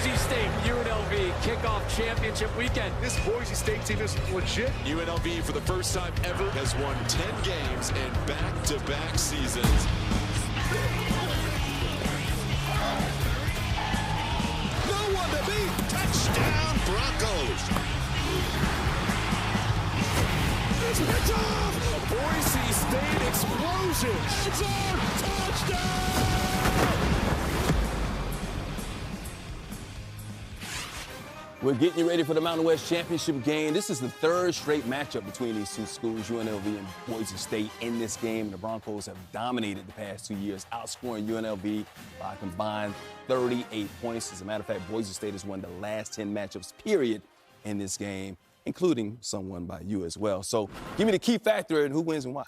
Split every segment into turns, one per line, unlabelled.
Boise State, UNLV kickoff championship weekend.
This Boise State team is legit.
UNLV, for the first time ever, has won 10 games in back-to-back seasons.
No one to beat. Touchdown, Broncos.
It's off! Boise State explosion! It's on! Touchdown!
We're getting you ready for the Mountain West Championship game. This is the third straight matchup between these two schools, UNLV and Boise State, in this game. The Broncos have dominated the past 2 years, outscoring UNLV by a combined 38 points. As a matter of fact, Boise State has won the last 10 matchups, period, in this game, including some won by you as well. So give me the key factor and who wins and why.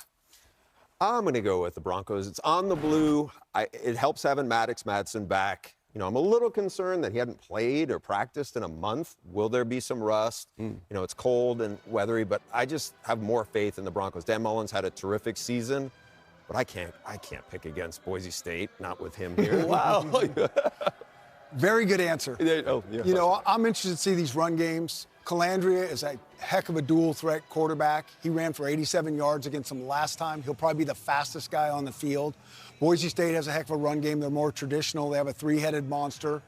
I'm going to go with the Broncos. It's on the blue. It helps having Maddox Madsen back. You know, I'm a little concerned that he hadn't played or practiced in a month. Will there be some rust? You know, it's cold and weathery, but I just have more faith in the Broncos. Dan Mullen's had a terrific season, but I can't pick against Boise State, not with him here.
Wow.
Very good answer.
Oh, yeah.
You know, I'm interested to see these run games. Calandria is a heck of a dual threat quarterback. He ran for 87 yards against them last time. He'll probably be the fastest guy on the field. Boise State has a heck of a run game. They're more traditional. They have a three-headed monster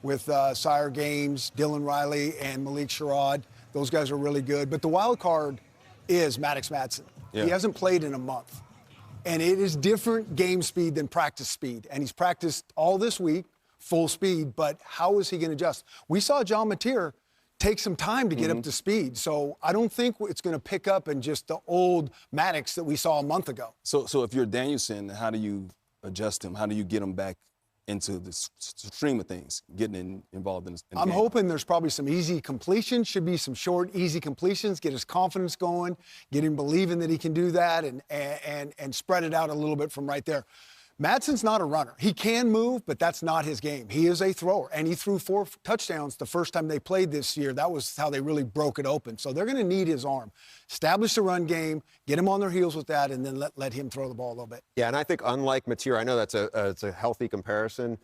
with Sire Games, Dylan Riley, and Malik Sherrod. Those guys are really good. But the wild card is Maddox Madsen.
Yeah.
He hasn't played in a month. And it is different game speed than practice speed. And he's practiced all this week, full speed, but how is he going to adjust? We saw John Mateer take some time to get up to speed. So I don't think it's going to pick up in just the old Maddox that we saw a month ago.
So if you're Danielson, how do you adjust him? How do you get him back into the stream of things, getting involved in the
I'm
game?
hoping there's probably some easy completions, should be some short, easy completions, get his confidence going, get him believing that he can do that, and spread it out a little bit from right there. Madsen's not a runner. He can move, but that's not his game. He is a thrower, and he threw 4 touchdowns the first time they played this year. That was how they really broke it open. So they're going to need his arm. Establish the run game, get him on their heels with that, and then let him throw the ball a little bit.
Yeah, and I think unlike Mateer, I know that's it's a healthy comparison.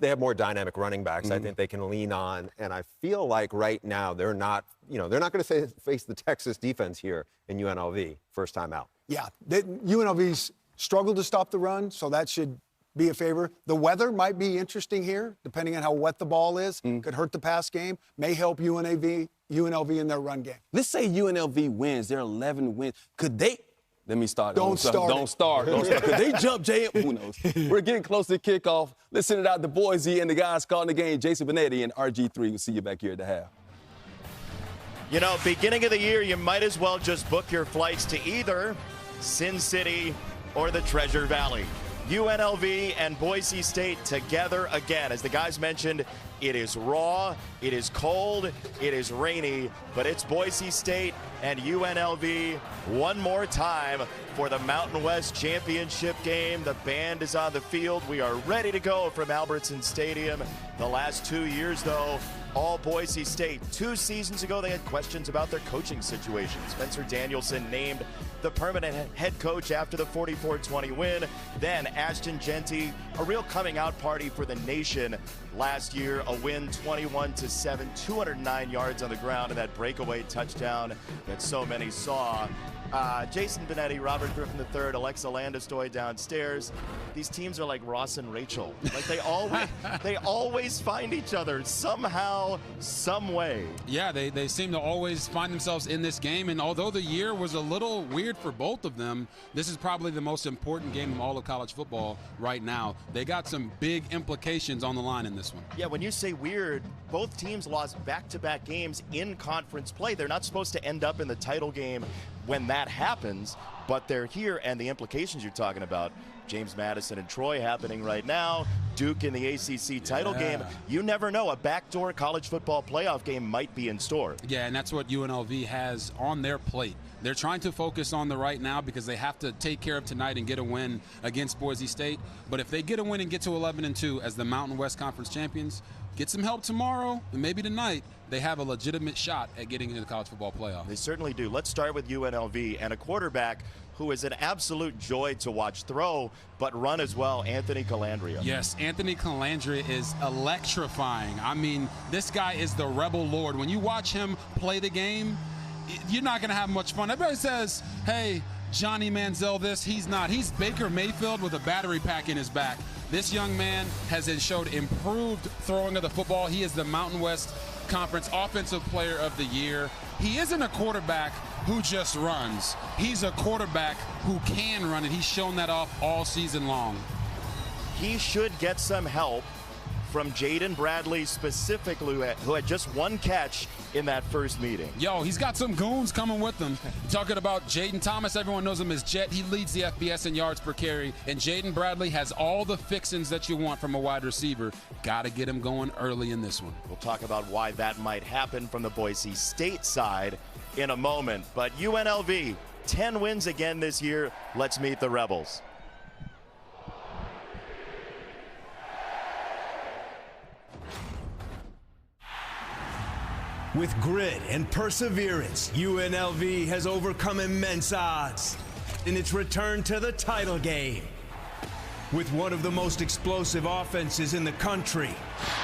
They have more dynamic running backs. I think they can lean on, and I feel like right now they're not going to face the Texas defense here in UNLV first time out.
Yeah, UNLV's struggled to stop the run, so that should be a favor. The weather might be interesting here, depending on how wet the ball is. Could hurt the pass game. May help UNLV in their run game.
Let's say UNLV wins. They're 11 wins. Could they? Let me start.
Don't start.
Could they jump Jay? Who knows? We're getting close to kickoff. Let's send it out to Boise and the guys calling the game, Jason Benetti and RG3. We'll see you back here at the half.
You know, beginning of the year, you might as well just book your flights to either Sin City or the Treasure Valley. UNLV and Boise State together again. As the guys mentioned, it is raw, it is cold, it is rainy, but it's Boise State and UNLV one more time for the Mountain West Championship game. The band is on the field. We are ready to go from Albertson Stadium. The last 2 years, though, all Boise State. 2 seasons ago, they had questions about their coaching situation. Spencer Danielson named the permanent head coach after the 44-20 win. Then Ashton Jeanty, a real coming out party for the nation last year. A win 21-7, 209 yards on the ground, and that breakaway touchdown that so many saw. Jason Benetti, Robert Griffin III, Alexa Landestoy downstairs. These teams are like Ross and Rachel. Like they always find each other somehow, some way.
Yeah, they seem to always find themselves in this game. And although the year was a little weird for both of them, this is probably the most important game of all of college football right now. They got some big implications on the line in this one.
Yeah, when you say weird, both teams lost back-to-back games in conference play. They're not supposed to end up in the title game when that happens, but they're here, and the implications you're talking about, James Madison and Troy happening right now, Duke in the ACC title game. You never know. A backdoor college football playoff game might be in store.
Yeah, and that's what UNLV has on their plate. They're trying to focus on the right now because they have to take care of tonight and get a win against Boise State. But if they get a win and get to 11-2 as the Mountain West Conference champions, get some help tomorrow and maybe tonight, they have a legitimate shot at getting into the college football playoff.
They certainly do. Let's start with UNLV and a quarterback who is an absolute joy to watch throw, but run as well, Anthony Colandrea.
Yes, Anthony Colandrea is electrifying. I mean, this guy is the rebel lord. When you watch him play the game, you're not going to have much fun. Everybody says, hey, Johnny Manziel this. He's not. He's Baker Mayfield with a battery pack in his back. This young man has showed improved throwing of the football. He is the Mountain West Conference Offensive Player of the Year. He isn't a quarterback who just runs. He's a quarterback who can run, and he's shown that off all season long.
He should get some help from Jaden Bradley specifically, who had just one catch in that first meeting.
Yo, he's got some goons coming with him. Talking about Jaden Thomas, everyone knows him as Jet. He leads the FBS in yards per carry, and Jaden Bradley has all the fixings that you want from a wide receiver. Got to get him going early in this one.
We'll talk about why that might happen from the Boise State side in a moment. But UNLV, 10 wins again this year. Let's meet the Rebels.
With grit and perseverance, UNLV has overcome immense odds in its return to the title game. With one of the most explosive offenses in the country.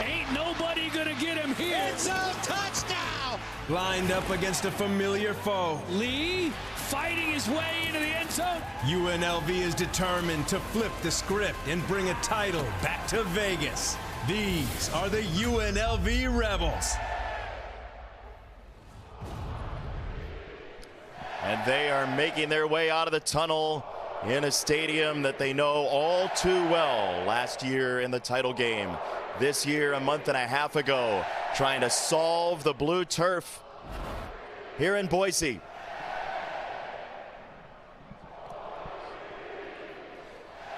Ain't nobody gonna get him here.
It's a touchdown!
Lined up against a familiar foe.
Lee fighting his way into the end zone.
UNLV is determined to flip the script and bring a title back to Vegas. These are the UNLV Rebels.
And they are making their way out of the tunnel in a stadium that they know all too well. Last year in the title game, this year a month and a half ago, trying to solve the blue turf here in Boise.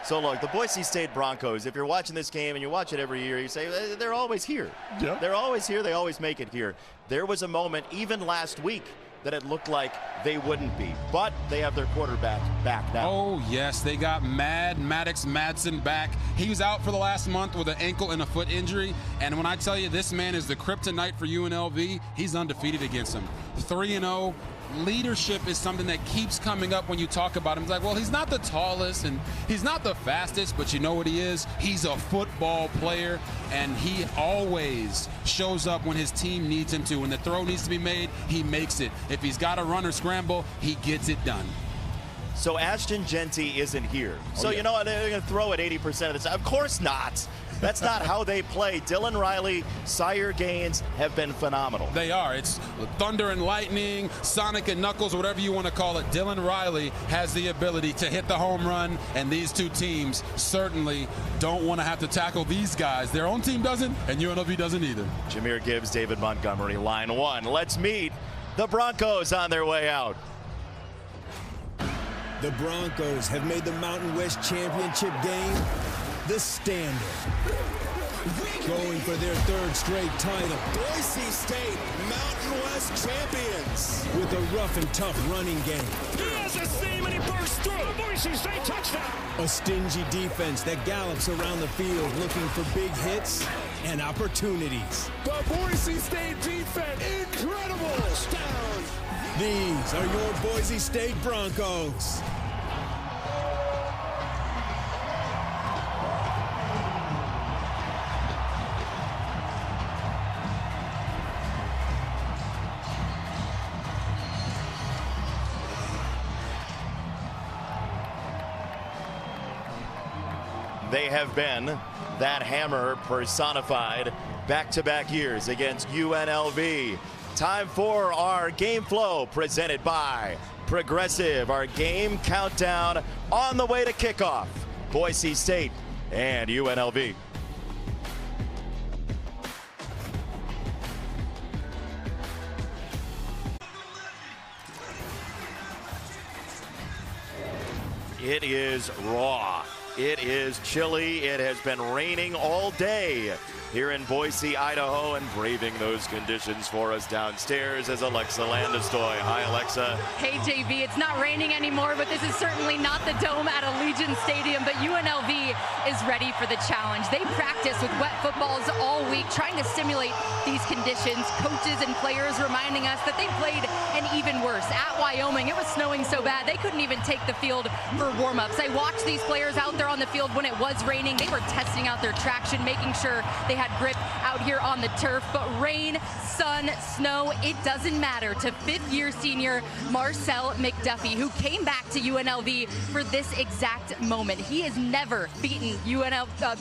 So look, the Boise State Broncos, if you're watching this game and you watch it every year, you say, they're always here.
Yeah.
They're always here, they always make it here. There was a moment, even last week, that it looked like they wouldn't be. But they have their quarterback back now.
Oh, yes, they got Maddox Madsen back. He was out for the last month with an ankle and a foot injury. And when I tell you this man is the kryptonite for UNLV, he's undefeated against him. 3-0. Leadership is something that keeps coming up when you talk about him. It's like, well, he's not the tallest and he's not the fastest, but you know what he is? He's a football player, and he always shows up when his team needs him to. When the throw needs to be made, he makes it. If he's got to run or scramble, he gets it done.
So Ashton Jeanty isn't here. So
yeah.
You know what? They're going to throw it 80% of the time. Of course not. That's not how they play. Dylan Riley, Sire Gaines have been phenomenal.
They are. It's thunder and lightning, Sonic and Knuckles, whatever you want to call it. Dylan Riley has the ability to hit the home run, and these two teams certainly don't want to have to tackle these guys. Their own team doesn't, and UNLV doesn't either.
Jahmyr Gibbs, David Montgomery, line one. Let's meet the Broncos on their way out.
The Broncos have made the Mountain West Championship game the standard. Going for their third straight title.
Boise State, Mountain West champions.
With a rough and tough running game.
He has a seam and he bursts through. Boise State touchdown.
A stingy defense that gallops around the field looking for big hits and opportunities.
The Boise State defense, incredible! Touchdown!
These are your Boise State Broncos.
They have been that hammer personified back-to-back years against UNLV. Time for our game flow presented by Progressive. Our game countdown on the way to kickoff. Boise State and UNLV. It is raw. It is chilly. It has been raining all day here in Boise, Idaho, and braving those conditions for us downstairs is Alexa Landestoy. Hi, Alexa.
Hey, JV. It's not raining anymore, but this is certainly not the dome at Allegiant Stadium. But UNLV is ready for the challenge. They practice with wet footballs all week, trying to simulate these conditions. Coaches and players reminding us that they played an even worse. At Wyoming, it was snowing so bad they couldn't even take the field for warm-ups. I watched these players out there on the field when it was raining. They were testing out their traction, making sure they had grip out here on the turf. But rain, sun, snow, it doesn't matter to fifth-year senior Marcel McDuffie, who came back to UNLV for this exact moment. He has never beaten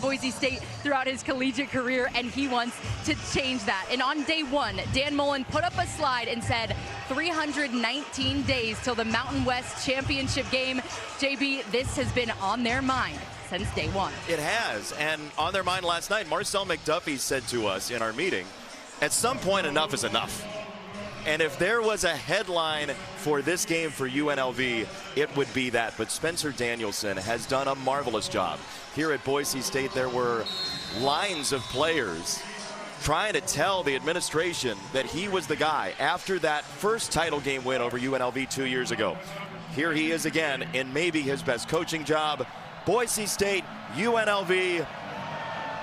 Boise State throughout his collegiate career, and he wants to change that. And on day one, Dan Mullen put up a slide and said 319 days till the Mountain West Championship game. JB, this has been on their mind since day one.
It has, and on their mind last night, Marcel McDuffie said to us in our meeting, at some point enough is enough. And if there was a headline for this game for UNLV, it would be that. But Spencer Danielson has done a marvelous job. Here at Boise State, there were lines of players trying to tell the administration that he was the guy after that first title game win over UNLV 2 years ago. Here he is again in maybe his best coaching job. Boise State, UNLV,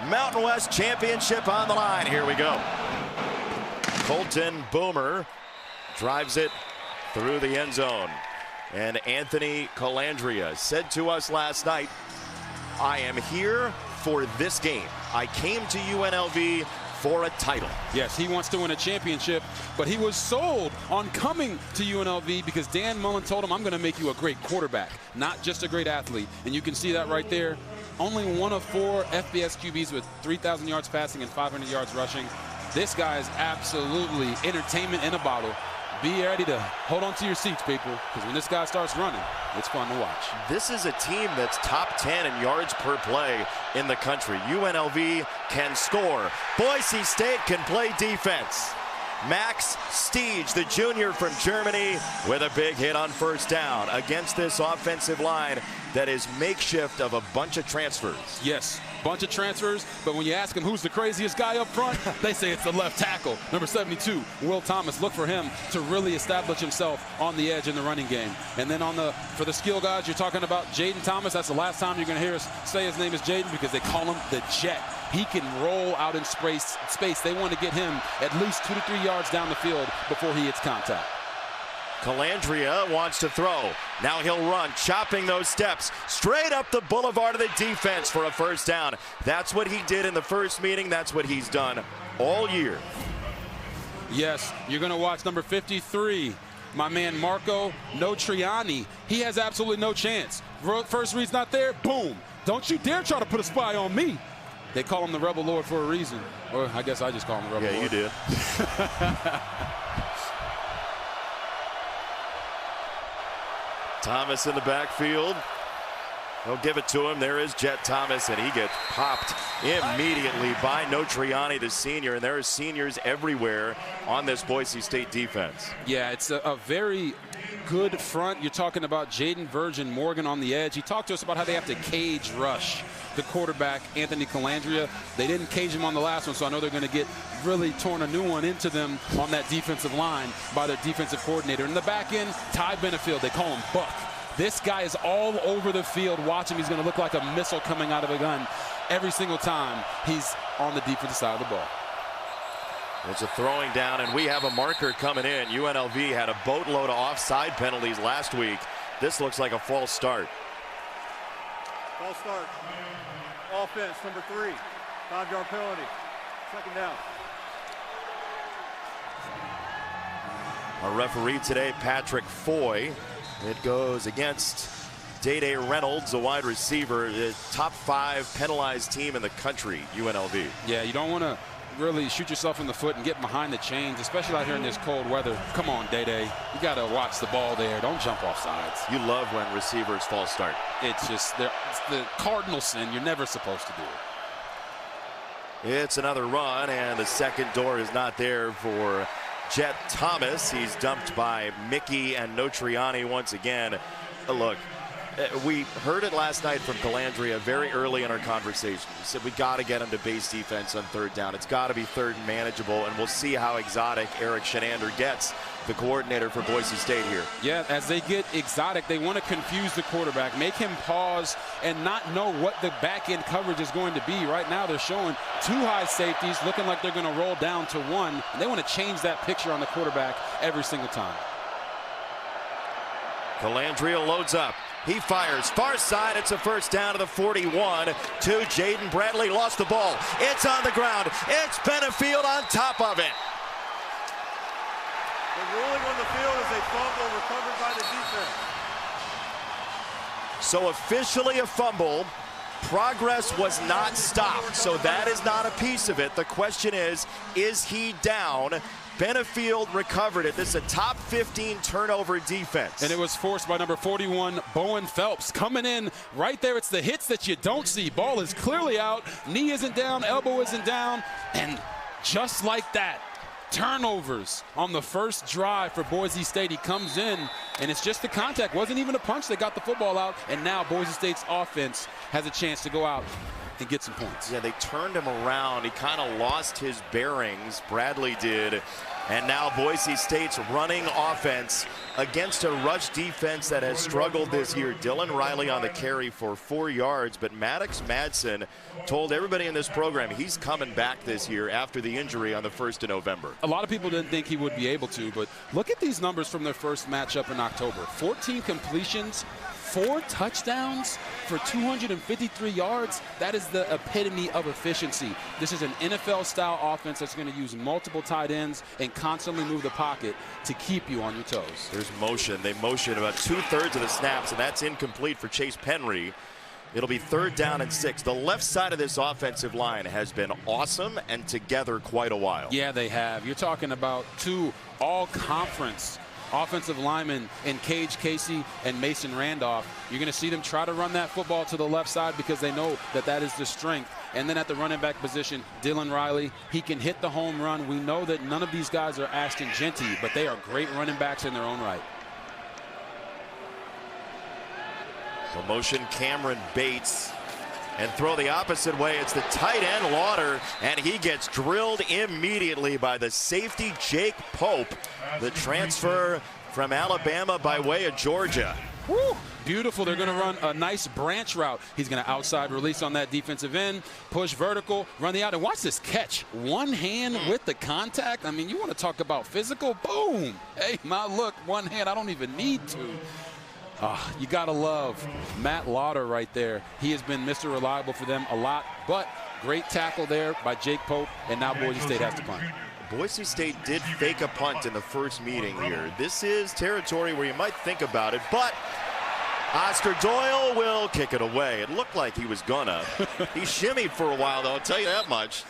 Mountain West Championship on the line. Here we go. Colton Boomer drives it through the end zone. And Anthony Colandrea said to us last night, I am here for this game. I came to UNLV for a title.
Yes, he wants to win a championship, but he was sold on coming to UNLV because Dan Mullen told him, I'm going to make you a great quarterback, not just a great athlete. And you can see that right there. Only one of 4 FBS QBs with 3,000 yards passing and 500 yards rushing. This guy is absolutely entertainment in a bottle. Be ready to hold on to your seats, people, because when this guy starts running, it's fun to watch.
This is a team that's top 10 in yards per play in the country. UNLV can score. Boise State can play defense. Max Stiege, the junior from Germany, with a big hit on first down against this offensive line that is makeshift of a bunch of transfers.
Yes, bunch of transfers, but when you ask them who's the craziest guy up front, they say it's the left tackle, number 72, Will Thomas. Look for him to really establish himself on the edge in the running game. And then for the skill guys, you're talking about Jaden Thomas. That's the last time you're going to hear us say his name is Jaden because they call him the Jet. He can roll out in space. They want to get him at least 2 to 3 yards down the field before he hits contact.
Colandrea wants to throw. Now he'll run, chopping those steps straight up the boulevard of the defense for a first down. That's what he did in the first meeting. That's what he's done all year.
Yes, you're going to watch number 53, my man Marco Notriani. He has absolutely no chance. First read's not there, boom. Don't you dare try to put a spy on me. They call him the Rebel Lord for a reason. Or I guess I just call him the Rebel Lord.
Yeah, you did. Thomas in the backfield. They'll give it to him. There is Jet Thomas, and he gets popped immediately by Notriani, the senior. And there are seniors everywhere on this Boise State defense.
Yeah, it's a very good front. You're talking about Jaden Virgin Morgan on the edge. He talked to us about how they have to cage rush the quarterback, Anthony Colandrea. They didn't cage him on the last one, so I know they're going to get really torn a new one into them on that defensive line by their defensive coordinator. In the back end, Ty Benefield, they call him Buck. This guy is all over the field. Watch him. He's going to look like a missile coming out of a gun every single time he's on the defensive side of the ball.
It's a throwing down, and we have a marker coming in. UNLV had a boatload of offside penalties last week. This looks like a false start.
False start. Offense, number 3. 5-yard penalty. Second down.
Our referee today, Patrick Foy. It goes against Day-Day Reynolds, a wide receiver, the top 5 penalized team in the country, UNLV.
Yeah, you don't want to really shoot yourself in the foot and get behind the chains, especially out here in this cold weather. Come on, Day-Day. You got to watch the ball there. Don't jump off sides.
You love when receivers false start.
It's just it's the cardinal sin. You're never supposed to do it.
It's another run, and the second door is not there for Jet Thomas. He's dumped by Mickey and Notriani once again. Look, We heard it last night from Calandria very early in our conversation. He said we got to get him to base defense on third down. It's got to be third and manageable, and we'll see how exotic Eric Shenander gets, the coordinator for Boise State here.
Yeah, as they get exotic, they want to confuse the quarterback, make him pause and not know what the back end coverage is going to be. Right now they're showing 2 high safeties looking like they're going to roll down to 1, and they want to change that picture on the quarterback every single time.
Calandria loads up. He fires far side. It's a first down to the 41 to Jaden Bradley. Lost the ball. It's on the ground. It's Benefield on top of it.
The ruling on the field is a fumble recovered by the defense.
So officially a fumble. Progress was not stopped. So that is not a piece of it. The question is he down? Benefield recovered it. This is a top 15 turnover defense.
And it was forced by number 41, Bowen Phelps. Coming in right there. It's the hits that you don't see. Ball is clearly out. Knee isn't down. Elbow isn't down. And just like that, turnovers on the first drive for Boise State. He comes in, and it's just the contact. Wasn't even a punch that got the football out. And now Boise State's offense has a chance to go out and get some points.
Yeah, they turned him around. He kind of lost his bearings. Bradley did. And now Boise State's running offense against a rush defense that has struggled this year. Dylan Riley on the carry for 4 yards, but Maddox Madsen told everybody in this program he's coming back this year after the injury on the 1st of November.
A lot of people didn't think he would be able to, but look at these numbers from their first matchup in October. 14 completions, 4 touchdowns for 253 yards. That is the epitome of efficiency. This is an NFL-style offense that's going to use multiple tight ends and constantly move the pocket to keep you on your toes.
There's motion. They motion about 2/3 of the snaps, and that's incomplete for Chase Penry. It'll be 3rd down and 6. The left side of this offensive line has been awesome and together quite a while.
Yeah, they have. You're talking about 2 all-conference offensive linemen in Cage Casey and Mason Randolph. You're going to see them try to run that football to the left side because they know that that is the strength. And then at the running back position, Dylan Riley, he can hit the home run. We know that none of these guys are Ashton Genty, but they are great running backs in their own right.
The motion, Cameron Bates. And throw the opposite way. It's the tight end, Lauder, and he gets drilled immediately by the safety, Jake Pope, the transfer from Alabama by way of Georgia.
Woo! Beautiful. They're going to run a nice branch route. He's going to outside release on that defensive end, push vertical, run the out, and watch this catch. One hand with the contact. I mean, you want to talk about physical? Boom! Hey, my look, one hand. I don't even need to. You got to love Matt Lauder right there. He has been Mr. Reliable for them a lot, but great tackle there by Jake Pope, and now Boise State has to punt.
Boise State did fake a punt in the first meeting here. This is territory where you might think about it, but Oscar Doyle will kick it away. It looked like he was gonna. He shimmied for a while, though, I'll tell you that much.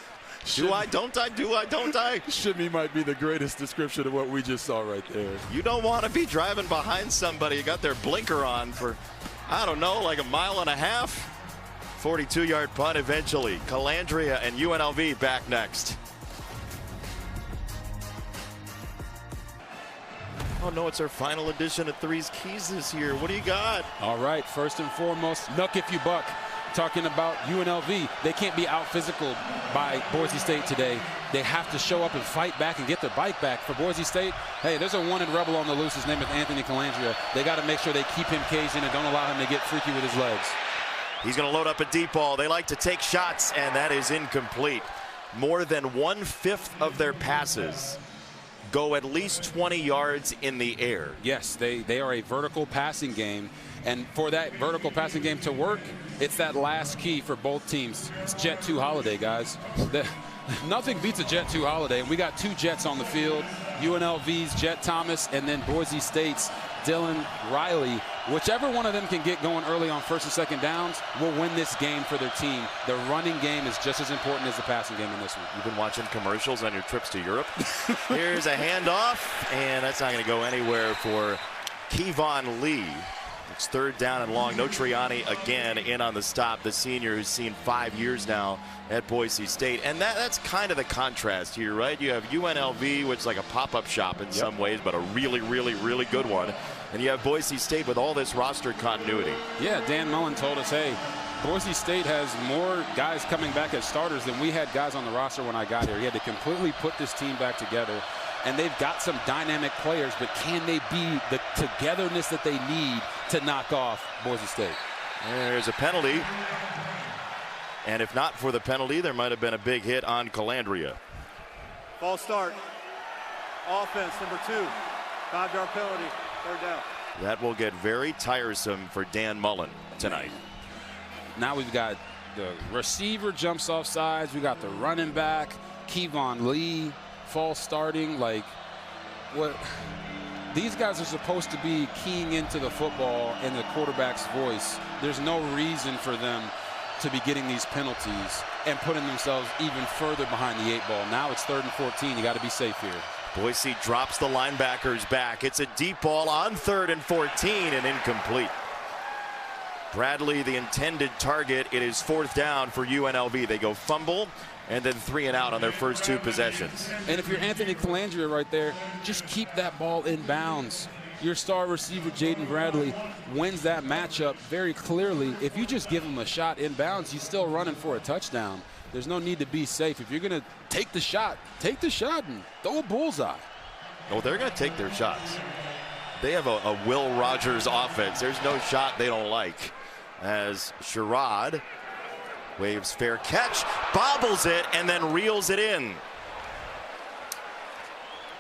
Do I, don't I, do I, don't I?
Shimmy might be the greatest description of what we just saw right there.
You don't want to be driving behind somebody. You got their blinker on for, I don't know, like a mile and a half. 42-yard punt eventually. Calandria and UNLV back next. Oh, no, it's our final edition of Three's Keys this year. What do you got?
All right, first and foremost, Nuck If You Buck. Talking about UNLV, they can't be out physical by Boise State today. They have to show up and fight back and get their bike back. For Boise State, hey, there's a wanted rebel on the loose. His name is Anthony Calandria. They got to make sure they keep him caged in and don't allow him to get freaky with his legs.
He's going to load up a deep ball. They like to take shots, and that is incomplete. More than 1/5 of their passes go at least 20 yards in the air.
Yes, they are a vertical passing game. And for that vertical passing game to work, it's that last key for both teams. It's Jet 2 holiday, guys. Nothing beats a Jet 2 holiday. And we got 2 Jets on the field. UNLV's Jet Thomas and then Boise State's Dylan Riley. Whichever one of them can get going early on 1st and 2nd downs will win this game for their team. The running game is just as important as the passing game in this one.
You've been watching commercials on your trips to Europe. Here's a handoff, and that's not going to go anywhere for Kevon Lee. It's 3rd down and long. No Triani again in on the stop. The senior who's seen 5 years now at Boise State. And that's kind of the contrast here, right? You have UNLV, which is like a pop-up shop in some ways, but a really, really, really good one. And you have Boise State with all this roster continuity.
Yeah, Dan Mullen told us, hey, Boise State has more guys coming back as starters than we had guys on the roster when I got here. He had to completely put this team back together. And they've got some dynamic players, but can they be the togetherness that they need to knock off Boise State?
There's a penalty. And if not for the penalty, there might have been a big hit on Calandria.
False start. Offense, number 2. 5-yard penalty. 3rd down.
That will get very tiresome for Dan Mullen tonight.
Now we've got the receiver jumps off sides. We got the running back, Kevon Lee, false starting. Like, what? These guys are supposed to be keying into the football in the quarterback's voice. There's no reason for them to be getting these penalties and putting themselves even further behind the 8 ball. Now it's 3rd and 14. You got to be safe here.
Boise drops the linebackers back. It's a deep ball on 3rd and 14 and incomplete. Bradley, the intended target. It is 4th down for UNLV. They go fumble and then 3 and out on their first 2 possessions.
And if you're Anthony Calandria right there, just keep that ball in bounds. Your star receiver, Jaden Bradley, wins that matchup very clearly. If you just give him a shot in bounds, he's still running for a touchdown. There's no need to be safe. If you're going to take the shot and throw a bullseye.
Oh, they're going to take their shots. They have a Will Rogers offense. There's no shot they don't like. As Sherrod waves fair catch, bobbles it, and then reels it in.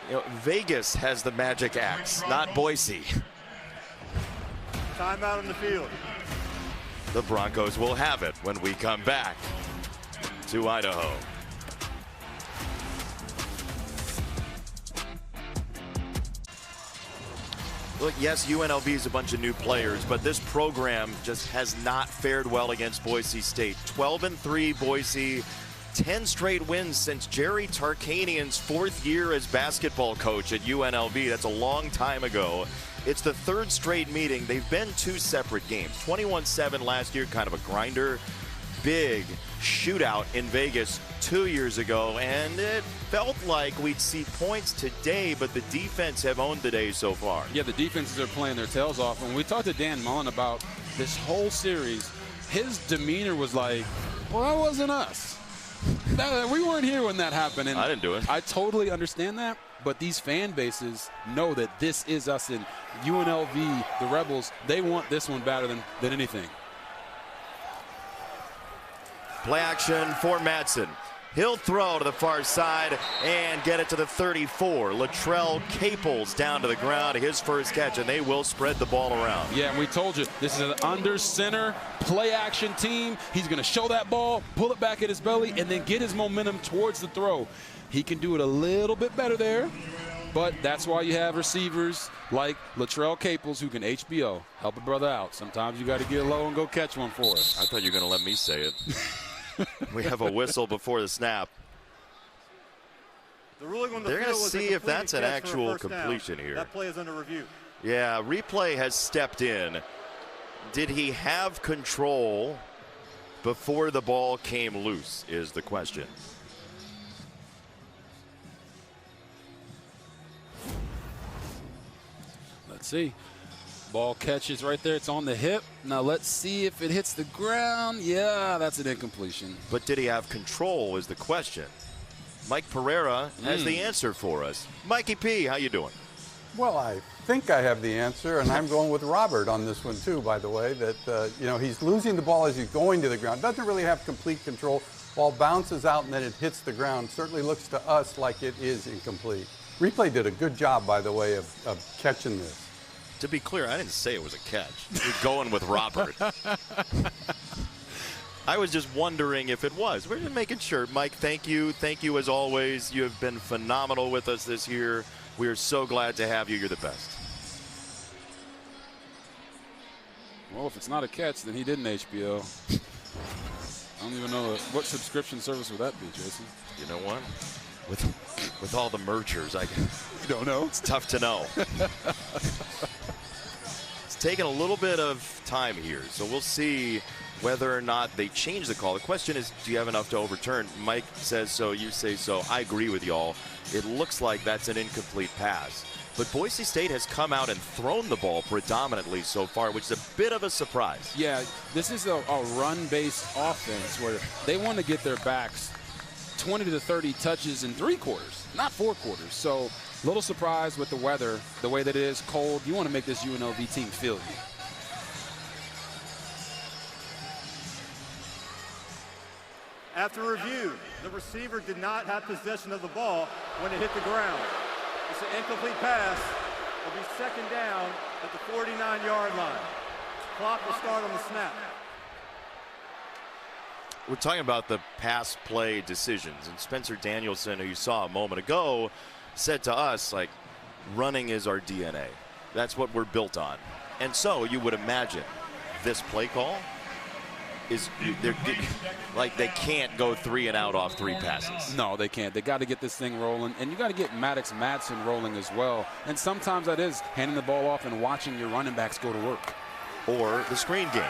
You know, Vegas has the magic axe, not Boise.
Timeout on the field.
The Broncos will have it when we come back to Idaho. Look, yes, UNLV is a bunch of new players, but this program just has not fared well against Boise State. 12-3 Boise, 10 straight wins since Jerry Tarkanian's 4th year as basketball coach at UNLV. That's a long time ago. It's the 3rd straight meeting. They've been 2 separate games. 21-7 last year, kind of a grinder. Big shootout in Vegas 2 years ago, and it felt like we'd see points today, but the defense have owned the day so far.
Yeah, the defenses are playing their tails off. When we talked to Dan Mullen about this whole series, his demeanor was like, well, that wasn't us. We weren't here when that happened. And
I didn't do it.
I totally understand that, but these fan bases know that this is us, and UNLV, the Rebels, they want this one better than anything.
Play action for Madsen. He'll throw to the far side and get it to the 34. Latrell Caples down to the ground, his first catch, and they will spread the ball around.
Yeah, and we told you, this is an under center play action team. He's going to show that ball, pull it back at his belly, and then get his momentum towards the throw. He can do it a little bit better there, but that's why you have receivers like Latrell Caples who can HBO, help a brother out. Sometimes you got to get low and go catch one for us.
I thought you were going to let me say it. We have a whistle before the snap.
The ruling on the
They're going to
field was
see if that's an actual
first down.
completion here.
That play is under review.
Yeah, replay has stepped in. Did he have control before the ball came loose is the question.
Let's see. Ball catches right there. It's on the hip. Now let's see if it hits the ground. Yeah, that's an incompletion.
But did he have control is the question. Mike Pereira has the answer for us. Mikey P, how you doing?
Well, I think I have the answer, and I'm going with Robert on this one too, by the way, that, you know, he's losing the ball as he's going to the ground. Doesn't really have complete control. Ball bounces out and then it hits the ground. Certainly looks to us like it is incomplete. Replay did a good job, by the way, of catching this.
To be clear, I didn't say it was a catch. You're going with Robert. I was just wondering if it was. We're just making sure. Mike, thank you. Thank you as always. You have been phenomenal with us this year. We are so glad to have you. You're the best.
Well, if it's not a catch, then he didn't HBO. I don't even know what subscription service would that be, Jason.
You know what? With all the mergers, I
don't know.
It's tough to know. It's taken a little bit of time here, so we'll see whether or not they change the call. The question is, do you have enough to overturn? Mike says so, you say so. I agree with y'all. It looks like that's an incomplete pass. But Boise State has come out and thrown the ball predominantly so far, which is a bit of a surprise.
Yeah, this is a run-based offense where they want to get their backs 20 to 30 touches in 3 quarters, not 4 quarters. So a little surprised with the weather, the way that it is cold. You want to make this UNLV team feel you.
After review, the receiver did not have possession of the ball when it hit the ground. It's an incomplete pass. It'll be second down at the 49-yard line. Clock will start on the snap.
We're talking about the pass play decisions, and Spencer Danielson, who you saw a moment ago, said to us, like, running is our DNA. That's what we're built on. And so you would imagine this play call is like they can't go 3 and out off 3 passes.
No, they can't. They got to get this thing rolling, and you got to get Maddox Madsen rolling as well. And sometimes that is handing the ball off and watching your running backs go to work.
Or the screen game.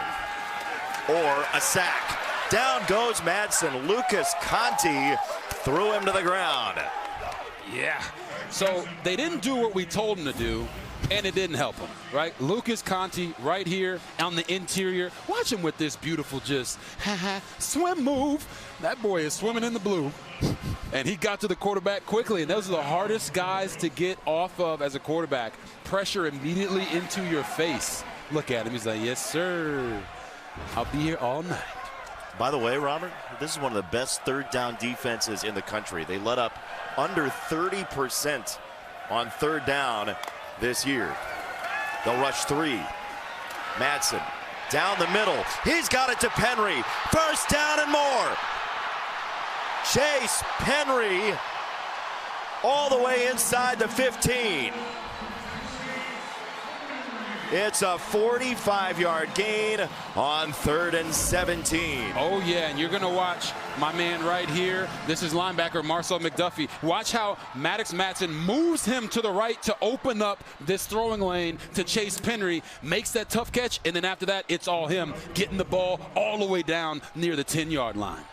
Or a sack. Down goes Madsen. Lucas Conti threw him to the ground.
Yeah. So they didn't do what we told them to do, and it didn't help him, right? Lucas Conti right here on the interior. Watch him with this beautiful just swim move. That boy is swimming in the blue. And he got to the quarterback quickly, and those are the hardest guys to get off of as a quarterback. Pressure immediately into your face. Look at him. He's like, yes, sir. I'll be here all night.
By the way, Robert, this is one of the best third down defenses in the country. They let up under 30% on third down this year. They'll rush 3. Madsen down the middle. He's got it to Penry. First down and more. Chase Penry all the way inside the 15. It's a 45-yard gain on 3rd and 17.
Oh, yeah, and you're going to watch my man right here. This is linebacker Marcel McDuffie. Watch how Maddox Madsen moves him to the right to open up this throwing lane to Chase Penry, makes that tough catch, and then after that, it's all him getting the ball all the way down near the 10-yard line.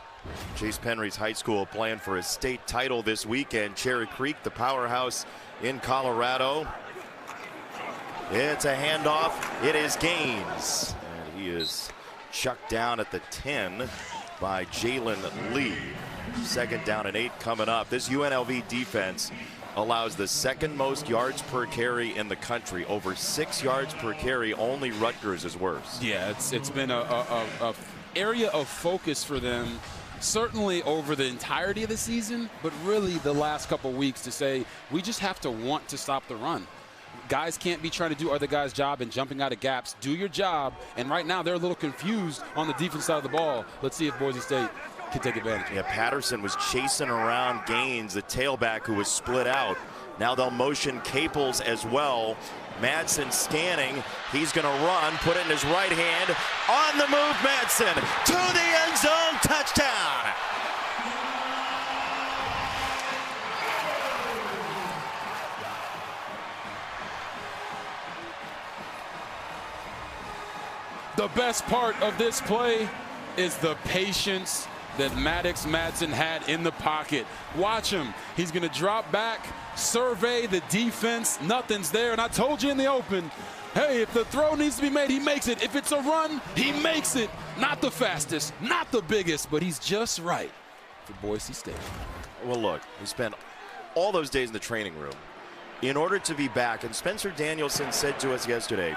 Chase Penry's high school playing for his state title this weekend. Cherry Creek, the powerhouse in Colorado. It's a handoff. It is Gaines. And he is chucked down at the 10 by Jalen Lee. 2nd down and 8 coming up. This UNLV defense allows the 2nd most yards per carry in the country. Over 6 yards per carry. Only Rutgers is worse.
Yeah, it's been a area of focus for them, certainly over the entirety of the season, but really the last couple weeks to say we just have to want to stop the run. Guys can't be trying to do other guys' job and jumping out of gaps. Do your job. And right now they're a little confused on the defense side of the ball. Let's see if Boise State can take advantage.
Yeah, Patterson was chasing around Gaines, the tailback who was split out. Now they'll motion Caples as well. Madsen scanning. He's going to run, put it in his right hand. On the move, Madsen to the end zone. Touchdown.
The best part of this play is the patience that Maddox Madsen had in the pocket. Watch him. He's going to drop back, survey the defense. Nothing's there. And I told you in the open, hey, if the throw needs to be made, he makes it. If it's a run, he makes it. Not the fastest, not the biggest, but he's just right for Boise State.
Well, look, he spent all those days in the training room in order to be back. And Spencer Danielson said to us yesterday,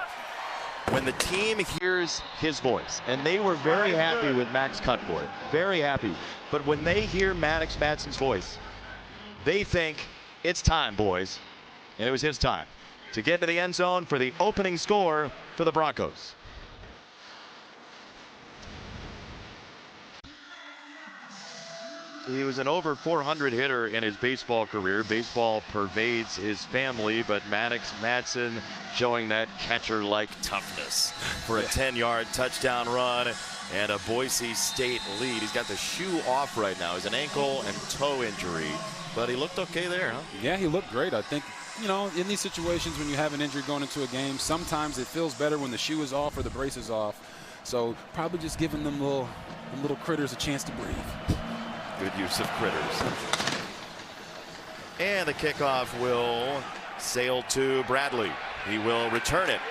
when the team hears his voice, and they were very happy with Max Cutboy, very happy, but when they hear Maddox Madsen's voice, they think it's time, boys. And it was his time to get to the end zone for the opening score for the Broncos. He was an over 400 hitter in his baseball career. Baseball pervades his family, but Maddox Madsen showing that catcher-like toughness for a 10-yard touchdown run and a Boise State lead. He's got the shoe off right now. He's an ankle and toe injury, but he looked okay there, huh?
Yeah, he looked great. I think, you know, in these situations when you have an injury going into a game, sometimes it feels better when the shoe is off or the brace is off. So probably just giving them little critters a chance to breathe.
Good use of critters. And the kickoff will Sail to Bradley. He will return it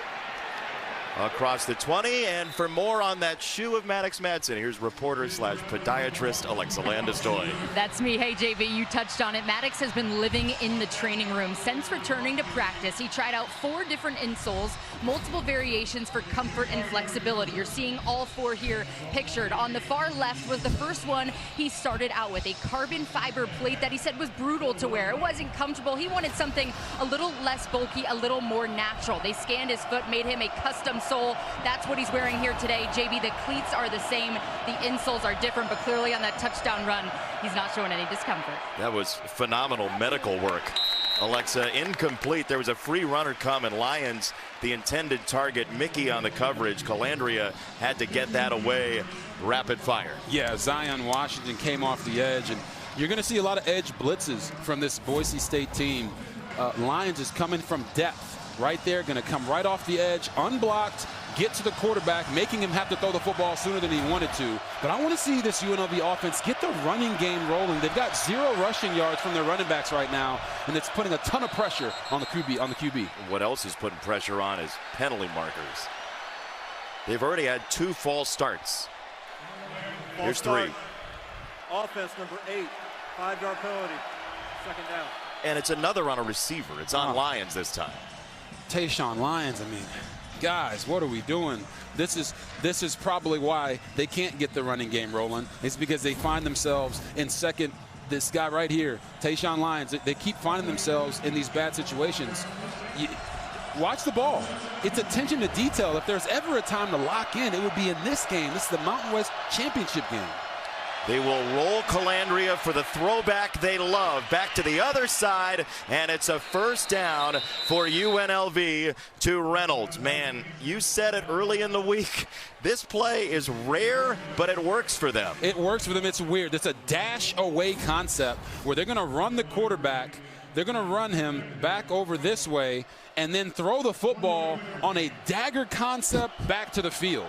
across the 20, and for more on that shoe of Maddox Madsen, here's reporter/podiatrist Alexa Landestoy.
That's me. Hey, JV, you touched on it. Maddox has been living in the training room since returning to practice. He tried out 4 different insoles, multiple variations for comfort and flexibility. You're seeing all 4 here pictured. On the far left was the first one he started out with, a carbon fiber plate that he said was brutal to wear. It wasn't comfortable. He wanted something a little less bulky, a little more natural. They scanned his foot, made him a custom sole. That's what he's wearing here today. JB, the cleats are the same. The insoles are different, but clearly on that touchdown run, he's not showing any discomfort.
That was phenomenal medical work. Alexa, incomplete. There was a free runner coming. Lions, the intended target. Mickey on the coverage. Calandria had to get that away rapid fire.
Yeah, Zion Washington came off the edge, and you're going to see a lot of edge blitzes from this Boise State team. Lions is coming from depth. Right there, going to come right off the edge, unblocked, get to the quarterback, making him have to throw the football sooner than he wanted to. But I want to see this UNLV offense get the running game rolling. They've got 0 rushing yards from their running backs right now, and it's putting a ton of pressure on the QB.
What else is putting pressure on is penalty markers. They've already had 2 false starts. Here's 3.
Offense number 8, 5-yard penalty, 2nd down.
And it's another on a receiver. It's on Lions this time.
Tayshawn Lyons, I mean, guys, what are we doing? This is probably why they can't get the running game rolling. It's because they find themselves in second. This guy right here, Tayshawn Lyons, they keep finding themselves in these bad situations. Watch the ball. It's attention to detail. If there's ever a time to lock in, it would be in this game. This is the Mountain West Championship game.
They will roll Calandria for the throwback they love. Back to the other side, and it's a first down for UNLV to Reynolds. Man, you said it early in the week. This play is rare, but it works for them.
It works for them. It's weird. It's a dash away concept where they're going to run the quarterback. They're going to run him back over this way and then throw the football on a dagger concept back to the field.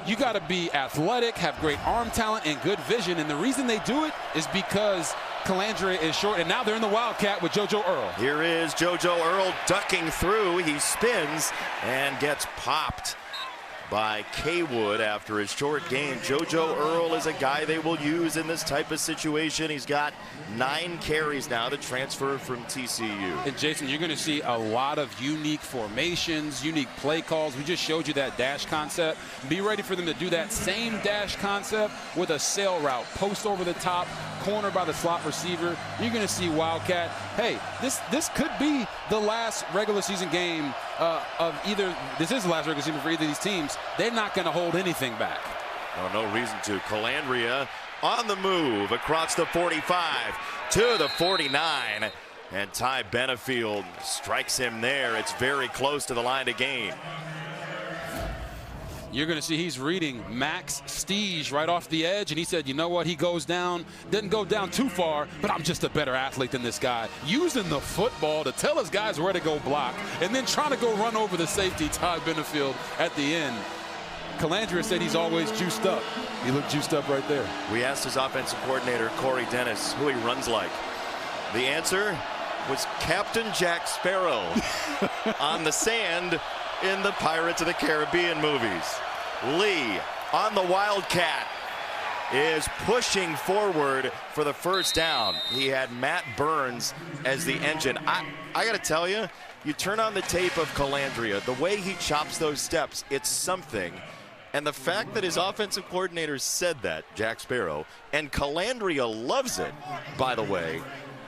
You got to be athletic, have great arm talent, and good vision. And the reason they do it is because Calandria is short. And now they're in the Wildcat with JoJo Earle.
Here is JoJo Earle ducking through. He spins and gets popped by Kaywood after his short gain. JoJo Earle is a guy they will use in this type of situation. He's got 9 carries now to transfer from TCU.
And Jason, you're going to see a lot of unique formations, unique play calls. We just showed you that dash concept. Be ready for them to do that same dash concept with a sail route. Post over the top, corner by the slot receiver. You're going to see Wildcat. Hey, this could be the last regular season game of either. This is the last regular season for either of these teams. They're not going to hold anything back.
Oh, no reason to. Calandria on the move across the 45 to the 49. And Ty Benefield strikes him there. It's very close to the line to gain.
You're going to see he's reading Max Stige right off the edge, and he said, you know what, he goes down, didn't go down too far, but I'm just a better athlete than this guy. Using the football to tell his guys where to go block, and then trying to go run over the safety, Ty Benefield, at the end. Calandria said he's always juiced up. He looked juiced up right there.
We asked his offensive coordinator, Corey Dennis, who he runs like. The answer was Captain Jack Sparrow on the sand in the Pirates of the Caribbean movies. Lee on the Wildcat is pushing forward for the first down. He had Matt Burns as the engine. I got to tell you, you turn on the tape of Calandria, the way he chops those steps, it's something. And the fact that his offensive coordinator said that, Jack Sparrow, and Calandria loves it, by the way,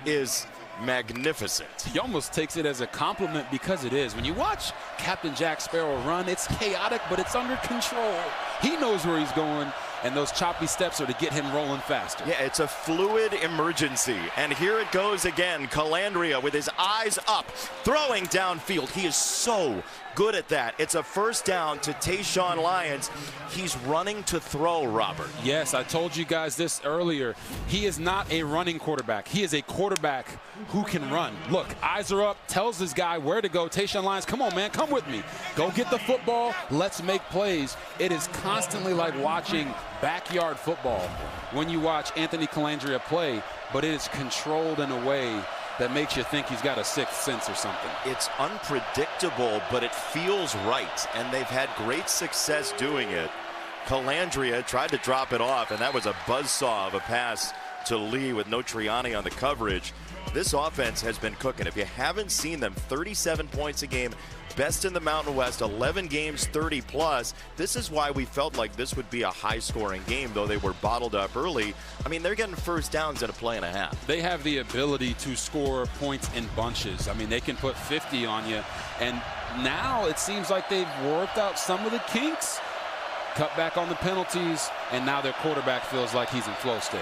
is magnificent.
He almost takes it as a compliment because it is. When you watch Captain Jack Sparrow run, it's chaotic, but it's under control. He knows where he's going, and those choppy steps are to get him rolling faster.
Yeah, it's a fluid emergency. And here it goes again. Calandria with his eyes up, throwing downfield. He is so good at that. It's a first down to Tayshawn Lyons. He's running to throw, Robert.
Yes, I told you guys this earlier. He is not a running quarterback. He is a quarterback who can run. Look, eyes are up, tells this guy where to go. Tayshawn Lyons, come on, man, come with me. Go get the football. Let's make plays. It is constantly like watching backyard football when you watch Anthony Calandria play, but it is controlled in a way that makes you think he's got a sixth sense or something.
It's unpredictable, but it feels right, and they've had great success doing it. Calandria tried to drop it off, and that was a buzzsaw of a pass to Lee with Notriani on the coverage. This offense has been cooking. If you haven't seen them, 37 points a game, best in the Mountain West, 11 games, 30 plus. This is why we felt like this would be a high-scoring game, though they were bottled up early. I mean, they're getting first downs in a play and a half.
They have the ability to score points in bunches. I mean, they can put 50 on you, and now it seems like they've worked out some of the kinks, cut back on the penalties, and now their quarterback feels like he's in flow state.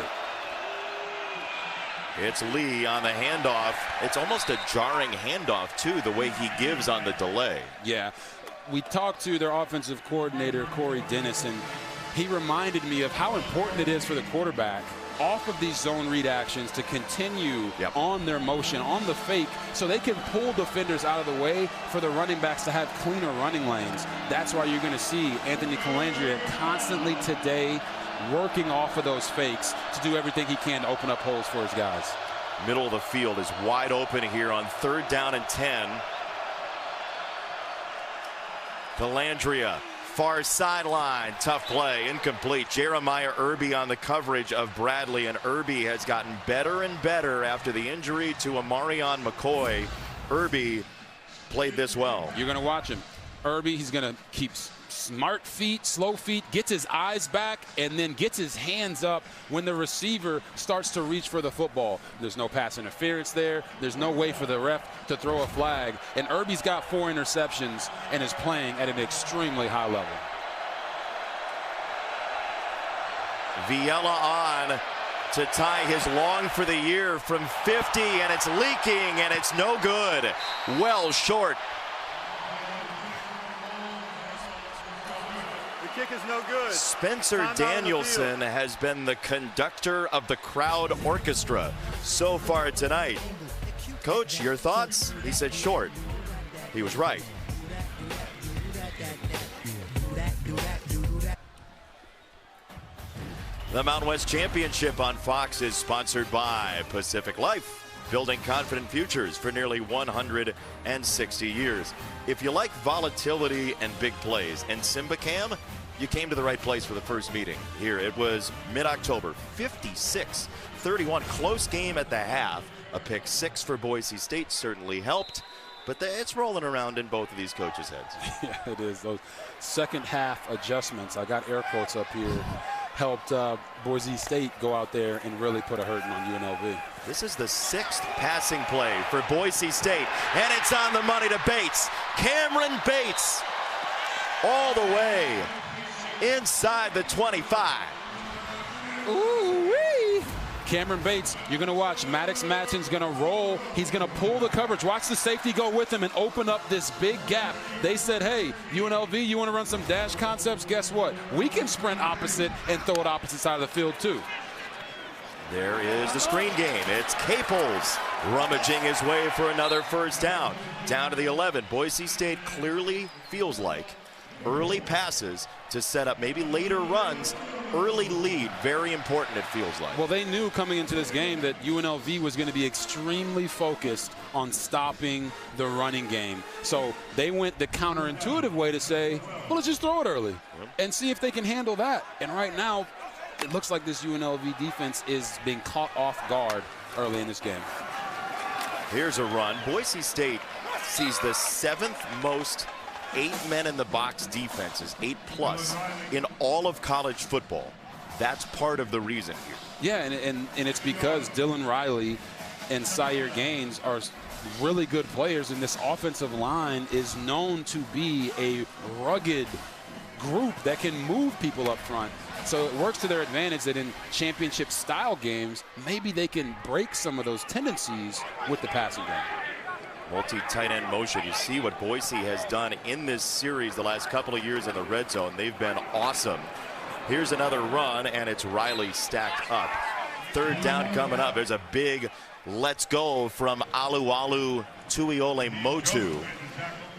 It's Lee on the handoff. It's almost a jarring handoff, too, the way he gives on the delay.
Yeah. We talked to their offensive coordinator, Corey Dennis, and he reminded me of how important it is for the quarterback off of these zone read actions to continue on their motion, on the fake, so they can pull defenders out of the way for the running backs to have cleaner running lanes. That's why you're going to see Anthony Calandria constantly today working off of those fakes to do everything he can to open up holes for his guys.
Middle of the field is wide open here on 3rd down and 10. Calandria, far sideline, tough play, incomplete. Jeremiah Irby on the coverage of Bradley, and Irby has gotten better and better after the injury to Amarion McCoy. Irby played this well.
You're going to watch him. Irby, he's going to keep smart feet, slow feet, gets his eyes back, and then gets his hands up when the receiver starts to reach for the football. There's no pass interference there. There's no way for the ref to throw a flag. And Irby's got 4 interceptions and is playing at an extremely high level.
Viella on to tie his long for the year from 50, and it's leaking, and it's no good. Well short.
Kick is no good.
Spencer Danielson has been the conductor of the crowd orchestra so far tonight. Coach, your thoughts? He said short. He was right. The Mountain West Championship on Fox is sponsored by Pacific Life, building confident futures for nearly 160 years. If you like volatility and big plays and SimbaCam, you came to the right place for the first meeting. Here it was mid-October, 56-31, close game at the half. A pick 6 for Boise State certainly helped, but it's rolling around in both of these coaches' heads.
Yeah, it is. Those second half adjustments, I got air quotes up here, helped Boise State go out there and really put a hurting on UNLV.
This is the 6th passing play for Boise State, and it's on the money to Bates. Cameron Bates all the way inside the 25.
Ooh-wee. Cameron Bates, you're going to watch. Maddox Madsen's going to roll. He's going to pull the coverage. Watch the safety go with him and open up this big gap. They said, hey, UNLV, you want to run some dash concepts? Guess what? We can sprint opposite and throw it opposite side of the field, too.
There is the screen game. It's Caples rummaging his way for another first down. Down to the 11. Boise State clearly feels like early passes to set up maybe later runs. Early lead, very important, it feels like.
Well, they knew coming into this game that UNLV was going to be extremely focused on stopping the running game. So they went the counterintuitive way to say, well, let's just throw it early and see if they can handle that. And right now, it looks like this UNLV defense is being caught off guard early in this game.
Here's a run. Boise State sees the 7th most 8 men in the box defenses, 8+ in all of college football. That's part of the reason here.
Yeah, and it's because Dylan Riley and Sire Gaines are really good players, and this offensive line is known to be a rugged group that can move people up front. So it works to their advantage that in championship-style games, maybe they can break some of those tendencies with the passing game.
Multi-tight end motion. You see what Boise has done in this series the last couple of years in the red zone. They've been awesome. Here's another run, and it's Riley stacked up. 3rd down coming up. There's a big let's go from Alualu Tuiole Motu.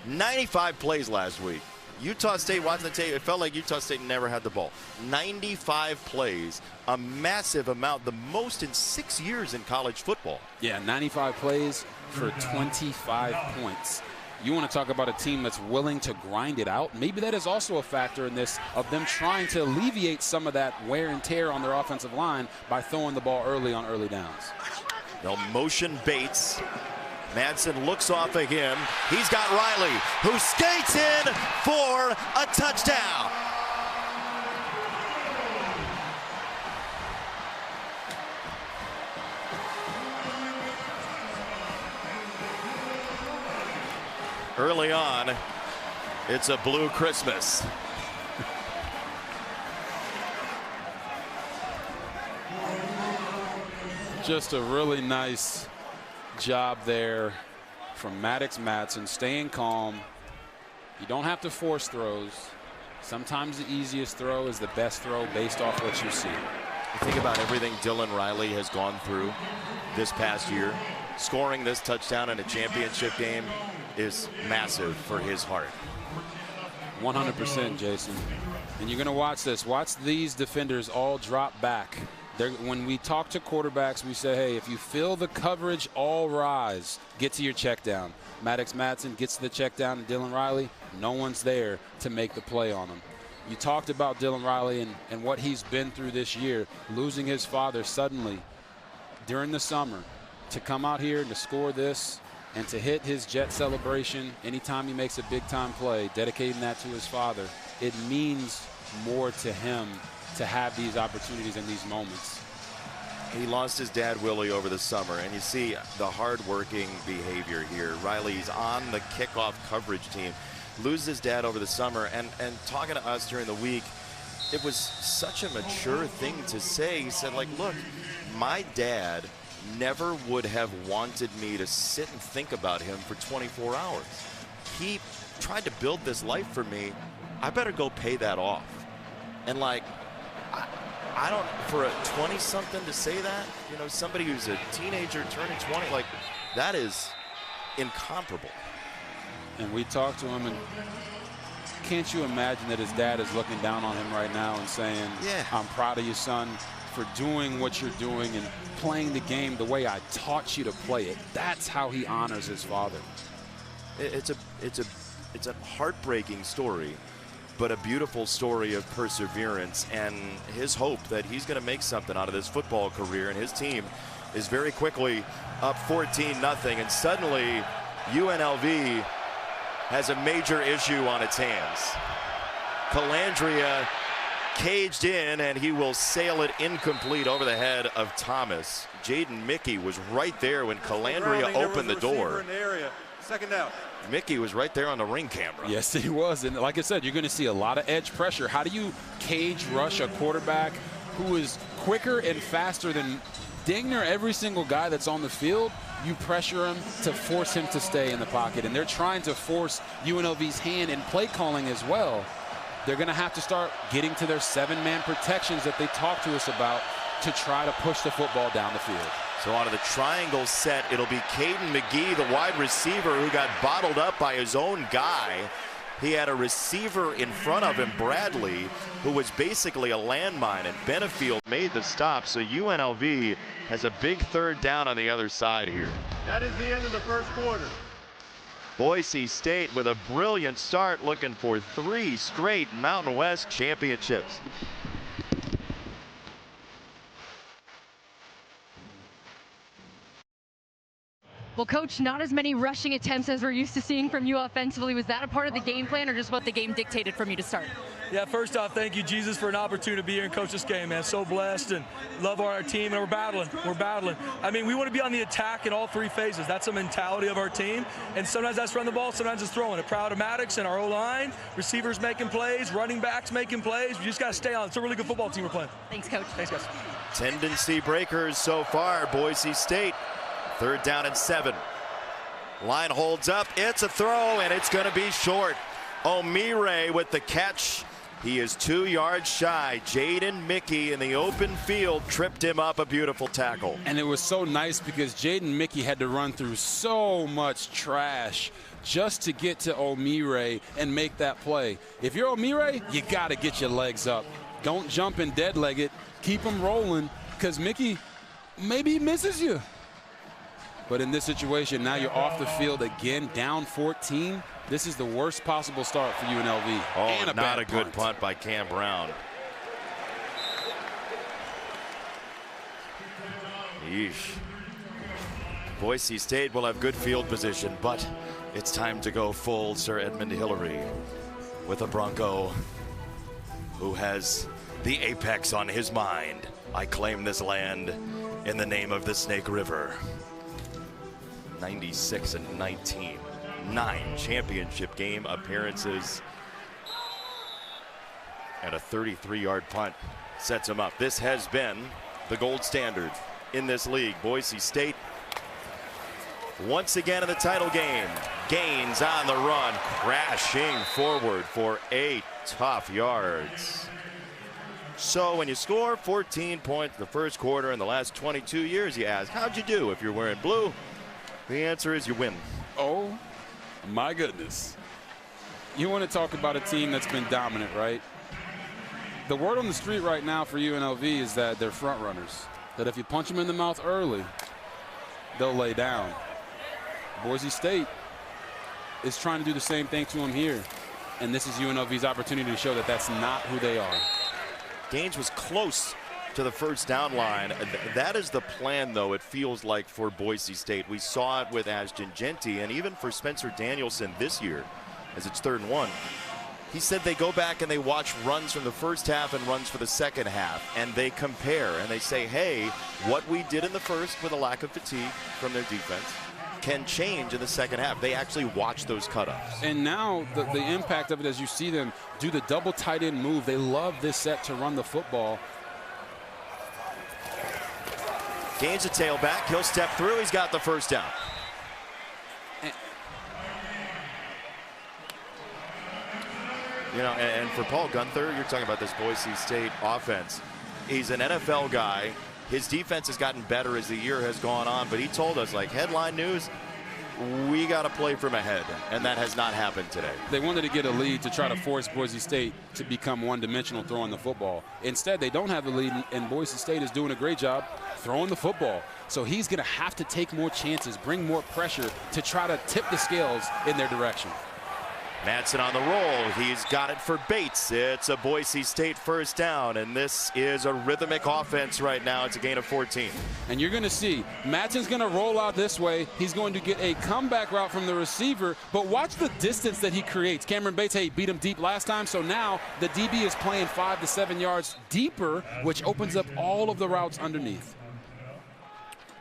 95 plays last week. Utah State, watching the tape, it felt like Utah State never had the ball. 95 plays, a massive amount, the most in 6 years in college football.
Yeah, 95 plays for 25 points. You want to talk about a team that's willing to grind it out? Maybe that is also a factor in this, of them trying to alleviate some of that wear and tear on their offensive line by throwing the ball early on early downs.
They'll motion Bates. Madsen looks off of him. He's got Riley, who skates in for a touchdown. Early on, it's a blue Christmas.
Just a really nice job there from Maddox Madsen, staying calm. You don't have to force throws. Sometimes the easiest throw is the best throw based off what you see.
You think about everything Dylan Riley has gone through this past year. Scoring this touchdown in a championship game is massive for his heart.
100%, Jason. And you're going to watch this. Watch these defenders all drop back. When we talk to quarterbacks, we say, hey, if you feel the coverage, all rise. Get to your check down. Maddox Madsen gets to the check down, and Dylan Riley, no one's there to make the play on him. You talked about Dylan Riley and what he's been through this year, losing his father suddenly during the summer. To come out here and to score this and to hit his jet celebration anytime he makes a big-time play, dedicating that to his father, it means more to him to have these opportunities and these moments.
He lost his dad, Willie, over the summer, and you see the hard-working behavior here. Riley's on the kickoff coverage team, loses his dad over the summer, and talking to us during the week, it was such a mature thing to say. He said, like, look, my dad never would have wanted me to sit and think about him for 24 hours. He tried to build this life for me. I better go pay that off. And like, I don't, for a 20-something to say that, you know, somebody who's a teenager turning 20, like, that is incomparable.
And we talked to him, and can't you imagine that his dad is looking down on him right now and saying, yeah, I'm proud of you, son, for doing what you're doing and playing the game the way I taught you to play it. That's how he honors his father.
It's a heartbreaking story, but a beautiful story of perseverance and his hope that he's going to make something out of this football career. And his team is very quickly up 14-0, and suddenly UNLV has a major issue on its hands. Calandria caged in, and he will sail it incomplete over the head of Thomas. Jaden Mickey was right there when Calandria opened the door.
In the area. Second down.
Mickey was right there on the ring camera.
Yes, he was. And like I said, you're going to see a lot of edge pressure. How do you cage rush a quarterback who is quicker and faster than dang near every single guy that's on the field? You pressure him to force him to stay in the pocket. And they're trying to force UNLV's hand in play calling as well. They're going to have to start getting to their 7-man protections that they talked to us about to try to push the football down the field.
So out of the triangle set, it'll be Caden McGee, the wide receiver, who got bottled up by his own guy. He had a receiver in front of him, Bradley, who was basically a landmine, and Benefield made the stop. So UNLV has a big third down on the other side here.
That is the end of the first quarter.
Boise State with a brilliant start, looking for 3 straight Mountain West championships.
Well, Coach, not as many rushing attempts as we're used to seeing from you offensively. Was that a part of the game plan, or just what the game dictated from you to start?
Yeah, first off, thank you, Jesus, for an opportunity to be here and coach this game, man. So blessed and love our team, and we're battling. We're battling. I mean, we want to be on the attack in all 3 phases. That's the mentality of our team, and sometimes that's run the ball, sometimes it's throwing it. Proud of Maddox and our O-line, receivers making plays, running backs making plays. We just got to stay on. It's a really good football team we're playing.
Thanks, Coach.
Thanks, guys.
Tendency breakers so far, Boise State. 3rd down and 7. Line holds up. It's a throw, and it's going to be short. O'Meara with the catch He is 2 yards shy. Jaden Mickey in the open field tripped him up. A beautiful tackle.
And it was so nice because Jaden Mickey had to run through so much trash just to get to Omire and make that play. If you're Omire, you got to get your legs up. Don't jump and dead leg it. Keep him rolling because Mickey maybe misses you. But in this situation, now you're off the field again, down 14. This is the worst possible start for UNLV.
Oh,
and
not a good punt by Cam Brown. Yeesh. Boise State will have good field position, but it's time to go full Sir Edmund Hillary with a Bronco who has the apex on his mind. I claim this land in the name of the Snake River. 96-19. 9 championship game appearances. And a 33-yard punt sets him up. This has been the gold standard in this league. Boise State once again in the title game. Gaines on the run, crashing forward for 8 tough yards. So when you score 14 points the first quarter in the last 22 years, you ask, how'd you do if you're wearing blue? The answer is you win.
Oh, my goodness. You want to talk about a team that's been dominant, right? The word on the street right now for UNLV is that they're front runners. That if you punch them in the mouth early, they'll lay down. Boise State is trying to do the same thing to them here. And this is UNLV's opportunity to show that that's not who they are.
Gaines was close to the first down line. That is the plan, though, it feels like, for Boise State. We saw it with Ashton Jeanty, and even for Spencer Danielson this year, as it's 3rd and 1. He said they go back and they watch runs from the first half and runs for the second half, and they compare, and they say, hey, what we did in the first with a lack of fatigue from their defense can change in the second half. They actually watch those cutups.
And now the impact of it as you see them do the double tight end move. They love this set to run the football.
Gains a tailback. He'll step through. He's got the first down. You know, and for Paul Gunther, you're talking about this Boise State offense. He's an NFL guy. His defense has gotten better as the year has gone on, but he told us, like, headline news, we got to play from ahead, and that has not happened today.
They wanted to get a lead to try to force Boise State to become one-dimensional throwing the football. Instead, they don't have the lead, and Boise State is doing a great job throwing the football. So he's going to have to take more chances, bring more pressure to try to tip the scales in their direction.
Madsen on the roll. He's got it for Bates. It's a Boise State first down, and this is a rhythmic offense right now. It's a gain of 14.
And you're going to see Madsen's going to roll out this way. He's going to get a comeback route from the receiver, but watch the distance that he creates. Cameron Bates, hey, beat him deep last time, so now the DB is playing 5 to 7 yards deeper, which opens up all of the routes underneath.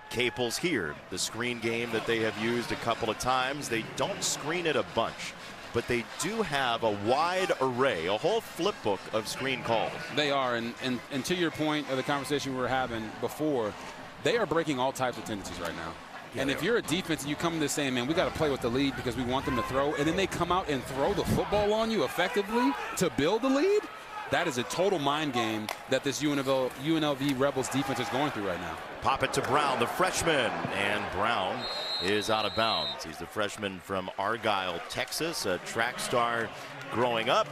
Caples here, the screen game that they have used a couple of times. They don't screen it a bunch, but they do have a wide array, a whole flip book of screen calls.
They are, and to your point of the conversation we were having before, they are breaking all types of tendencies right now. Yeah, and if you're a defense and you come in there saying, man, we got to play with the lead because we want them to throw, and then they come out and throw the football on you effectively to build the lead, that is a total mind game that this UNLV Rebels defense is going through right now.
Pop it to Brown, the freshman, and Brown is out of bounds. He's the freshman from Argyle, Texas, a track star growing up.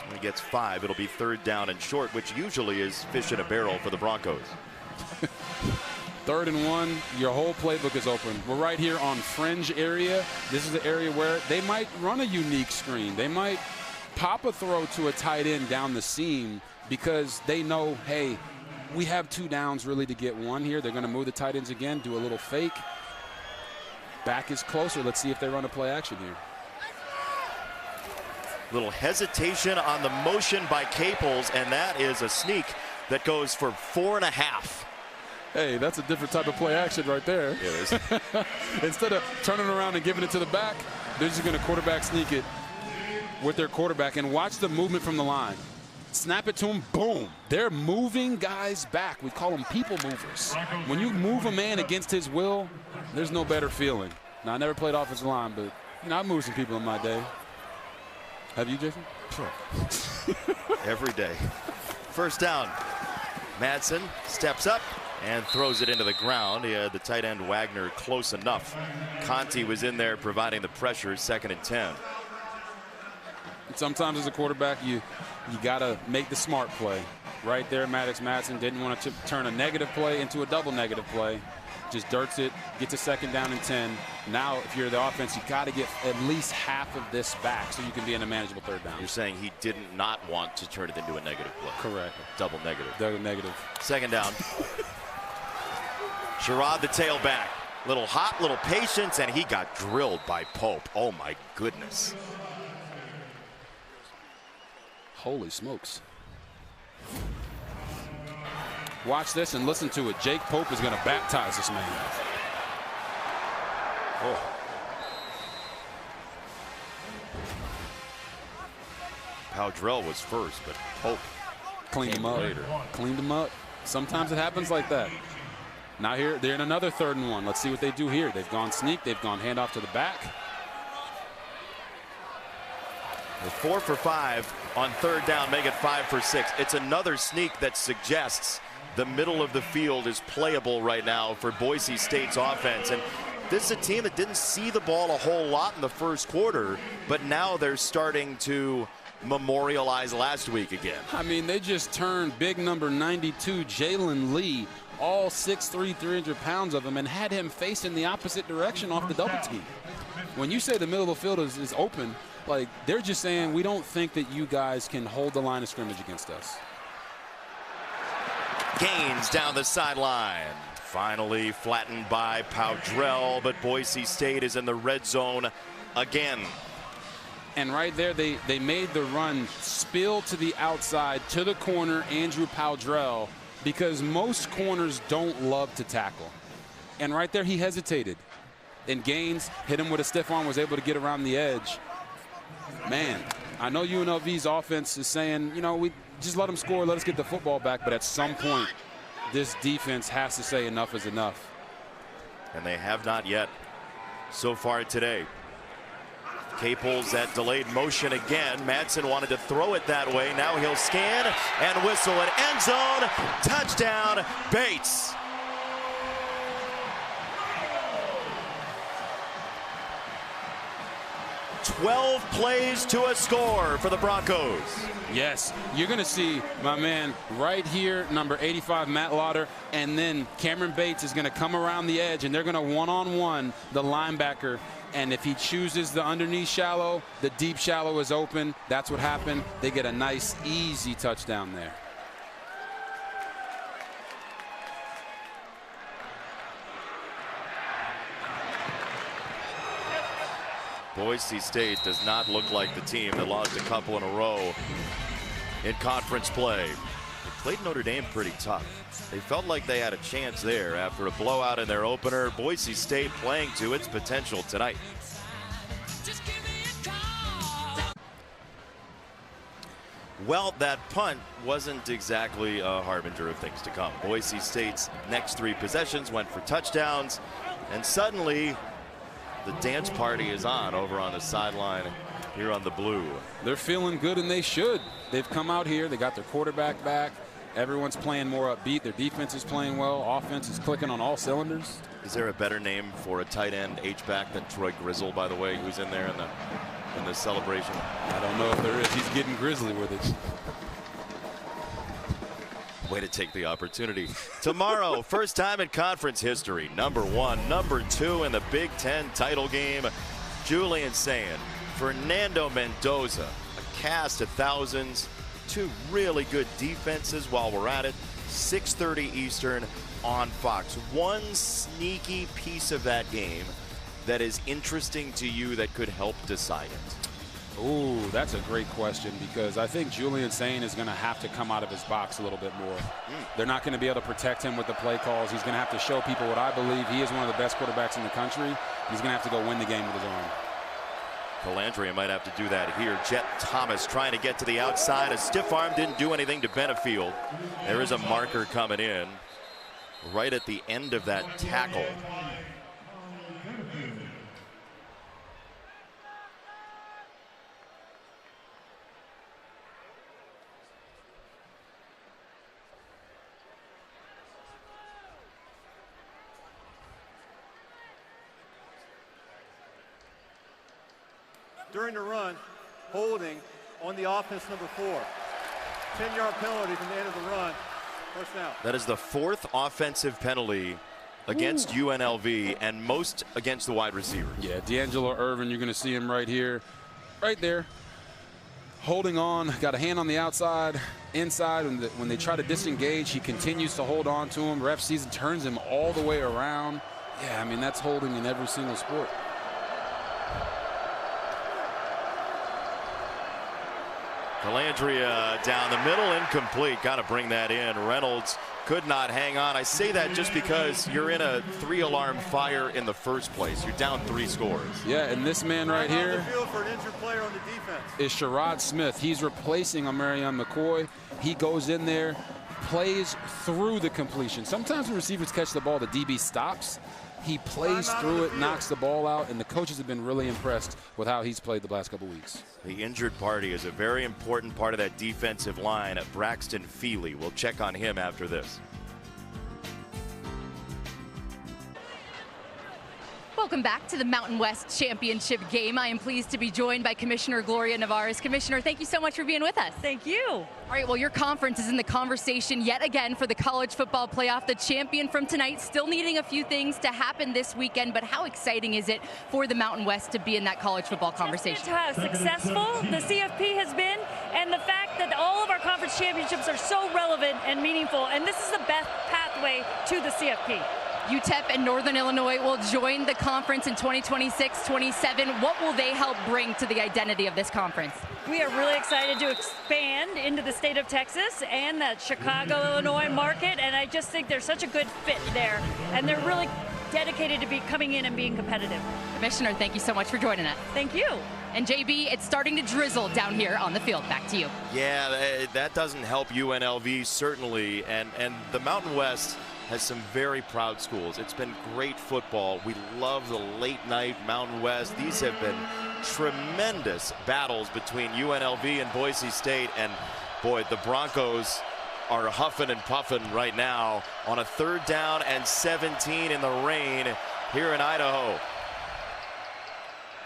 When he gets 5, it'll be 3rd down and short, which usually is fish in a barrel for the Broncos.
3rd and 1, your whole playbook is open. We're right here on fringe area. This is the area where they might run a unique screen. They might pop a throw to a tight end down the seam because they know, hey, we have 2 downs really to get 1 here. They're going to move the tight ends again, do a little fake. Back is closer. Let's see if they run a play action here.
Little hesitation on the motion by Caples, and that is a sneak that goes for 4.5.
Hey, that's a different type of play action right there.
It is.
Instead of turning around and giving it to the back, they're just going to quarterback sneak it with their quarterback. And watch the movement from the line. Snap it to them, boom. They're moving guys back. We call them people movers. When you move a man against his will, there's no better feeling. Now, I never played offensive line, but you know, I moved some people in my day. Have you, Jason?
Every day. First down. Madsen steps up and throws it into the ground. He had the tight end Wagner close enough. Conti was in there providing the pressure. 2nd and 10.
Sometimes as a quarterback, you got to make the smart play. Right there, Maddox Madsen didn't want to turn a negative play into a double negative play. Just dirts it, gets a 2nd down and 10. Now, if you're the offense, you got to get at least half of this back so you can be in a manageable 3rd down.
You're saying he did not want to turn it into a negative play.
Correct.
Double negative.
Double negative.
2nd down. Sherrod, the tailback. Little hot, little patience, and he got drilled by Pope. Oh, my goodness.
Holy smokes. Watch this and listen to it. Jake Pope is going to baptize this man.
Oh. Powdrell was first, but Pope
cleaned him up later. Cleaned him up. Sometimes it happens like that. Now here, they're in another 3rd and 1. Let's see what they do here. They've gone sneak. They've gone handoff to the back.
They're 4 for 5 on 3rd down, make it 5 for 6. It's another sneak that suggests the middle of the field is playable right now for Boise State's offense. And this is a team that didn't see the ball a whole lot in the 1st quarter, but now they're starting to memorialize last week again.
I mean, they just turned big number 92, Jalen Lee, all 6'3", 300 pounds of him, and had him facing the opposite direction off the double team. When you say the middle of the field is open, like, they're just saying, we don't think that you guys can hold the line of scrimmage against us.
Gaines down the sideline. Finally flattened by Powdrell, but Boise State is in the red zone again.
And right there, they made the run spill to the outside to the corner, Andrew Powdrell, because most corners don't love to tackle. And right there, he hesitated. And Gaines hit him with a stiff arm, was able to get around the edge. Man, I know UNLV's offense is saying, you know, we just let them score, let us get the football back. But at some point, this defense has to say enough is enough.
And they have not yet so far today. Caples at delayed motion again. Madsen wanted to throw it that way. Now he'll scan and whistle an end zone. Touchdown, Bates. "12 plays to a score for the Broncos."
Yes, you're going to see my man right here, number 85, Matt Lauder, and then Cameron Bates is going to come around the edge, and they're going to one-on-one the linebacker. And if he chooses the underneath shallow, the deep shallow is open. That's what happened. They get a nice, easy touchdown there.
Boise State does not look like the team that lost a couple in a row in conference play. They played Notre Dame pretty tough. They felt like they had a chance there after a blowout in their opener. Boise State playing to its potential tonight. Well, that punt wasn't exactly a harbinger of things to come. Boise State's next 3 possessions went for touchdowns, and suddenly the dance party is on over on the sideline here on the blue.
They're feeling good, and they should. They've come out here. They got their quarterback back. Everyone's playing more upbeat. Their defense is playing well. Offense is clicking on all cylinders.
Is there a better name for a tight end H-back than Troy Grizzle, by the way, who's in there in the celebration?
I don't know if there is. He's getting grizzly with it.
Way to take the opportunity. Tomorrow, first time in conference history, number 1, number 2 in the Big Ten title game. Julian Sayin, Fernando Mendoza, a cast of thousands, 2 really good defenses while we're at it. 6:30 Eastern on Fox. One sneaky piece of that game that is interesting to you that could help decide it.
Ooh, that's a great question, because I think Julian Sayin is going to have to come out of his box a little bit more. They're not going to be able to protect him with the play calls. He's going to have to show people what I believe. He is one of the best quarterbacks in the country. He's going to have to go win the game with his arm.
Calandria might have to do that here. Jet Thomas trying to get to the outside. A stiff arm didn't do anything to Benefield. There is a marker coming in right at the end of that tackle.
during the run, holding on the offense number 4. 10-yard penalty from the end of the run. First down.
That is the 4th offensive penalty against UNLV and most against the wide receivers.
Yeah, D'Angelo Irvin, you're going to see him right here, right there, holding on, got a hand on the outside, inside. When they try to disengage, he continues to hold on to him. Ref sees and turns him all the way around. Yeah, I mean, that's holding in every single sport.
Calandria down the middle, incomplete. Got to bring that in. Reynolds could not hang on. I say that just because you're in a 3-alarm fire in the first place. You're down 3 scores.
Yeah, and this man right here
For an injured player on the defense.
is Sherrod Smith. He's replacing Amarion McCoy. He goes in there, plays through the completion. Sometimes when receivers catch the ball, the DB stops. He plays through it, knocks the ball out, and the coaches have been really impressed with how he's played the last couple weeks.
The injured party is a very important part of that defensive line. Braxton Feely. We'll check on him after this.
Welcome back to the Mountain West Championship game. I am pleased to be joined by Commissioner Gloria Nevarez. Commissioner, thank you so much for being with us.
Thank you.
All right, well, your conference is in the conversation yet again for the college football playoff. The champion from tonight still needing a few things to happen this weekend, but how exciting is it for the Mountain West to be in that college football conversation?
Just how successful the CFP has been, and the fact that all of our conference championships are so relevant and meaningful, and this is the best pathway to the CFP.
UTEP and Northern Illinois will join the conference in 2026-27. What will they help bring to the identity of this conference?
We are really excited to expand into the state of Texas and that Chicago, Illinois market, and I just think there's such a good fit there, and they're really dedicated to be coming in and being competitive.
Commissioner, thank you so much for joining us.
Thank you.
And JB, it's starting to drizzle down here on the field. Back to you.
Yeah, that doesn't help UNLV, certainly, and the Mountain West has some very proud schools. It's been great football. We love the late night Mountain West. These have been tremendous battles between UNLV and Boise State, and boy, the Broncos are huffing and puffing right now on a 3rd down and 17 in the rain here in Idaho.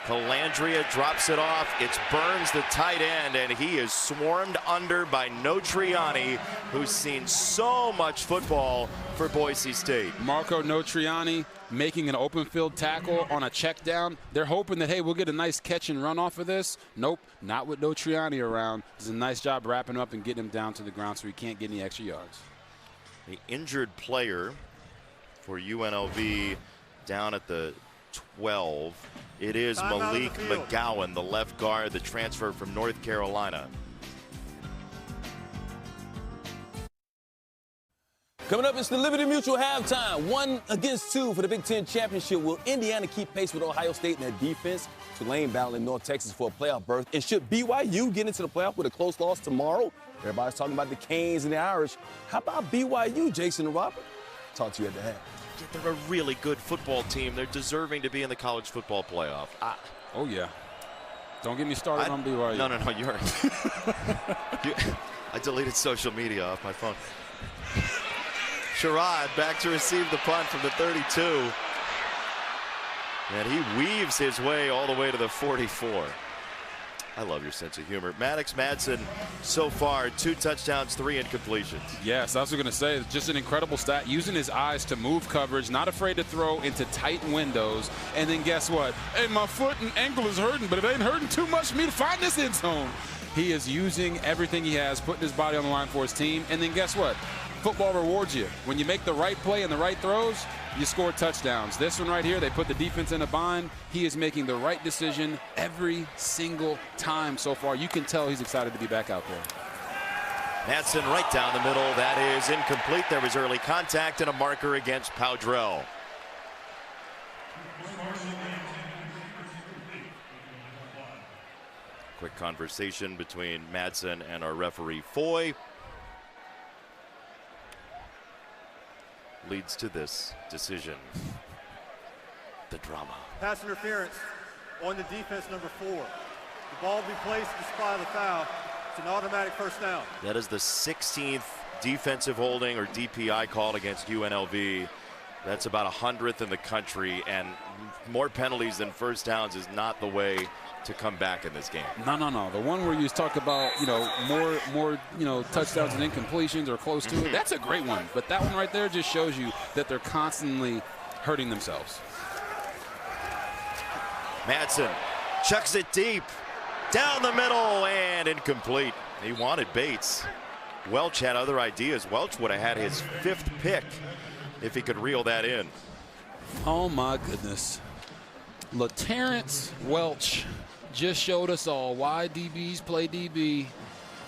Calandria drops it off. It's Burns, the tight end, and he is swarmed under by Notriani, who's seen so much football for Boise State.
Marco Notriani making an open field tackle on a check down. They're hoping that, hey, we'll get a nice catch and run off of this. Nope, not with Notriani around. Does a nice job wrapping up and getting him down to the ground so he can't get any extra yards.
The injured player for UNLV down at the 12. It is Malik McGowan, the left guard, the transfer from North Carolina.
Coming up, it's the Liberty Mutual halftime. 1 against 2 for the Big Ten Championship. Will Indiana keep pace with Ohio State in their defense? Tulane battling North Texas for a playoff berth. And should BYU get into the playoff with a close loss tomorrow? Everybody's talking about the Canes and the Irish. How about BYU, Jason and Robert? Talk to you at the half.
They're a really good football team. They're deserving to be in the college football playoff.
Oh, yeah. Don't get me started on BYU.
No, you're I deleted social media off my phone. Sherrod back to receive the punt from the 32. And he weaves his way all the way to the 44. I love your sense of humor. Maddox Madsen, so far, 2 touchdowns, 3 incompletions.
Yes, I was going to say, it's just an incredible stat. Using his eyes to move coverage, not afraid to throw into tight windows. And then guess what? Hey, my foot and ankle is hurting, but it ain't hurting too much for me to find this end zone. He is using everything he has, putting his body on the line for his team. And then guess what? Football rewards you. When you make the right play and the right throws, you score touchdowns. This one right here, they put the defense in a bind. He is making the right decision every single time so far. You can tell he's excited to be back out there.
Madsen right down the middle. That is incomplete. There was early contact and a marker against Powdrell. Quick conversation between Madsen and our referee Foy leads to this decision. The drama.
Pass interference on the defense number 4. The ball will be placed despite the foul. It's an automatic first down.
That is the 16th defensive holding or DPI called against UNLV. That's about 100th in the country, and more penalties than first downs is not the way to come back in this game.
No. The one where you talk about, more touchdowns and incompletions or close to it, that's a great one. But that one right there just shows you that they're constantly hurting themselves.
Madsen chucks it deep, down the middle, and incomplete. He wanted Bates. Welch had other ideas. Welch would have had his 5th pick if he could reel that in.
Oh my goodness. LaTerrence Welch just showed us all why DBs play DB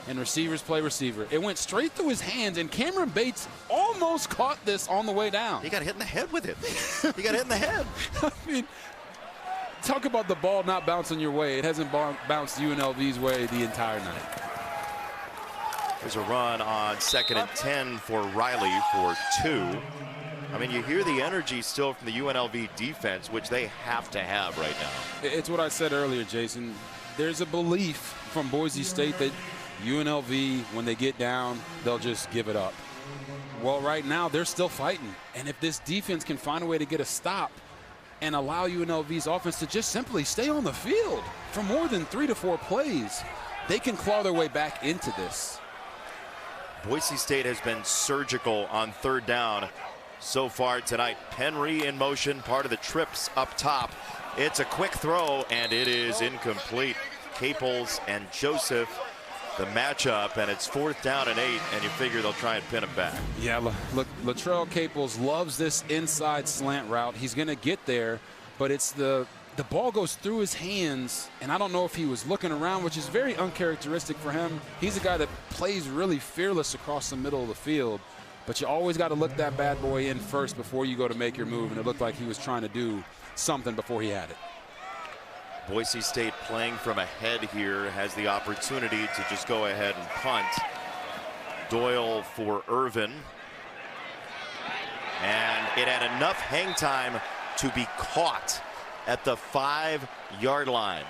and receivers play receiver. It went straight through his hands, and Cameron Bates almost caught this on the way down.
He got hit in the head with it. He got hit in the head.
I mean, talk about the ball not bouncing your way. It hasn't bounced UNLV's way the entire night.
There's a run on 2nd and 10 for Riley for 2. I mean, you hear the energy still from the UNLV defense, which they have to have right now.
It's what I said earlier, Jason. There's a belief from Boise State that UNLV, when they get down, they'll just give it up. Well, right now, they're still fighting. And if this defense can find a way to get a stop and allow UNLV's offense to just simply stay on the field for more than 3 to 4 plays, they can claw their way back into this.
Boise State has been surgical on 3rd down so far tonight. Penry in motion, part of the trips up top. It's a quick throw, and it is incomplete. Caples and Joseph, the matchup, and it's 4th down and 8, and you figure they'll try and pin him back.
Yeah, look, Latrell Caples loves this inside slant route. He's going to get there, but it's the ball goes through his hands, and I don't know if he was looking around, which is very uncharacteristic for him. He's a guy that plays really fearless across the middle of the field. But you always got to look that bad boy in first before you go to make your move, and it looked like he was trying to do something before he had it.
Boise State playing from ahead here has the opportunity to just go ahead and punt. Doyle for Irvin. And it had enough hang time to be caught at the 5-yard line.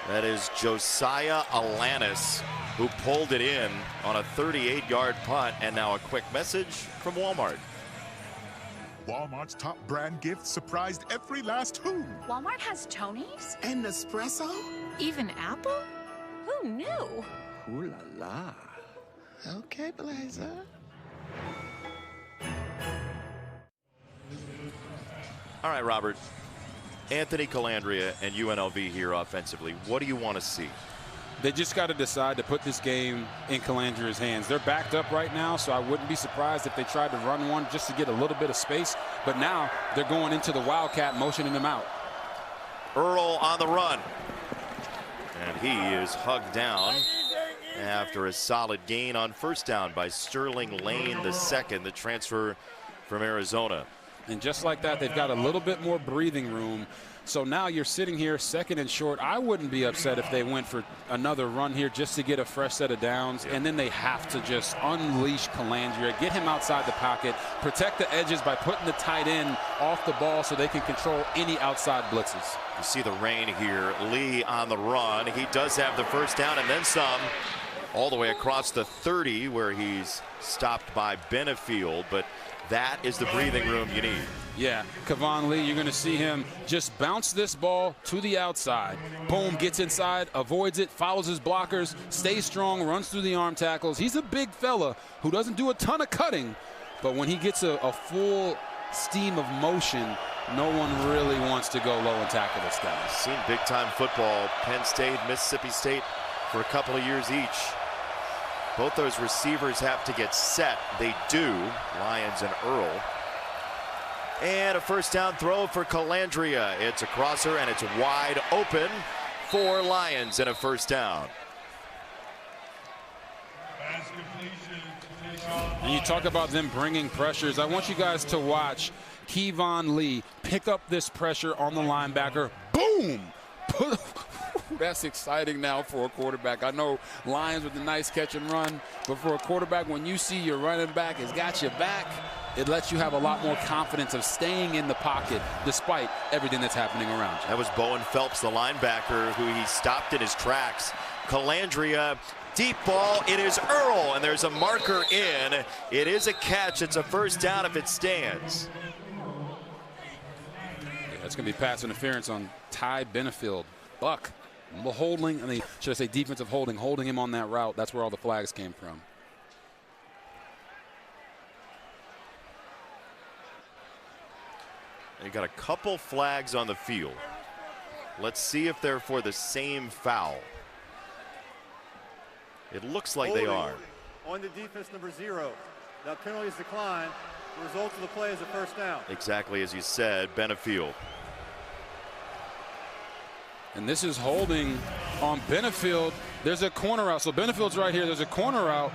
That is Josiah Alanis, who pulled it in on a 38-yard punt. And now a quick message from Walmart.
Walmart's top brand gift surprised every last who.
Walmart has Tony's?
And Nespresso?
Even Apple? Who knew?
Ooh la la. Okay, Blazer.
All right, Robert. Anthony Colandrea and UNLV here offensively. What do you want to see?
They just got to decide to put this game in Colandrea's hands. They're backed up right now, so I wouldn't be surprised if they tried to run one just to get a little bit of space. But now they're going into the Wildcat, motioning them out.
Earl on the run. And he is hugged down after a solid gain on 1st down by Sterling Lane II, the transfer from Arizona.
And just like that, they've got a little bit more breathing room. So now you're sitting here 2nd and short. I wouldn't be upset if they went for another run here just to get a fresh set of downs. And then they have to just unleash Colandrea, get him outside the pocket, protect the edges by putting the tight end off the ball so they can control any outside blitzes.
You see the rain here. Lee on the run. He does have the 1st down and then some, all the way across the 30 where he's stopped by Benefield. But that is the breathing room you need.
Yeah, Kevon Lee, you're going to see him just bounce this ball to the outside. Boom, gets inside, avoids it, follows his blockers, stays strong, runs through the arm tackles. He's a big fella who doesn't do a ton of cutting, but when he gets a full steam of motion, no one really wants to go low and tackle this guy.
Seen big-time football, Penn State, Mississippi State for a couple of years each. Both those receivers have to get set. They do, Lyons and Earl. And a 1st down throw for Colandrea. It's a crosser and it's wide open for Lyons and a 1st down.
And you talk about them bringing pressures. I want you guys to watch Kevon Lee pick up this pressure on the linebacker. Boom! That's exciting now for a quarterback. I know Lyons with a nice catch and run, but for a quarterback, when you see your running back has got your back, it lets you have a lot more confidence of staying in the pocket despite everything that's happening around you.
That was Bowen Phelps, the linebacker, who he stopped in his tracks. Colandrea deep ball. It is Earl, and there's a marker in. It is a catch. It's a first down if it stands.
Yeah, it's going to be pass interference on Ty Benefield. Buck, holding, should I say defensive holding him on that route. That's where all the flags came from.
You got a couple flags on the field. Let's see if they're for the same foul. It looks like they are.
On the defense number 0. That penalty is declined. The result of the play is a first down.
Exactly as you said, Benefield.
And this is holding on Benefield. There's a corner route. So Benefield's right here. There's a corner route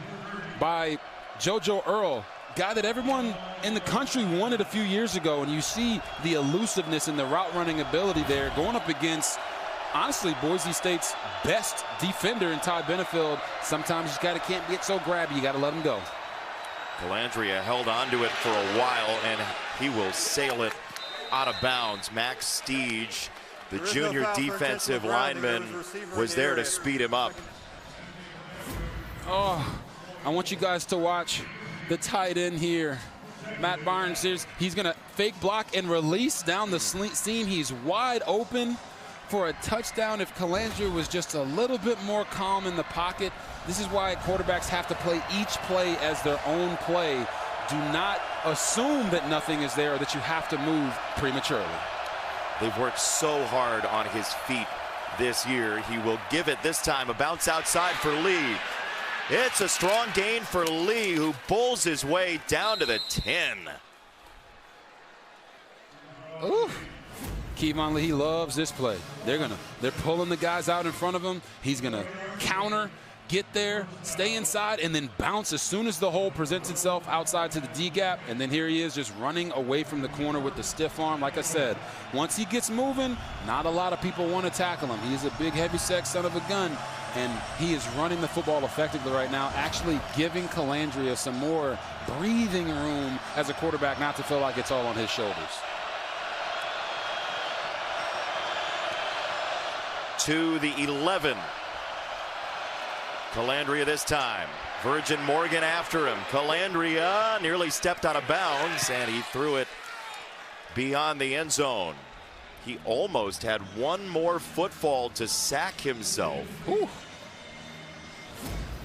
by JoJo Earl. Guy that everyone in the country wanted a few years ago, and you see the elusiveness and the route running ability there going up against, honestly, Boise State's best defender in Ty Benefield. Sometimes you can't get so grabby. You got to let him go.
Calandria held onto it for a while, and he will sail it out of bounds. Max Steege, the junior defensive lineman, was there to speed him up.
Oh, I want you guys to watch the tight end here. Matt Barnes, he's going to fake block and release down the seam. He's wide open for a touchdown. If Calandria was just a little bit more calm in the pocket. This is why quarterbacks have to play each play as their own play. Do not assume that nothing is there or that you have to move prematurely.
They've worked so hard on his feet this year. He will give it this time. A bounce outside for Lee. It's a strong gain for Lee, who pulls his way down to the 10.
Ooh. Kevon Lee, he loves this play. They're pulling the guys out in front of him. He's gonna counter, get there, stay inside, and then bounce as soon as the hole presents itself outside to the D gap. And then here he is just running away from the corner with the stiff arm. Like I said, once he gets moving, not a lot of people want to tackle him. He's a big, heavy-set son of a gun. And he is running the football effectively right now, actually giving Calandria some more breathing room as a quarterback, not to feel like it's all on his shoulders.
To the 11. Calandria this time. Virgin Morgan after him. Calandria nearly stepped out of bounds, and he threw it beyond the end zone. He almost had one more footfall to sack himself.
Whew.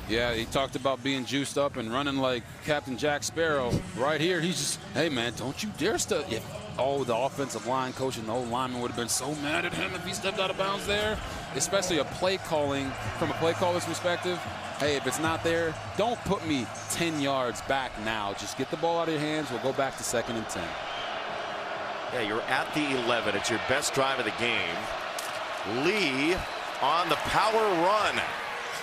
Yeah, he talked about being juiced up and running like Captain Jack Sparrow. Right here, he's just, hey, man, don't you dare step. Oh, the offensive line coach and the old lineman would have been so mad at him if he stepped out of bounds there, especially from a play caller's perspective. Hey, if it's not there, don't put me 10 yards back now. Just get the ball out of your hands. We'll go back to 2nd and 10.
Yeah, you're at the 11. It's your best drive of the game. Lee on the power run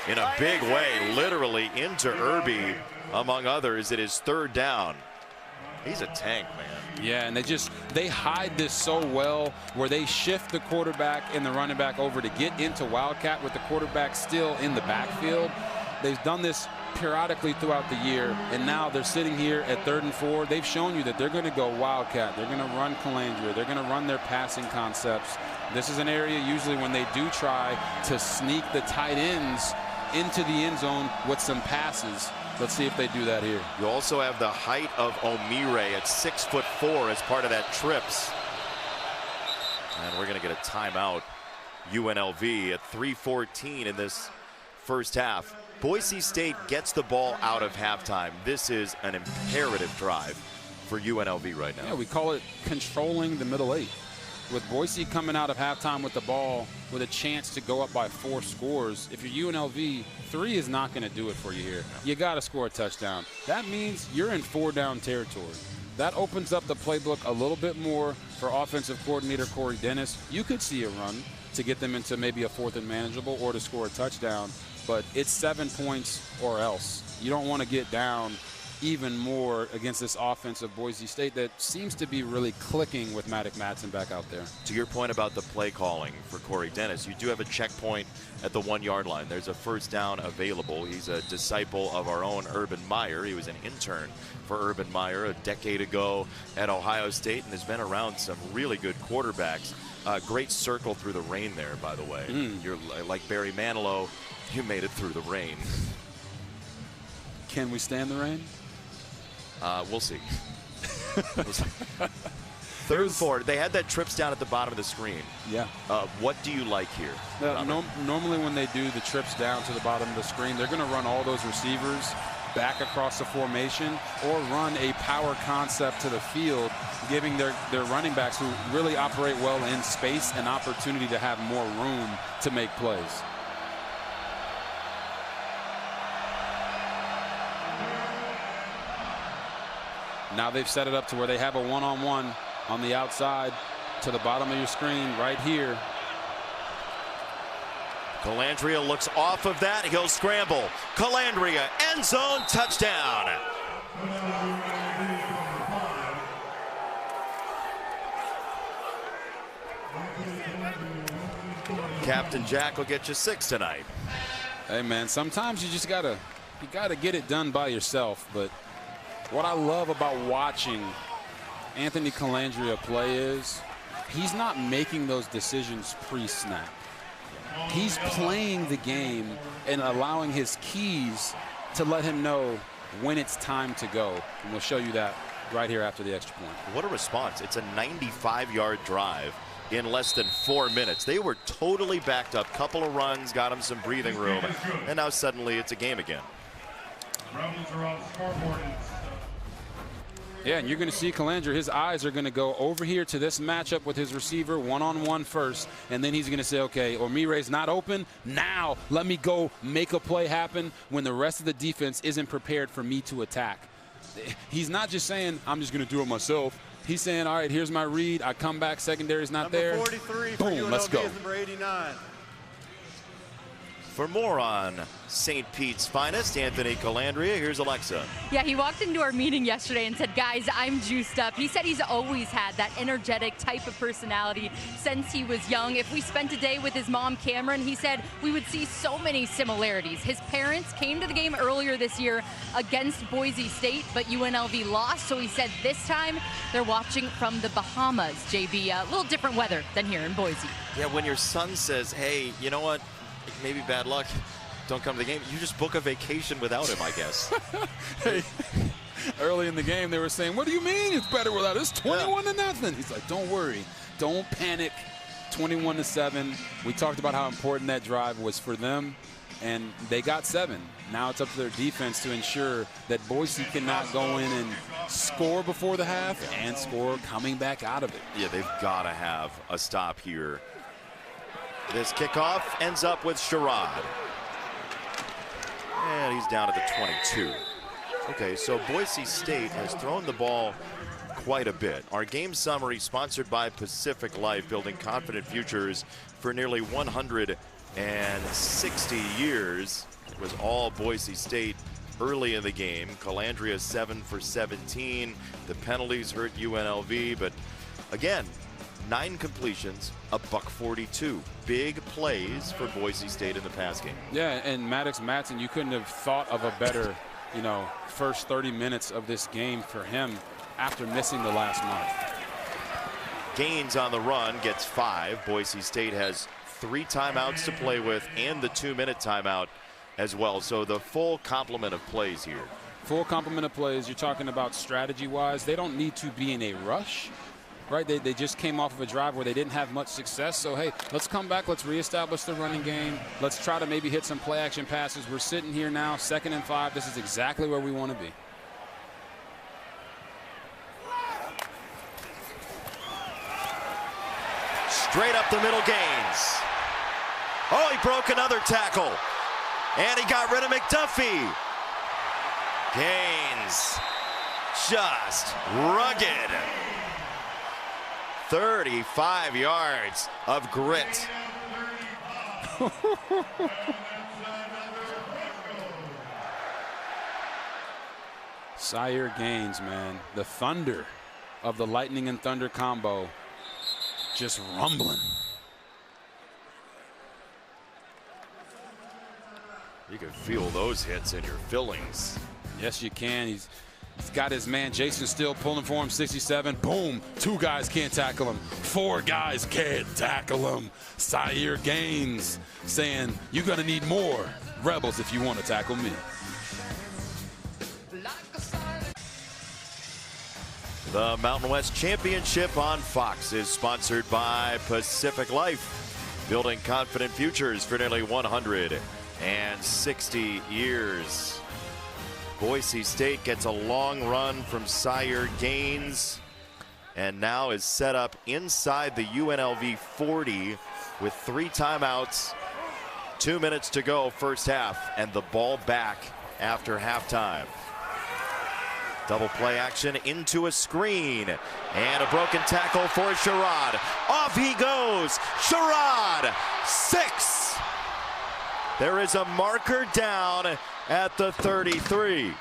in a big way, literally into Irby, among others. It is 3rd down. He's a tank, man.
Yeah, and they hide this so well, where they shift the quarterback and the running back over to get into Wildcat with the quarterback still in the backfield. They've done this periodically throughout the year, and now they're sitting here at 3rd and 4. They've shown you that they're going to go Wildcat. They're going to run Calandria. They're going to run their passing concepts. This is an area usually when they do try to sneak the tight ends into the end zone with some passes. Let's see if they do that here.
You also have the height of Omire at 6'4" as part of that trips. And we're going to get a timeout. UNLV at 3:14 in this first half. Boise State gets the ball out of halftime. This is an imperative drive for UNLV right now.
Yeah, we call it controlling the middle 8. With Boise coming out of halftime with the ball with a chance to go up by 4 scores, if you're UNLV, 3 is not going to do it for you here. You got to score a touchdown. That means you're in 4-down territory. That opens up the playbook a little bit more for offensive coordinator Corey Dennis. You could see a run to get them into maybe a 4th and manageable or to score a touchdown, but it's 7 points or else. You don't want to get down even more against this offense of Boise State that seems to be really clicking with Maddox Madsen back out there.
To your point about the play calling for Corey Dennis, you do have a checkpoint at the 1-yard line. There's a first down available. He's a disciple of our own Urban Meyer. He was an intern for Urban Meyer a decade ago at Ohio State and has been around some really good quarterbacks. Great circle through the rain there, by the way. You're like Barry Manilow. You made it through the rain.
Can we stand the rain?
We'll see. Third and 4. They had that trips down at the bottom of the screen.
Yeah.
What do you like here?
Normally when they do the trips down to the bottom of the screen, they're going to run all those receivers back across the formation or run a power concept to the field, giving their running backs who really operate well in space an opportunity to have more room to make plays. Now they've set it up to where they have a one-on-one on the outside to the bottom of your screen right here.
Calandria looks off of that. He'll scramble. Calandria, end zone, touchdown. Captain Jack will get you 6 tonight.
Hey man, sometimes you just gotta get it done by yourself. But what I love about watching Anthony Calandria play is he's not making those decisions pre-snap. He's playing the game and allowing his keys to let him know when it's time to go. And we'll show you that right here after the extra point.
What a response. It's a 95-yard drive in less than 4 minutes. They were totally backed up. Couple of runs, got him some breathing room, and now suddenly it's a game again.
Rebels are on scoreboard.
Yeah, and you're going to see Calandria, his eyes are going to go over here to this matchup with his receiver one-on-one first, and then he's going to say, okay, Omire's not open. Now let me go make a play happen when the rest of the defense isn't prepared for me to attack. He's not just saying, I'm just going to do it myself. He's saying, all right, here's my read. I come back, secondary's not there.
Number 43
Boom,
for UNLV
let's go.
is number 89.
For more on St. Pete's finest, Anthony Calandria, here's Alexa.
Yeah, he walked into our meeting yesterday and said, guys, I'm juiced up. He said he's always had that energetic type of personality since he was young. If we spent a day with his mom, Cameron, he said we would see so many similarities. His parents came to the game earlier this year against Boise State, but UNLV lost. So he said this time they're watching from the Bahamas, JB. A little different weather than here in Boise.
Yeah, when your son says, hey, you know what? Maybe bad luck. Don't come to the game. You just book a vacation without him, I guess.
Hey, early in the game, they were saying, what do you mean it's better without us? 21-0. He's like, don't worry. Don't panic. 21-7. We talked about how important that drive was for them, and they got 7. Now it's up to their defense to ensure that Boise cannot go in and score before the half and score coming back out of it.
Yeah, they've got to have a stop here. This kickoff ends up with Sherrod. And he's down at the 22. Okay, so Boise State has thrown the ball quite a bit. Our game summary sponsored by Pacific Life, building confident futures for nearly 160 years. It was all Boise State early in the game. Calandria 7 for 17. The penalties hurt UNLV, but again, 9 completions, a $142. Big plays for Boise State in the pass game.
Yeah, and Maddox Madsen, you couldn't have thought of a better, first 30 minutes of this game for him after missing the last month.
Gaines on the run gets 5. Boise State has 3 timeouts to play with and the 2-minute timeout as well. So the full complement of plays here.
Full complement of plays. You're talking about strategy-wise. They don't need to be in a rush. Right, they just came off of a drive where they didn't have much success. So, hey, let's come back. Let's reestablish the running game. Let's try to maybe hit some play-action passes. We're sitting here now, 2nd and 5. This is exactly where we want to be.
Straight up the middle, Gaines. Oh, he broke another tackle. And he got rid of McDuffie. Gaines just rugged. 35 yards of grit.
Sire Gaines, man. The thunder of the lightning and thunder combo just rumbling.
You can feel those hits in your fillings.
Yes, you can. He's got his man Jason Still pulling for him, 67. Boom. 2 guys can't tackle him. 4 guys can't tackle him. Sire Gaines saying, you're going to need more Rebels if you want to tackle me.
The Mountain West Championship on Fox is sponsored by Pacific Life, building confident futures for nearly 160 years. Boise State gets a long run from Sire Gaines and now is set up inside the UNLV 40 with 3 timeouts, 2 minutes to go first half, and the ball back after halftime. Double play action into a screen and a broken tackle for Sherrod. Off he goes. Sherrod, 6. There is a marker down at the 33.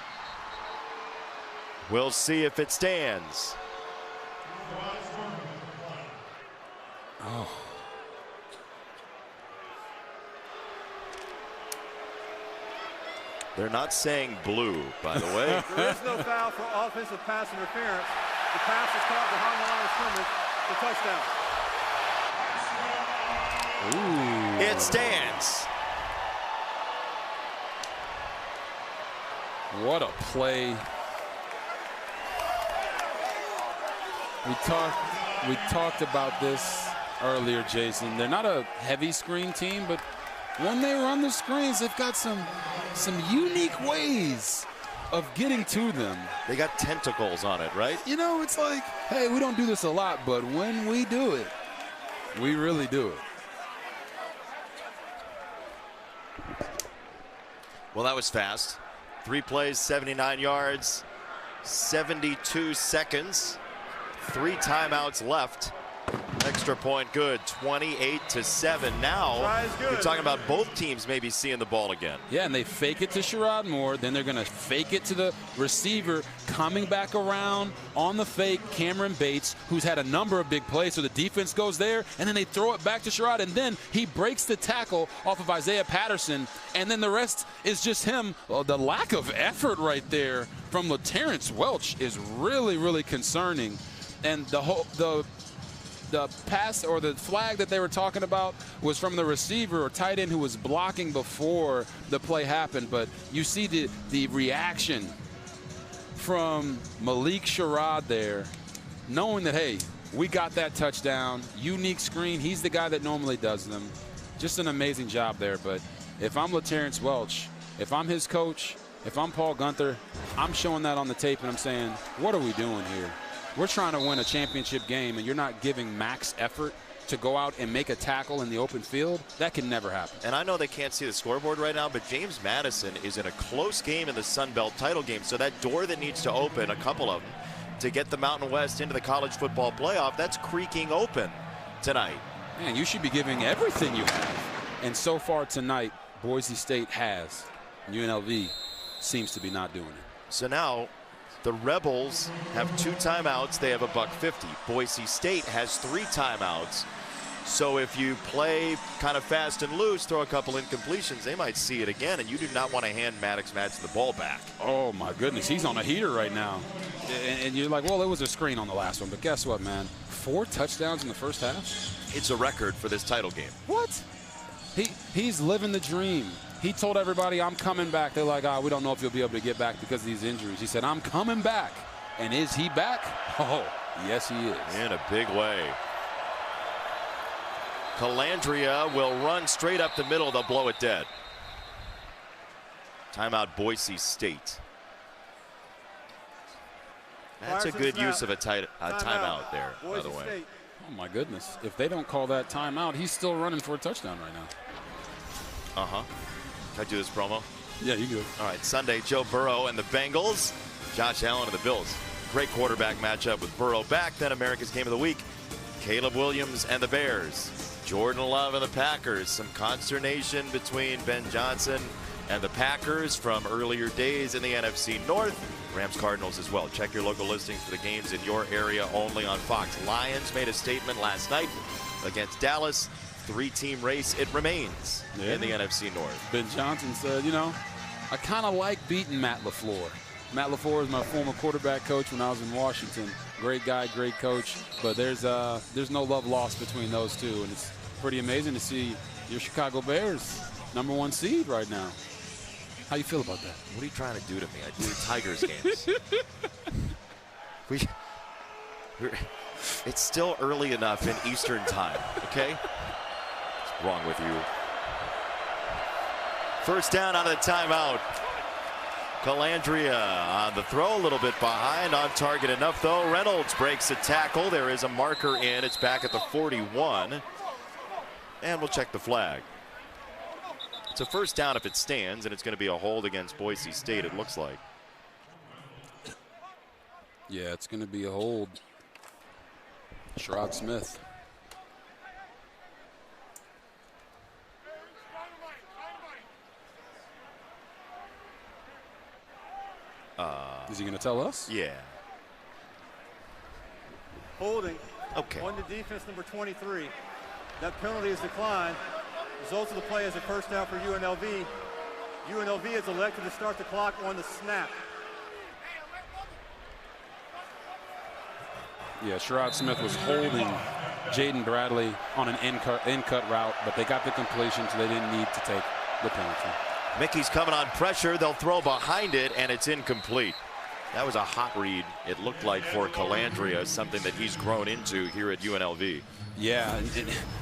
We'll see if it stands.
Oh.
They're not saying blue, by the way.
There is no foul for offensive pass interference. The pass is caught behind the line of scrimmage. The touchdown.
It stands.
What a play. We talked about this earlier, Jason. They're not a heavy screen team, but when they run the screens, they've got some unique ways of getting to them.
They got tentacles on it, right?
You know, it's like, hey, we don't do this a lot, but when we do it, we really do it.
Well, that was fast. 3 plays, 79 yards, 72 seconds, 3 timeouts left. Extra point good, 28-7. Now you're talking about both teams maybe seeing the ball again.
Yeah, and they fake it to Sherrod Moore. Then they're going to fake it to the receiver, coming back around on the fake, Cameron Bates, who's had a number of big plays. So the defense goes there, and then they throw it back to Sherrod, and then he breaks the tackle off of Isaiah Patterson, and then the rest is just him. Well, the lack of effort right there from LaTerrence Welch is really, really concerning. And the pass or the flag that they were talking about was from the receiver or tight end who was blocking before the play happened. But you see the reaction from Malik Sherrod there, knowing that, hey, we got that touchdown, unique screen. He's the guy that normally does them. Just an amazing job there. But if I'm LaTerrence Welch, if I'm his coach, if I'm Paul Guenther, I'm showing that on the tape and I'm saying, what are we doing here? We're trying to win a championship game, and you're not giving max effort to go out and make a tackle in the open field. That can never happen.
And I know they can't see the scoreboard right now, but James Madison is in a close game in the Sun Belt title game. So that door that needs to open, a couple of them, to get the Mountain West into the college football playoff, that's creaking open tonight.
Man, you should be giving everything you have. And so far tonight, Boise State has. UNLV seems to be not doing it.
So now the Rebels have 2 timeouts. They have a $1.50. Boise State has 3 timeouts. So if you play kind of fast and loose, throw a couple incompletions, they might see it again, and you do not want to hand Maddox Madsen the ball back.
Oh, my goodness. He's on a heater right now. And you're like, well, it was a screen on the last one. But guess what, man? 4 touchdowns in the first half?
It's a record for this title game.
What? He's living the dream. He told everybody, I'm coming back. They're like, we don't know if he'll be able to get back because of these injuries. He said, I'm coming back. And is he back? Oh, yes, he is.
In a big way. Calandria will run straight up the middle. They'll blow it dead. Timeout, Boise State. That's a good use of a timeout there, by the way.
Oh, my goodness. If they don't call that timeout, he's still running for a touchdown right now.
Uh-huh. Can I do this promo?
Yeah, you do.
All right, Sunday, Joe Burrow and the Bengals. Josh Allen and the Bills. Great quarterback matchup with Burrow back. Then America's Game of the Week. Caleb Williams and the Bears. Jordan Love and the Packers. Some consternation between Ben Johnson and the Packers from earlier days in the NFC North. Rams-Cardinals as well. Check your local listings for the games in your area only on Fox. Lions made a statement last night against Dallas. 3-team race, it remains in the NFC North.
Ben Johnson said, you know, I kind of like beating Matt LaFleur. Matt LaFleur is my former quarterback coach when I was in Washington. Great guy, great coach, but there's no love lost between those two, and it's pretty amazing to see your Chicago Bears #1 seed right now. How you feel about that?
What are you trying to do to me? I do Tigers games. It's still early enough in Eastern time, okay? What's wrong with you? First down on the timeout. Calandria on the throw, a little bit behind, on target enough though. Reynolds breaks a tackle. There is a marker in. It's back at the 41. And we'll check the flag. It's a first down if it stands, and it's going to be a hold against Boise State, it looks like.
Yeah, it's going to be a hold. Sherrod Smith. Is he going to tell us?
Yeah.
Holding.
Okay.
On the defense, number 23. That penalty is declined. Results of the play is a first down for UNLV. UNLV is elected to start the clock on the snap.
Yeah, Sherrod Smith was holding Jaden Bradley on an in-cut route, but they got the completion, so they didn't need to take the penalty.
Mickey's coming on pressure. They'll throw behind it, and it's incomplete. That was a hot read, it looked like, for Calandria, something that he's grown into here at UNLV.
Yeah,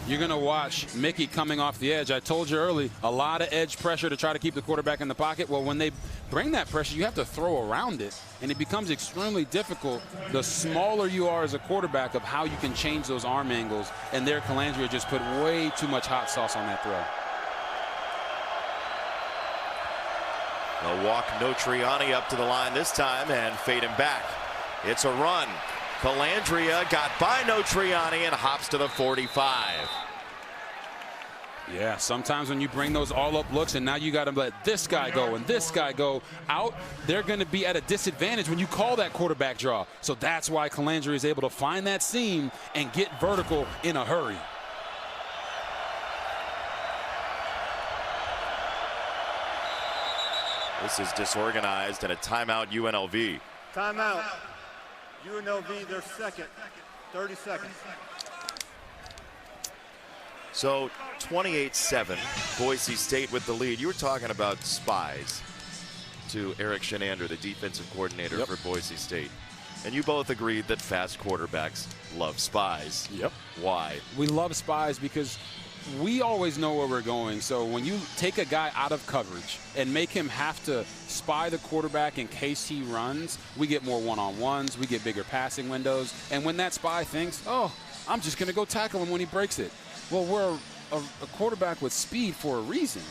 you're going to watch Mickey coming off the edge. I told you early, a lot of edge pressure to try to keep the quarterback in the pocket. Well, when they bring that pressure, you have to throw around it, and it becomes extremely difficult the smaller you are as a quarterback of how you can change those arm angles, and there Calandria just put way too much hot sauce on that throw.
They'll walk Notriani up to the line this time and fade him back. It's a run. Calandria got by Notriani and hops to the 45.
Yeah, sometimes when you bring those all-up looks and now you got to let this guy go and this guy go out, they're going to be at a disadvantage when you call that quarterback draw. So that's why Calandria is able to find that seam and get vertical in a hurry.
This is disorganized and a timeout UNLV.
Timeout. UNLV, their second. 30 seconds.
So 28-7, Boise State with the lead. You were talking about spies to Eric Shenander, the defensive coordinator for Boise State. And you both agreed that fast quarterbacks love spies.
Yep.
Why?
We love spies because we always know where we're going. So when you take a guy out of coverage and make him have to spy the quarterback in case he runs, we get more one-on-ones, we get bigger passing windows. And when that spy thinks, oh, I'm just going to go tackle him when he breaks it. Well, we're a quarterback with speed for a reason.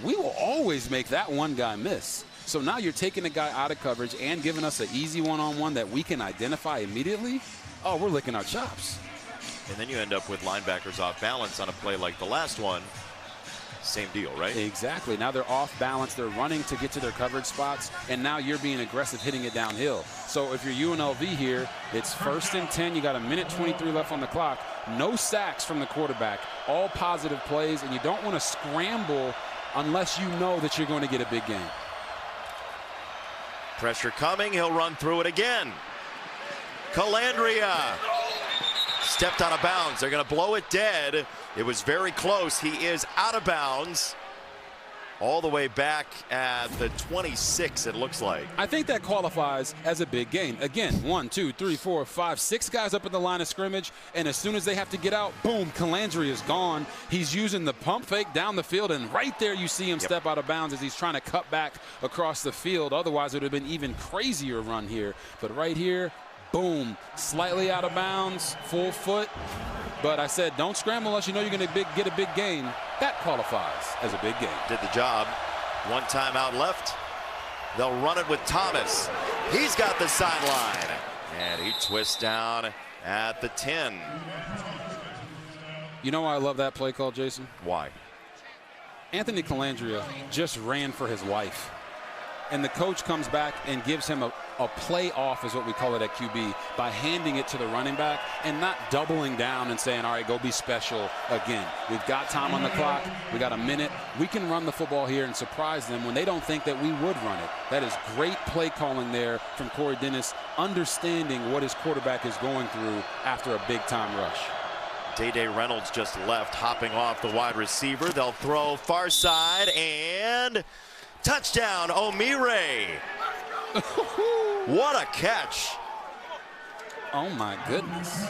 We will always make that one guy miss. So now you're taking a guy out of coverage and giving us an easy one-on-one that we can identify immediately. Oh, we're licking our chops.
And then you end up with linebackers off balance on a play like the last one. Same deal, right?
Exactly. Now they're off balance. They're running to get to their coverage spots, and now you're being aggressive hitting it downhill. So if you're UNLV here, it's 1st and 10. You got 1:23 left on the clock. No sacks from the quarterback. All positive plays, and you don't want to scramble unless you know that you're going to get a big game.
Pressure coming. He'll run through it again. Calandria stepped out of bounds. They're going to blow it dead. It was very close. He is out of bounds. All the way back at the 26, it looks like.
I think that qualifies as a big game. Again, 1, 2, 3, 4, 5, 6 guys up at the line of scrimmage, and as soon as they have to get out, boom, Calandria is gone. He's using the pump fake down the field, and right there you see him step out of bounds as he's trying to cut back across the field. Otherwise, it would have been even crazier run here. But right here, boom, slightly out of bounds, full foot. But I said, don't scramble unless you know you're going to get a big gain. That qualifies as a big game.
Did the job. One timeout left. They'll run it with Thomas. He's got the sideline. And he twists down at the 10.
You know why I love that play call, Jason?
Why?
Anthony Calandria just ran for his life. and the coach comes back and gives him a play off, is what we call it at QB, by handing it to the running back and not doubling down and saying, all right, go be special again. We've got time on the clock. We got a minute. We can run the football here and surprise them when they don't think that we would run it. That is great play calling there from Corey Dennis, understanding what his quarterback is going through after a big-time rush.
Day Reynolds just left, hopping off the wide receiver. They'll throw far side, and touchdown, Omire. What a catch.
Oh, my goodness.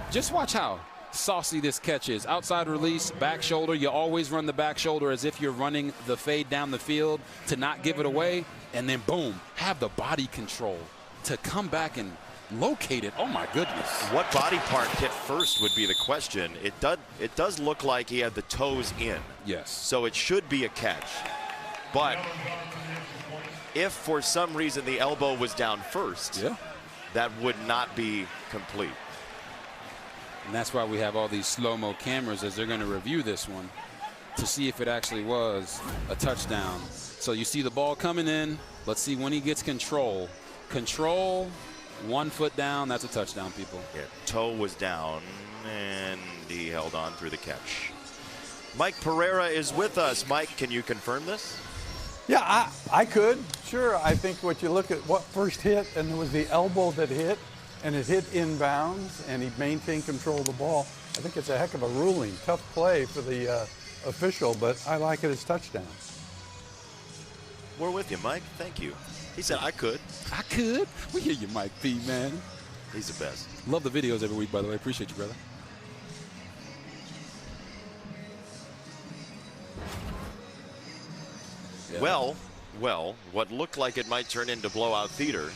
Just watch how saucy this catch is. Outside release, back shoulder. You always run the back shoulder as if you're running the fade down the field to not give it away. And then, boom, have the body control to come back and locate it. Oh, my goodness.
What body part hit first would be the question. It does look like he had the toes in.
Yes.
So it should be a catch. But if for some reason the elbow was down first, that would not be complete.
And that's why we have all these slow-mo cameras as they're going to review this one to see if it actually was a touchdown. So you see the ball coming in. Let's see when he gets control. Control, 1 foot down. That's a touchdown, people.
Yeah, toe was down, and he held on through the catch. Mike Pereira is with us. Mike, can you confirm this?
Yeah, I could. Sure. I think what you look at what first hit, and it was the elbow that hit, and it hit inbounds, and he maintained control of the ball. I think it's a heck of a ruling. Tough play for the official, but I like it as touchdown.
We're with you, Mike. Thank you. He said I could.
I could. We hear you, Mike P, man.
He's the best.
Love the videos every week, by the way. Appreciate you, brother.
Yeah. Well, what looked like it might turn into blowout theater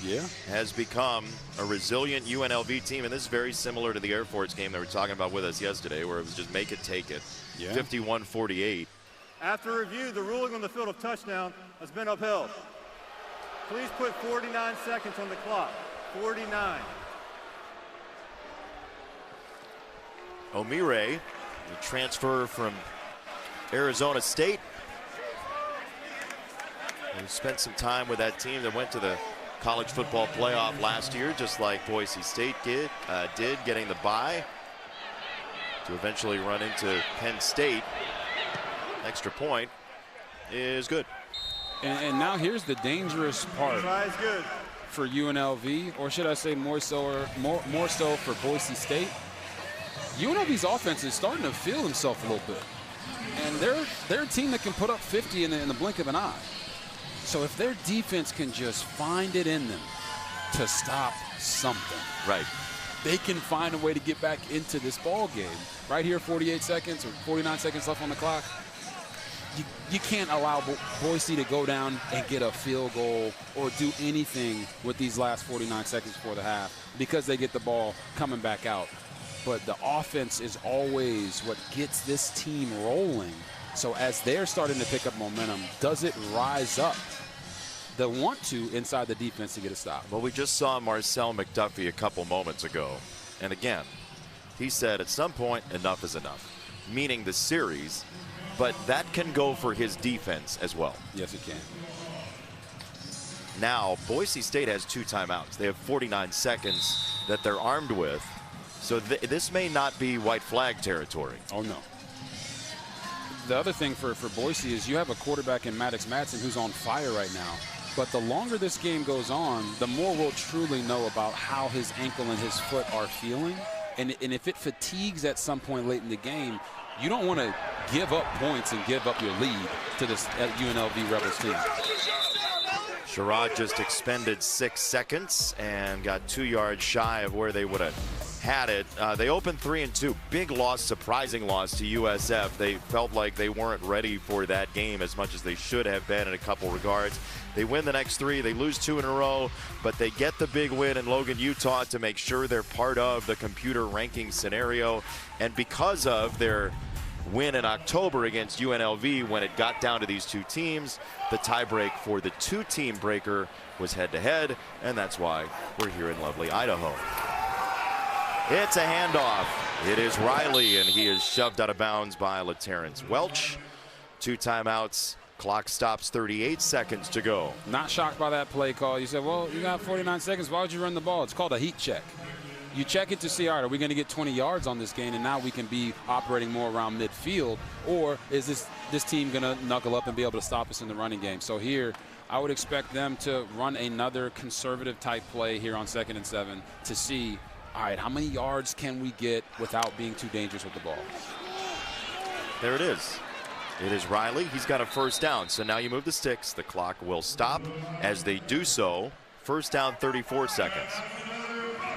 has become a resilient UNLV team, and this is very similar to the Air Force game that we were talking about with us yesterday, where it was just make it, take it, 51-48.
After review, the ruling on the field of touchdown has been upheld. Please put 49 seconds on the clock. 49.
Omire, the transfer from Arizona State. He spent some time with that team that went to the college football playoff last year, just like Boise State did, getting the bye to eventually run into Penn State. Extra point is good.
And now here's the dangerous part for UNLV, or should I say more so for Boise State. UNLV's offense is starting to feel himself a little bit. And they're a team that can put up 50 in the blink of an eye. So if their defense can just find it in them to stop something, they can find a way to get back into this ball game. Right here, 48 seconds or 49 seconds left on the clock. You can't allow Boise to go down and get a field goal or do anything with these last 49 seconds before the half because they get the ball coming back out. But the offense is always what gets this team rolling. So as they're starting to pick up momentum, does it rise up? They'll want to inside the defense to get a stop.
Well, we just saw Marcel McDuffie a couple moments ago. And again, he said at some point, enough is enough, meaning the series. But that can go for his defense as well.
Yes, it can.
Now, Boise State has 2 timeouts. They have 49 seconds that they're armed with. So this may not be white flag territory.
Oh, no. The other thing for Boise is you have a quarterback in Maddox Madsen who's on fire right now. But the longer this game goes on, the more we'll truly know about how his ankle and his foot are feeling. And if it fatigues at some point late in the game, you don't want to give up points and give up your lead to this UNLV Rebels team.
Sherrod just expended 6 seconds and got 2 yards shy of where they would have had it. They opened 3-2. Big loss, surprising loss to USF. They felt like they weren't ready for that game as much as they should have been in a couple regards. They win the next 3. They lose 2 in a row, but they get the big win in Logan, Utah to make sure they're part of the computer ranking scenario. And because of their win in October against UNLV, when it got down to these 2 teams, the tiebreak for the 2-team breaker was head-to-head, and that's why we're here in lovely Idaho. It's a handoff. It is Riley, and he is shoved out of bounds by LaTerrence Welch. 2 timeouts Clock stops 38 seconds to go.
Not shocked by that play call. You said, well, you got 49 seconds. Why would you run the ball? It's called a heat check. You check it to see, all right, are we going to get 20 yards on this game, and now we can be operating more around midfield, or is this team going to knuckle up and be able to stop us in the running game? So here, I would expect them to run another conservative type play here on 2nd and 7 to see, all right, how many yards can we get without being too dangerous with the ball?
There it is. It is Riley. He's got a first down. So now you move the sticks. The clock will stop. As they do so, first down, 34 seconds.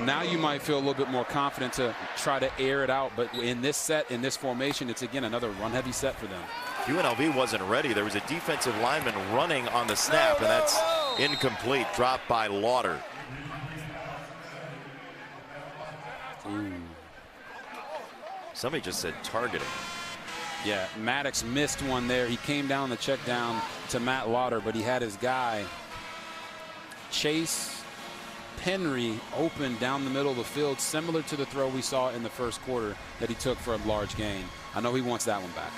Now you might feel a little bit more confident to try to air it out, but in this set, in this formation, it's again another run-heavy set for them.
UNLV wasn't ready. There was a defensive lineman running on the snap, and that's incomplete. Dropped by Lauder.
Ooh.
Somebody just said targeting.
Yeah, Maddox missed one there. He came down the check down to Matt Lauder, but he had his guy, Chase Penry, open down the middle of the field, similar to the throw we saw in the first quarter that he took for a large gain. I know he wants that one back.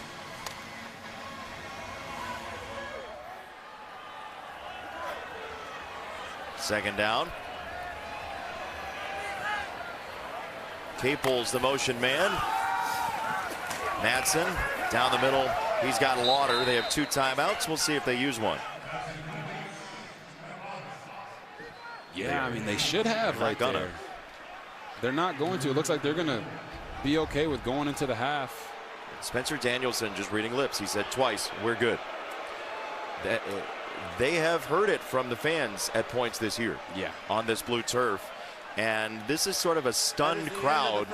Second down. Capel's the motion man. Madsen down the middle. He's got Lauder. They have 2 timeouts. We'll see if they use one.
Yeah, I mean, they should have right there. They're not going to. It looks like they're going to be okay with going into the half.
Spencer Danielson just reading lips. He said twice, we're good. They have heard it from the fans at points this year.
Yeah.
On this blue turf. And this is sort of a stunned crowd,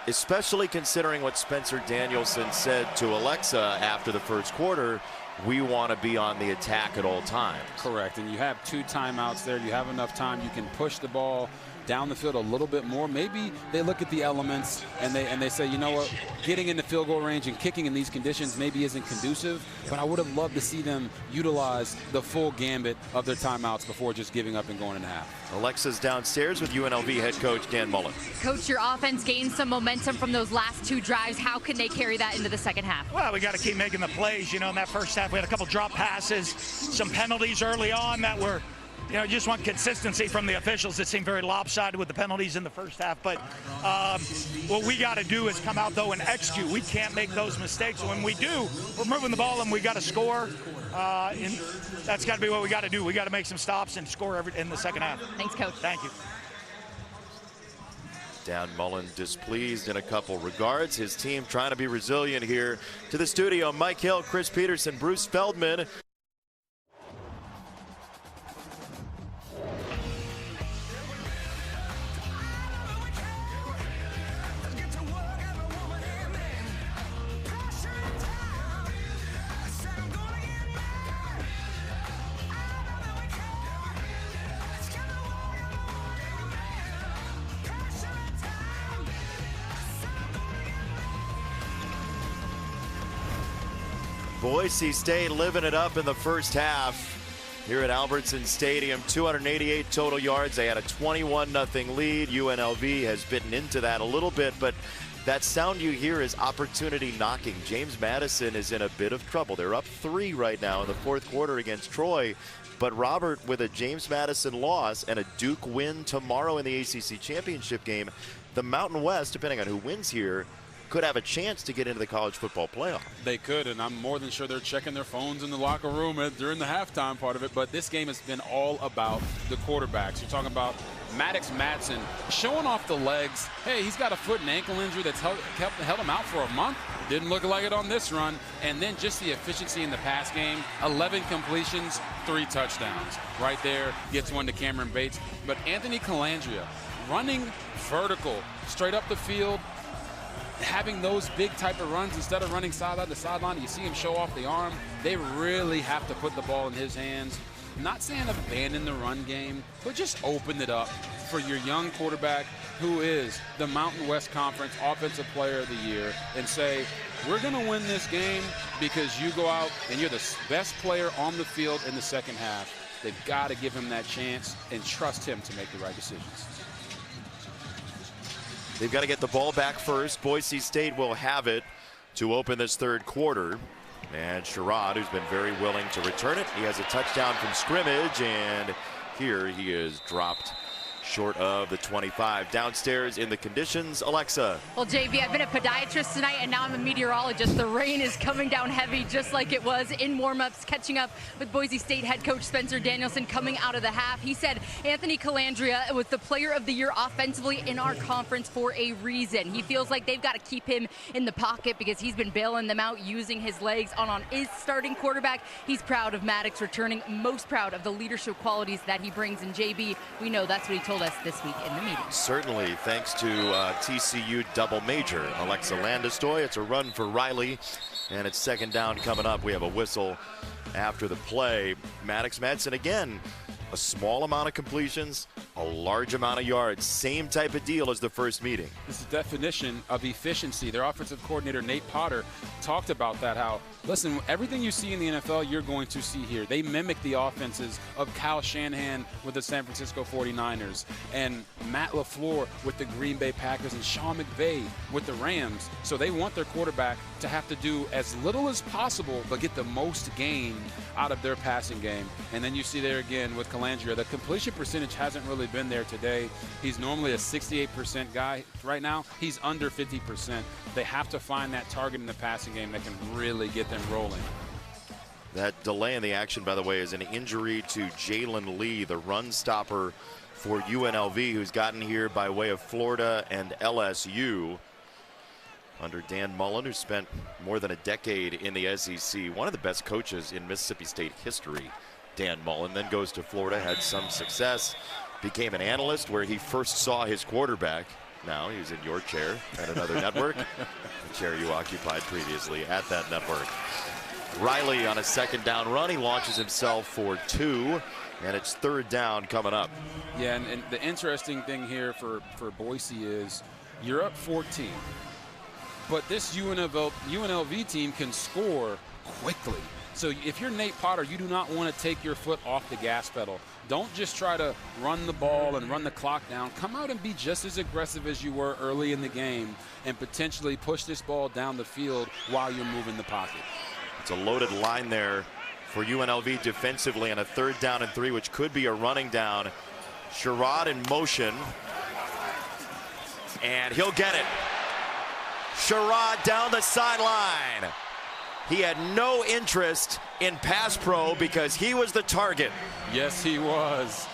especially considering what Spencer Danielson said to Alexa after the first quarter. We want to be on the attack at all times.
Correct, and you have 2 timeouts there. You have enough time. You can push the ball down the field a little bit more. Maybe they look at the elements and they say, you know what, getting into field goal range and kicking in these conditions maybe isn't conducive, but I would have loved to see them utilize the full gambit of their timeouts before just giving up and going in half.
Alexa's downstairs with UNLV head coach Dan Mullen.
Coach, your offense gained some momentum from those last 2 drives. How can they carry that into the second half?
Well, we got to keep making the plays. You know, in that first half, we had a couple drop passes, some penalties early on that were, you know, just want consistency from the officials. It seemed very lopsided with the penalties in the first half. But what we got to do is come out, though, and execute. We can't make those mistakes. When we do, we're moving the ball and we got to score. And that's got to be what we got to do. We got to make some stops and score in the second half.
Thanks, Coach.
Thank you.
Dan Mullen displeased in a couple regards. His team trying to be resilient here. To the studio, Mike Hill, Chris Peterson, Bruce Feldman. Boise State living it up in the first half here at Albertson Stadium. 288 total yards. They had a 21-0 lead. UNLV has bitten into that a little bit, but that sound you hear is opportunity knocking. James Madison is in a bit of trouble. They're up 3 right now in the fourth quarter against Troy. But Robert, with a James Madison loss and a Duke win tomorrow in the ACC championship game, the Mountain West, depending on who wins here, could have a chance to get into the college football playoff.
They could, and I'm more than sure they're checking their phones in the locker room during the halftime part of it. But this game has been all about the quarterbacks. You're talking about Maddox Madsen showing off the legs. Hey, he's got a foot and ankle injury that's held him out for a month. Didn't look like it on this run. And then just the efficiency in the pass game. 11 completions, 3 touchdowns. Right there, gets one to Cameron Bates. But Anthony Calandria running vertical, straight up the field, having those big type of runs instead of running sideline to sideline. You see him show off the arm. They really have to put the ball in his hands. Not saying abandon the run game, but just open it up for your young quarterback who is the Mountain West Conference Offensive Player of the Year, and say, we're going to win this game because you go out and you're the best player on the field in the second half. They've got to give him that chance and trust him to make the right decisions.
They've got to get the ball back first. Boise State will have it to open this third quarter. And Sherrod, who's been very willing to return it, he has a touchdown from scrimmage, and here he is dropped short of the 25. Downstairs in the conditions, Alexa.
Well, JV, I've been a podiatrist tonight, and now I'm a meteorologist. The rain is coming down heavy, just like it was in warm-ups, catching up with Boise State head coach Spencer Danielson coming out of the half. He said Anthony Calandria was the player of the year offensively in our conference for a reason. He feels like they've got to keep him in the pocket because he's been bailing them out using his legs on his starting quarterback. He's proud of Maddox returning, most proud of the leadership qualities that he brings. And JB, we know that's what he told us this week in the meeting.
Certainly, thanks to TCU double major Alexa Landestoy. It's a run for Riley, and it's second down coming up. We have a whistle after the play. Maddox Madsen again, a small amount of completions, a large amount of yards. Same type of deal as the first meeting.
This is definition of efficiency. Their offensive coordinator, Nate Potter, talked about that, how, listen, everything you see in the NFL, you're going to see here. They mimic the offenses of Kyle Shanahan with the San Francisco 49ers and Matt LaFleur with the Green Bay Packers and Sean McVay with the Rams. So they want their quarterback to have to do as little as possible but get the most gain out of their passing game. And then you see there again with Calandria, the completion percentage hasn't really been there today. He's normally a 68% guy. Right now, he's under 50%. They have to find that target in the passing game that can really get them rolling.
That delay in the action, by the way, is an injury to Jalen Lee, the run stopper for UNLV, who's gotten here by way of Florida and LSU under Dan Mullen, who spent more than a decade in the SEC. One of the best coaches in Mississippi State history, Dan Mullen, then goes to Florida, had some success, became an analyst where he first saw his quarterback. Now he's in your chair at another network, the chair you occupied previously at that network. Riley on a second down run. He launches himself for 2, and it's third down coming up.
Yeah, and the interesting thing here for Boise is you're up 14, but this UNLV team can score quickly. So if you're Nate Potter, you do not want to take your foot off the gas pedal. Don't just try to run the ball and run the clock down. Come out and be just as aggressive as you were early in the game and potentially push this ball down the field while you're moving the pocket.
It's a loaded line there for UNLV defensively on a third down and 3, which could be a running down. Sherrod in motion, and he'll get it. Sherrod down the sideline. He had no interest in pass pro because he was the target.
Yes, he was.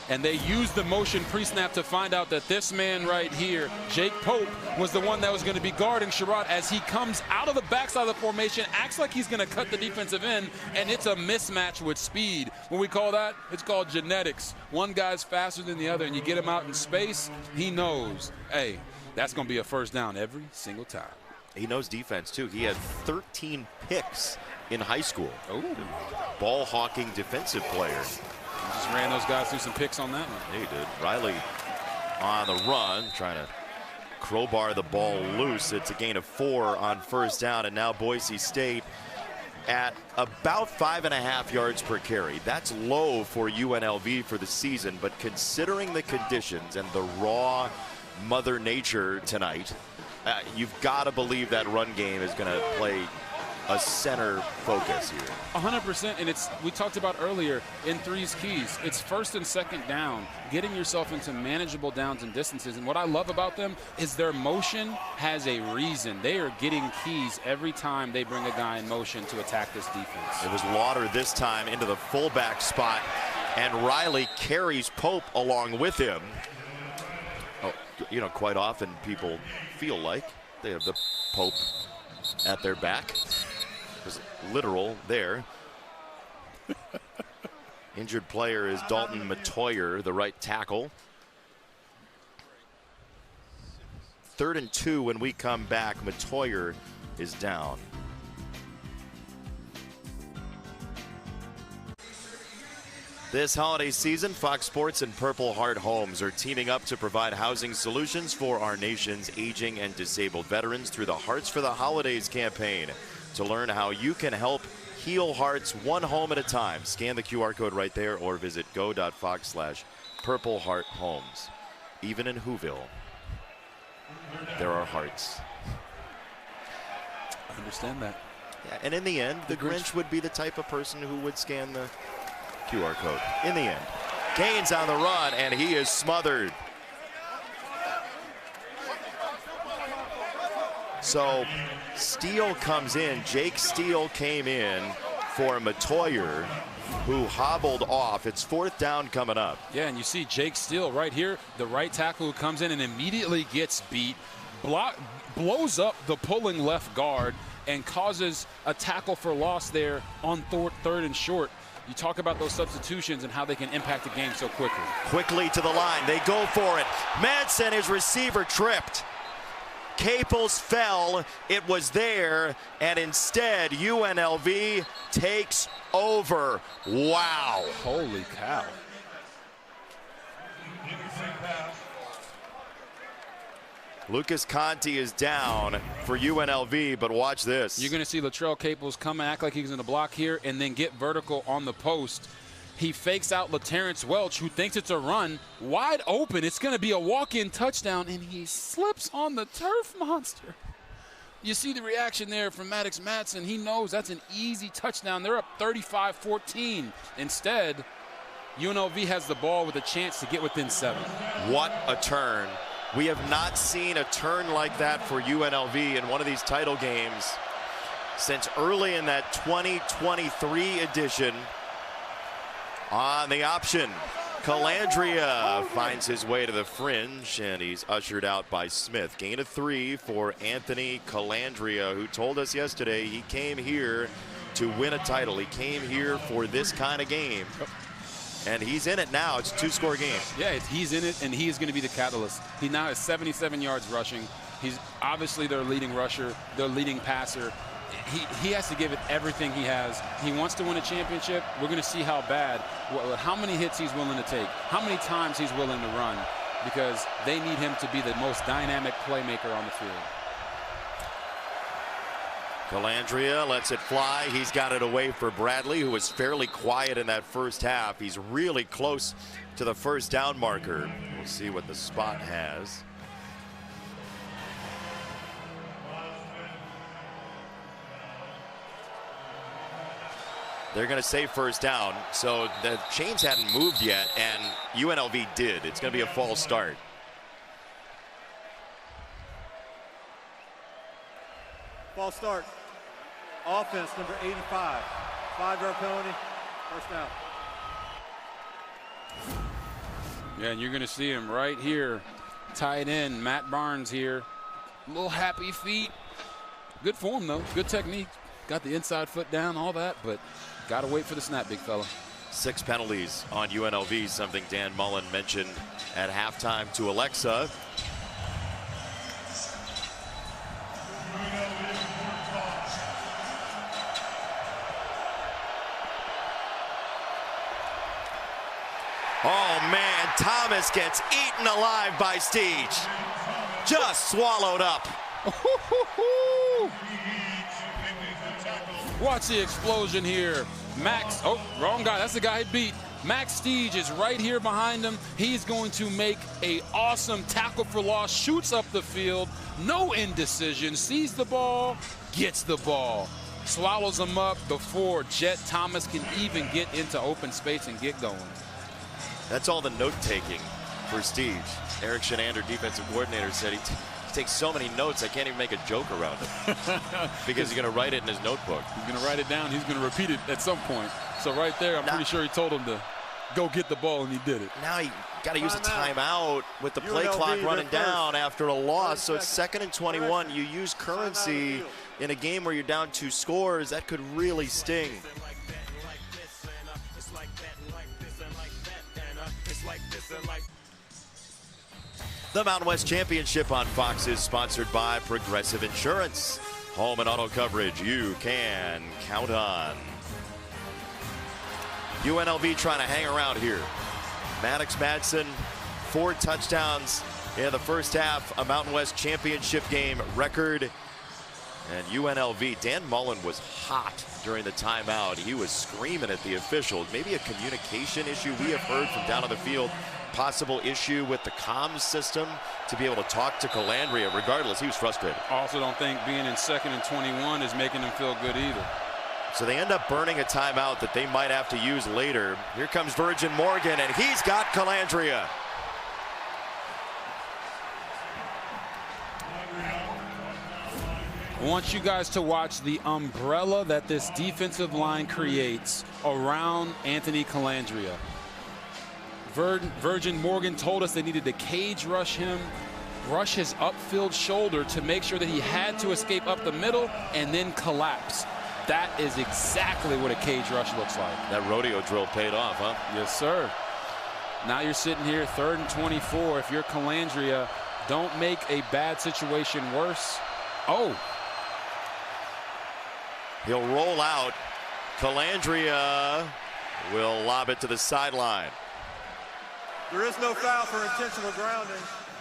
And they used the motion pre-snap to find out that this man right here, Jake Pope, was the one that was going to be guarding Sherrod as he comes out of the backside of the formation, acts like he's going to cut the defensive end, and it's a mismatch with speed. When we call that, it's called genetics. One guy's faster than the other, and you get him out in space, he knows, hey, that's going to be a first down every single time.
He knows defense, too. He had 13 picks in high school.
Oh.
Ball-hawking defensive player.
He just ran those guys through some picks on that one.
He did. Riley on the run, trying to crowbar the ball loose. It's a gain of 4 on first down, and now Boise State at about 5.5 yards per carry. That's low for UNLV for the season, but considering the conditions and the raw Mother Nature tonight, you've got to believe that run game is going to play a center focus here.
100%, and we talked about earlier in three's keys. It's first and second down, getting yourself into manageable downs and distances. And what I love about them is their motion has a reason. They are getting keys every time they bring a guy in motion to attack this defense.
It was Lauder this time into the fullback spot, and Riley carries Pope along with him. Oh, you know, quite often people feel like they have the Pope at their back. It was literal there. Injured player is Dalton Matoyer, the right tackle. 3rd and 2 when we come back. Matoyer is down. This holiday season, Fox Sports and Purple Heart Homes are teaming up to provide housing solutions for our nation's aging and disabled veterans through the Hearts for the Holidays campaign. To learn how you can help heal hearts one home at a time, scan the QR code right there or visit go.fox/Purple Heart Homes. Even in Whoville, there are hearts.
I understand that.
Yeah, and in the end, the Grinch would be the type of person who would scan the QR code. In the end. Gaines on the run, and he is smothered. So Steele comes in. Jake Steele came in for Metoyer, who hobbled off. It's 4th down coming up.
Yeah, and you see Jake Steele right here, the right tackle who comes in and immediately gets beat, blows up the pulling left guard, and causes a tackle for loss there on 3rd and short. You talk about those substitutions and how they can impact the game so quickly.
Quickly to the line. They go for it. Madsen, his receiver, tripped. Caples fell. It was there, and instead UNLV takes over. Wow.
Holy cow.
Lucas Conti is down for UNLV, but watch this.
You're going to see Latrell Caples come and act like he's going to block here and then get vertical on the post. He fakes out LaTerrence Welch, who thinks it's a run. Wide open. It's going to be a walk-in touchdown, and he slips on the turf monster. You see the reaction there from Maddox Madsen. He knows that's an easy touchdown. They're up 35-14. Instead, UNLV has the ball with a chance to get within 7.
What a turn. We have not seen a turn like that for UNLV in one of these title games since early in that 2023 edition. On the option, Calandria finds his way to the fringe, and he's ushered out by Smith. Gain of 3 for Anthony Calandria, who told us yesterday he came here to win a title. He came here for this kind of game. And he's in it now. It's a 2-score game.
Yeah, he's in it, and he is going to be the catalyst. He now has 77 yards rushing. He's obviously their leading rusher, their leading passer. He has to give it everything he has. He wants to win a championship. We're going to see how bad, how many hits he's willing to take, how many times he's willing to run, because they need him to be the most dynamic playmaker on the field.
Calandria lets it fly. He's got it away for Bradley, who was fairly quiet in that first half. He's really close to the 1st down marker. We'll see what the spot has. They're going to say 1st down, so the chains hadn't moved yet, and UNLV did. It's going to be a false start.
False start. Offense, number 85. 5-yard penalty, 1st down.
Yeah, and you're going to see him right here. Tight end, Matt Barnes here. Little happy feet. Good form, though. Good technique. Got the inside foot down, all that, but got to wait for the snap, big fella.
6 penalties on UNLV, something Dan Mullen mentioned at halftime to Alexa. Oh, man, Thomas gets eaten alive by Steege. Just swallowed up.
Watch the explosion here. Max, oh, wrong guy. That's the guy he beat. Max Steege is right here behind him. He's going to make an awesome tackle for loss, shoots up the field, no indecision, sees the ball, gets the ball, swallows him up before Jet Thomas can even get into open space and get going.
That's all the note-taking for Steege. Eric Shenander, defensive coordinator, said he takes so many notes, I can't even make a joke around it. Because he's going to write it in his notebook.
He's going to write it down. He's going to repeat it at some point. So right there, I'm pretty sure he told him to go get the ball, and he did it.
Now he got to use a timeout with the play clock running down after a loss. So it's 2nd and 21. You use currency in a game where you're down 2 scores. That could really sting. The Mountain West Championship on Fox is sponsored by Progressive Insurance. Home and auto coverage you can count on. UNLV trying to hang around here. Maddox Madsen, 4 touchdowns in the first half, a Mountain West Championship game record. And UNLV, Dan Mullen was hot during the timeout. He was screaming at the officials. Maybe a communication issue we have heard from down on the field. possible issue with the comms system to be able to talk to Calandria. Regardless, he was frustrated.
I also don't think being in 2nd and 21 is making him feel good either.
So they end up burning a timeout that they might have to use later. Here comes Virgin Morgan, and he's got Calandria.
I want you guys to watch the umbrella that this defensive line creates around Anthony Calandria. Virgin Morgan told us they needed to cage rush him, rush his upfield shoulder to make sure that he had to escape up the middle and then collapse. That is exactly what a cage rush looks like.
That rodeo drill paid off, huh?
Yes, sir. Now you're sitting here 3rd and 24. If you're Calandria, don't make a bad situation worse. Oh.
He'll roll out. Calandria will lob it to the sideline.
There is no foul for intentional grounding.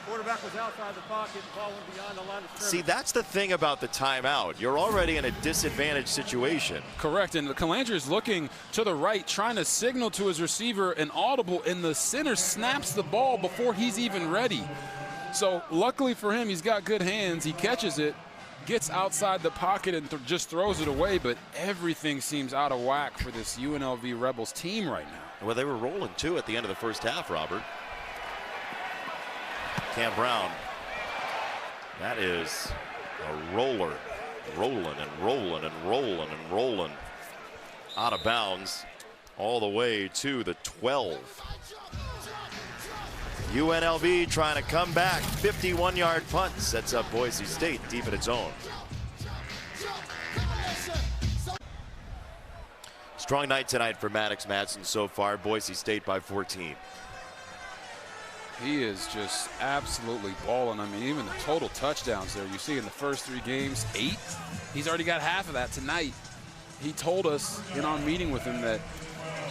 Quarterback was outside the pocket, ball went beyond the line of scrimmage.
See, that's the thing about the timeout. You're already in a disadvantaged situation.
Correct, and Calandria is looking to the right, trying to signal to his receiver an audible, and the center snaps the ball before he's even ready. So luckily for him, he's got good hands. He catches it, gets outside the pocket, and just throws it away, but everything seems out of whack for this UNLV Rebels team right now.
Well, they were rolling, too, at the end of the first half, Robert. Cam Brown. That is a roller. Rolling and rolling and rolling and rolling. Out of bounds all the way to the 12. UNLV trying to come back. 51-yard punt sets up Boise State deep in its own. Strong night tonight for Maddox Madsen so far. Boise State by 14.
He is just absolutely balling. I mean, even the total touchdowns there, you see in the first 3 games, 8. He's already got half of that tonight. He told us in our meeting with him that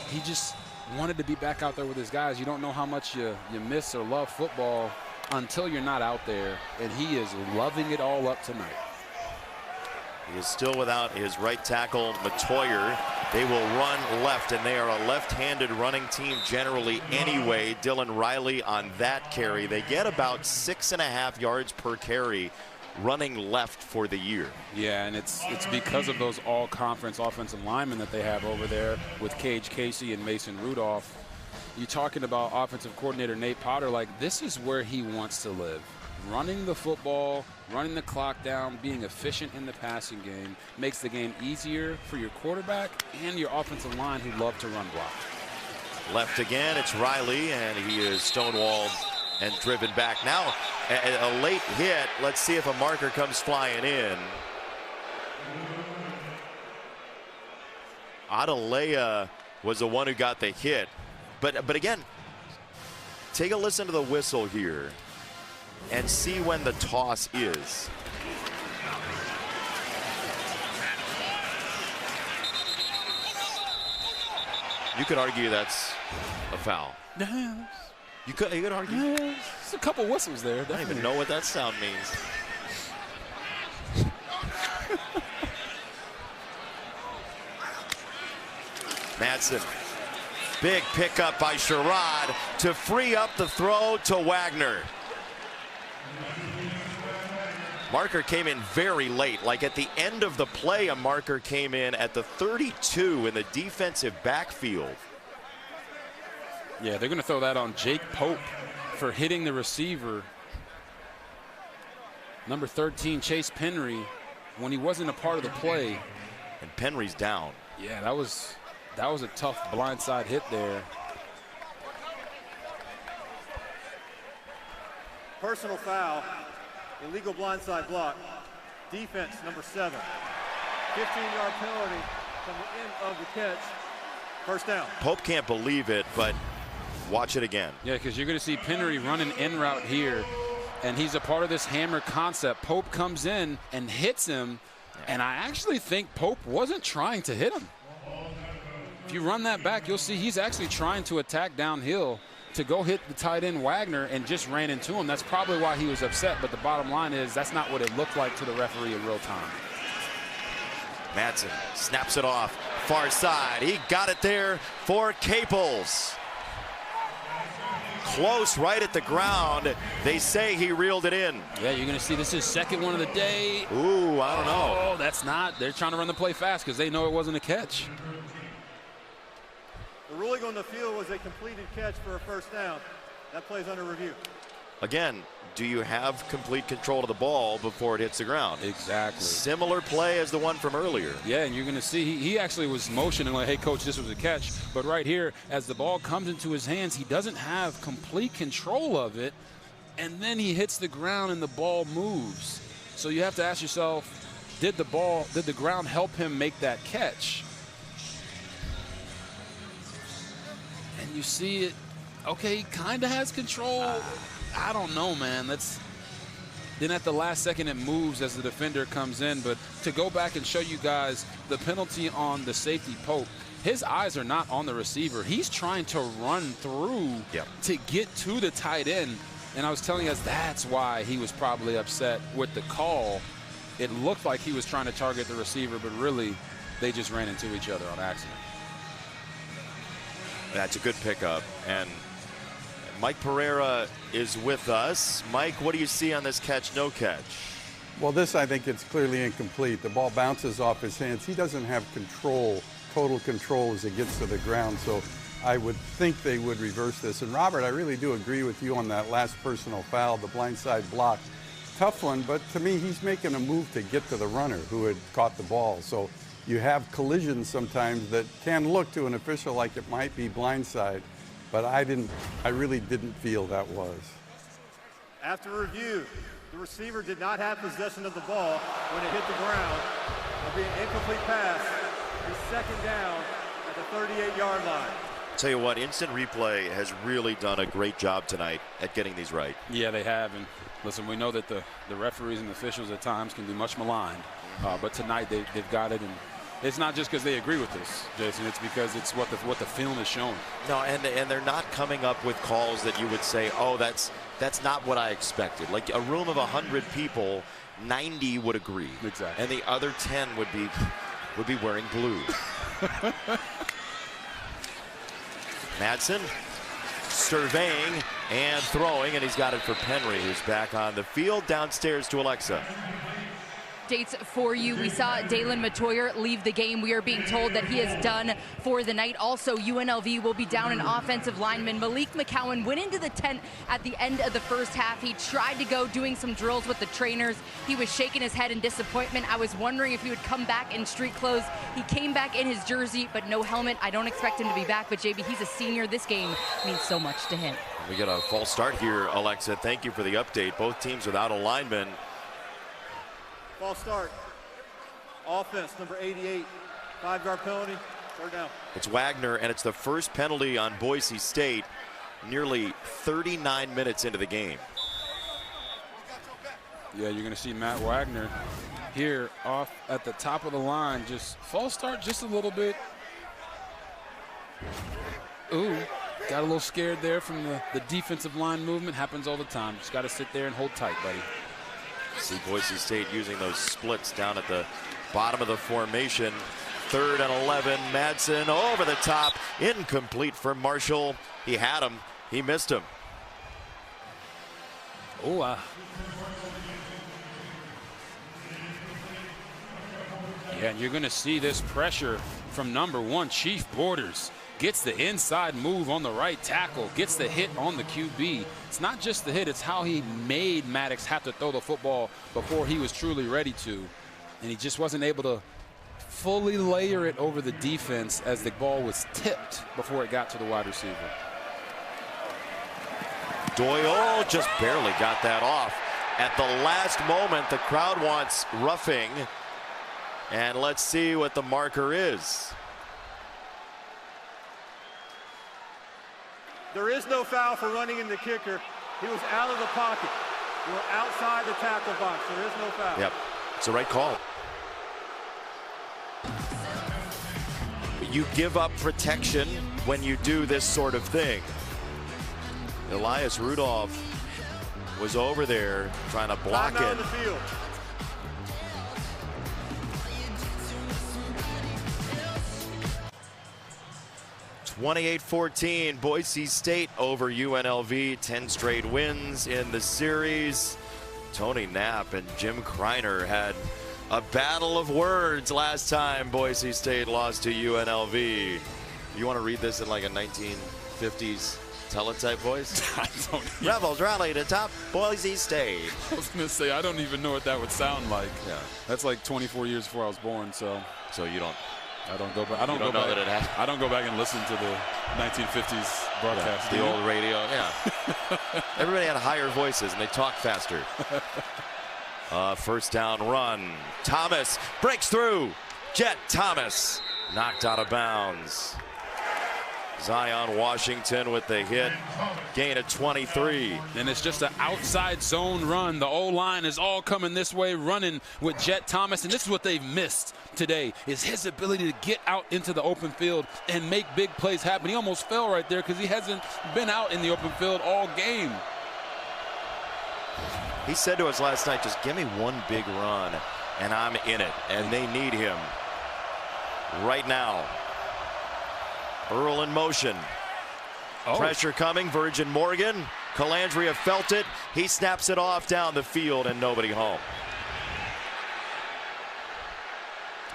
he just wanted to be back out there with his guys. You don't know how much you miss or love football until you're not out there, and he is loving it all up tonight.
He is still without his right tackle, Matoyer. They will run left, and they are a left-handed running team generally anyway. Dylan Riley on that carry. They get about 6.5 yards per carry running left for the year.
Yeah, and it's because of those all-conference offensive linemen that they have over there with Cage Casey and Mason Rudolph. You're talking about offensive coordinator Nate Potter, like this is where he wants to live. Running the football, running the clock down, being efficient in the passing game makes the game easier for your quarterback and your offensive line who love to run block.
Left again, it's Riley, and he is stonewalled and driven back. Now, a late hit. Let's see if a marker comes flying in. Adalea was the one who got the hit. But again, take a listen to the whistle here and see when the toss is. You could argue that's a foul. You could argue.
There's a couple whistles there.
I don't even know what that sound means. Madsen. Big pickup by Sherrod to free up the throw to Wagner. Marker came in very late, like at the end of the play, a marker came in at the 32 in the defensive backfield.
Yeah, they're going to throw that on Jake Pope for hitting the receiver. Number 13, Chase Penry, when he wasn't a part of the play.
And Penry's down.
Yeah, that was a tough blindside hit there.
Personal foul, illegal blindside block, defense number 7. 15-yard penalty from the end of the catch. First down.
Pope can't believe it, but watch it again.
Yeah, because you're going to see Penry run an in route here, and he's a part of this hammer concept. Pope comes in and hits him, and I actually think Pope wasn't trying to hit him. If you run that back, you'll see he's actually trying to attack downhill to go hit the tight end Wagner and just ran into him. That's probably why he was upset, but the bottom line is that's not what it looked like to the referee in real time.
Madsen snaps it off, far side. He got it there for Caples. close right at the ground. They say he reeled it in.
Yeah, you're going to see this is second one of the day.
Ooh, I don't know.
Oh, that's not. They're trying to run the play fast because they know it wasn't a catch.
The ruling on the field was a completed catch for a first down. That play's under review.
Again, do you have complete control of the ball before it hits the ground?
Exactly.
Similar play as the one from earlier.
Yeah, and you're going to see he actually was motioning like, hey, coach, this was a catch. But right here, as the ball comes into his hands, he doesn't have complete control of it. And then he hits the ground and the ball moves. So you have to ask yourself, did the ground help him make that catch? And you see it, okay, he kind of has control. I don't know, man. Then at the last second it moves as the defender comes in. But to go back and show you guys the penalty on the safety Pope, his eyes are not on the receiver. He's trying to run through to get to the tight end. And I was telling us that's why he was probably upset with the call. It looked like he was trying to target the receiver, but really they just ran into each other on accident.
That's a good pickup. And Mike Pereira is with us. Mike, what do you see on this catch, no catch?
Well, this, I think it's clearly incomplete. The ball bounces off his hands. He doesn't have control, total control as it gets to the ground. So I would think they would reverse this. And Robert, I really do agree with you on that last personal foul, the blindside block. Tough one, but to me, he's making a move to get to the runner who had caught the ball. So you have collisions sometimes that can look to an official like it might be blindside. But I really didn't feel that was.
After review, the receiver did not have possession of the ball when it hit the ground. It'll be an incomplete pass. It'll be second down at the 38-yard line.
Tell you what, instant replay has really done a great job tonight at getting these right.
Yeah, they have. And listen, we know that the referees and officials at times can be much maligned. But tonight they've got it. And it's not just because they agree with this, Jason. It's because it's what the film is showing.
No, and they're not coming up with calls that you would say, oh, that's not what I expected. Like a room of 100 people, 90 would agree.
Exactly.
And the other 10 would be wearing blue. Madsen surveying and throwing, and he's got it for Penry, who's back on the field. Downstairs to Alexa.
Updates for you. We saw Dalen Matoyer leave the game. We are being told that he is done for the night. Also, UNLV will be down an offensive lineman. Malik McCowan went into the tent at the end of the first half. He tried to go doing some drills with the trainers. He was shaking his head in disappointment. I was wondering if he would come back in street clothes. He came back in his jersey, but no helmet. I don't expect him to be back, but JB, he's a senior. This game means so much to him.
We get a false start here, Alexa. Thank you for the update. Both teams without a lineman.
False start. Offense, number 88. 5-yard penalty. Third down.
It's Wagner, and it's the first penalty on Boise State nearly 39 minutes into the game.
Yeah, you're going to see Matt Wagner here off at the top of the line. Just false start just a little bit. Ooh, got a little scared there from the defensive line movement. Happens all the time. Just got to sit there and hold tight, buddy.
See Boise State using those splits down at the bottom of the formation. 3rd and 11. Madsen over the top. Incomplete for Marshall. He had him. He missed him.
Oh, yeah, and you're going to see this pressure from number 1, Chief Borders. Gets the inside move on the right tackle, gets the hit on the QB. It's not just the hit, it's how he made Maddox have to throw the football before he was truly ready to. And he just wasn't able to fully layer it over the defense as the ball was tipped before it got to the wide receiver.
Doyle just barely got that off. At the last moment, the crowd wants roughing. And let's see what the marker is.
There is no foul for running in the kicker. He was out of the pocket. You were outside the tackle box. There is no foul.
Yep, it's the right call. You give up protection when you do this sort of thing. Elias Rudolph was over there trying to block it.
On the field.
28-14, Boise State over UNLV. 10 straight wins in the series. Tony Knapp and Jim Kreiner had a battle of words last time Boise State lost to UNLV. You want to read this in like a 1950s teletype voice?
I don't.
Rebels rally to top Boise State.
I was going to say, I don't even know what that would sound like.
Yeah.
That's like 24 years before I was born, so.
So you don't.
I don't go back. I don't
know
go back.
that it happened.
I don't go back and listen to the 1950s broadcast.
Yeah, the old radio. Yeah. Everybody had higher voices and they talked faster. First down run. Thomas breaks through. Jet Thomas knocked out of bounds. Zion Washington with the hit. Gain of 23.
And it's just an outside zone run. The O-line is all coming this way, running with Jet Thomas. And this is what they've missed today, is his ability to get out into the open field and make big plays happen. He almost fell right there because he hasn't been out in the open field all game.
He said to us last night, just give me one big run and I'm in it. And they need him right now. Earl in motion. Pressure coming. Virgin Morgan. Calandria felt it. He snaps it off down the field and nobody home.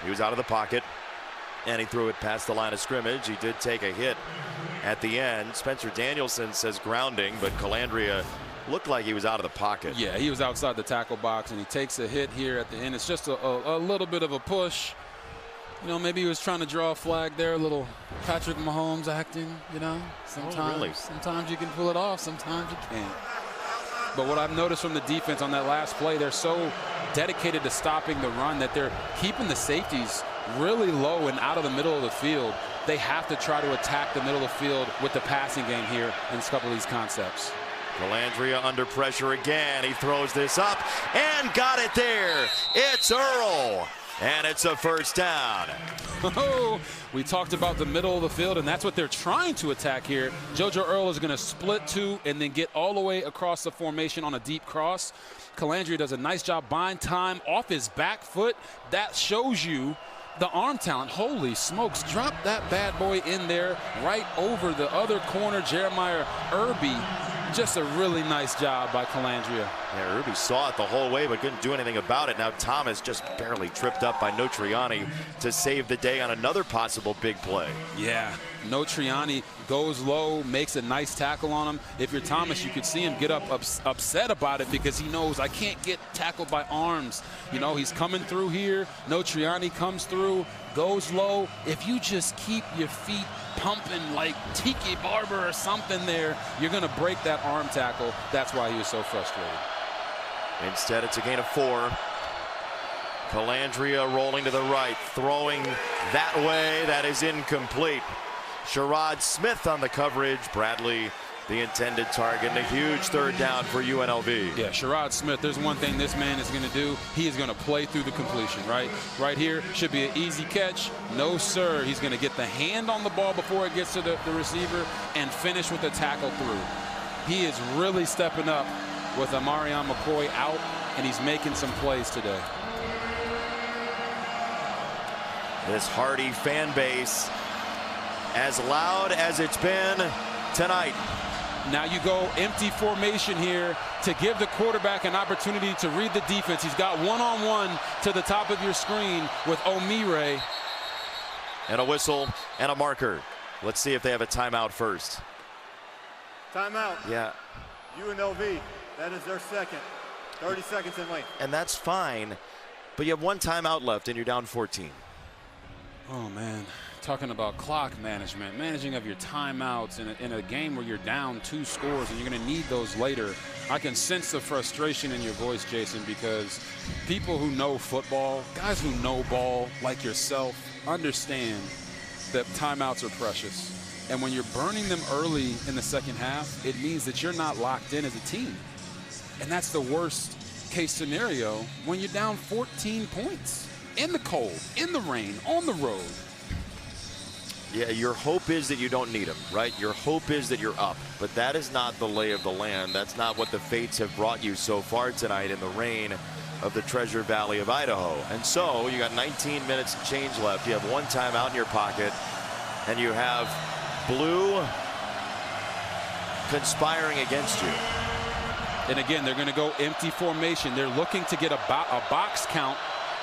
He was out of the pocket and he threw it past the line of scrimmage. He did take a hit at the end. Spencer Danielson says grounding, but Calandria looked like he was out of the pocket.
Yeah, he was outside the tackle box and he takes a hit here at the end. It's just a little bit of a push. You know, maybe he was trying to draw a flag there, a little Patrick Mahomes acting, you know. Sometimes you can pull it off, sometimes you can't. But what I've noticed from the defense on that last play, they're so dedicated to stopping the run that they're keeping the safeties really low and out of the middle of the field. They have to try to attack the middle of the field with the passing game here in a couple of these concepts.
Calandria under pressure again. He throws this up and got it there. It's Earl. And it's a first down.
Oh, we talked about the middle of the field, and that's what they're trying to attack here. JoJo Earl is going to split two and then get all the way across the formation on a deep cross. Calandria does a nice job buying time off his back foot. That shows you the arm talent. Holy smokes, drop that bad boy in there right over the other corner, Jeremiah Irby. Just a really nice job by Calandria.
Yeah, Irby saw it the whole way but couldn't do anything about it. Now Thomas just barely tripped up by Notriani to save the day on another possible big play.
Yeah, Notriani goes low, makes a nice tackle on him. If you're Thomas, you could see him get upset about it because he knows I can't get tackled by arms. You know, he's coming through here. Notriani comes through, goes low. If you just keep your feet pumping like Tiki Barber or something there, you're going to break that arm tackle. That's why he was so frustrated.
Instead, it's a gain of 4. Calandria rolling to the right, throwing that way. That is incomplete. Sherrod Smith on the coverage. Bradley, the intended target, and a huge third down for UNLV.
Yeah, Sherrod Smith, there's one thing this man is going to do. He is going to play through the completion, right? Right here should be an easy catch. No, sir. He's going to get the hand on the ball before it gets to the receiver and finish with a tackle through. He is really stepping up with Amarion McCoy out, and he's making some plays today.
This Hardy fan base, as loud as it's been tonight.
Now you go empty formation here to give the quarterback an opportunity to read the defense. He's got one-on-one to the top of your screen with Omire.
And a whistle and a marker. Let's see if they have a timeout first.
Timeout.
Yeah.
UNLV, that is their second. 30 seconds in length.
And that's fine, but you have one timeout left and you're down 14.
Oh, man. Talking about clock management, managing of your timeouts in a game where you're down 2 scores and you're going to need those later. I can sense the frustration in your voice, Jason, because people who know football, guys who know ball like yourself, understand that timeouts are precious. And when you're burning them early in the second half, it means that you're not locked in as a team. And that's the worst case scenario when you're down 14 points in the cold, in the rain, on the road.
Yeah, your hope is that you don't need them, right? Your hope is that you're up, but that is not the lay of the land. That's not what the fates have brought you so far tonight in the rain of the Treasure Valley of Idaho. And so you got 19 minutes and change left. You have one timeout in your pocket, and you have blue conspiring against you.
And again, they're going to go empty formation. They're looking to get a box count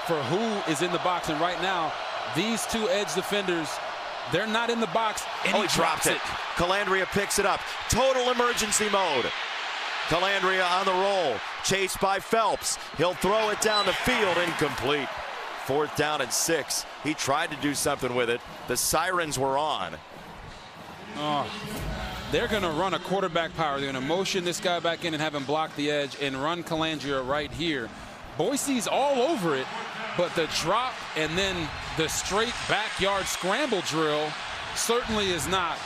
for who is in the box. And right now, these two edge defenders, they're not in the box. And
he drops it. Calandria picks it up. Total emergency mode. Calandria on the roll. Chased by Phelps. He'll throw it down the field. Incomplete. 4th down and 6. He tried to do something with it. The sirens were on.
Oh, they're going to run a quarterback power. They're going to motion this guy back in and have him block the edge and run Calandria right here. Boise's all over it, but the drop and then the straight backyard scramble drill certainly is not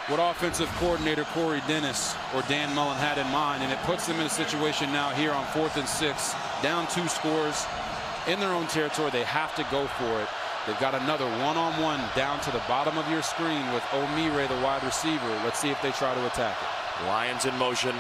what offensive coordinator Corey Dennis or Dan Mullen had in mind, and it puts them in a situation now here on 4th and 6, down 2 scores in their own territory. They have to go for it. They've got another one-on-one down to the bottom of your screen with O'Meara, the wide receiver. Let's see if they try to attack it.
Lions in motion.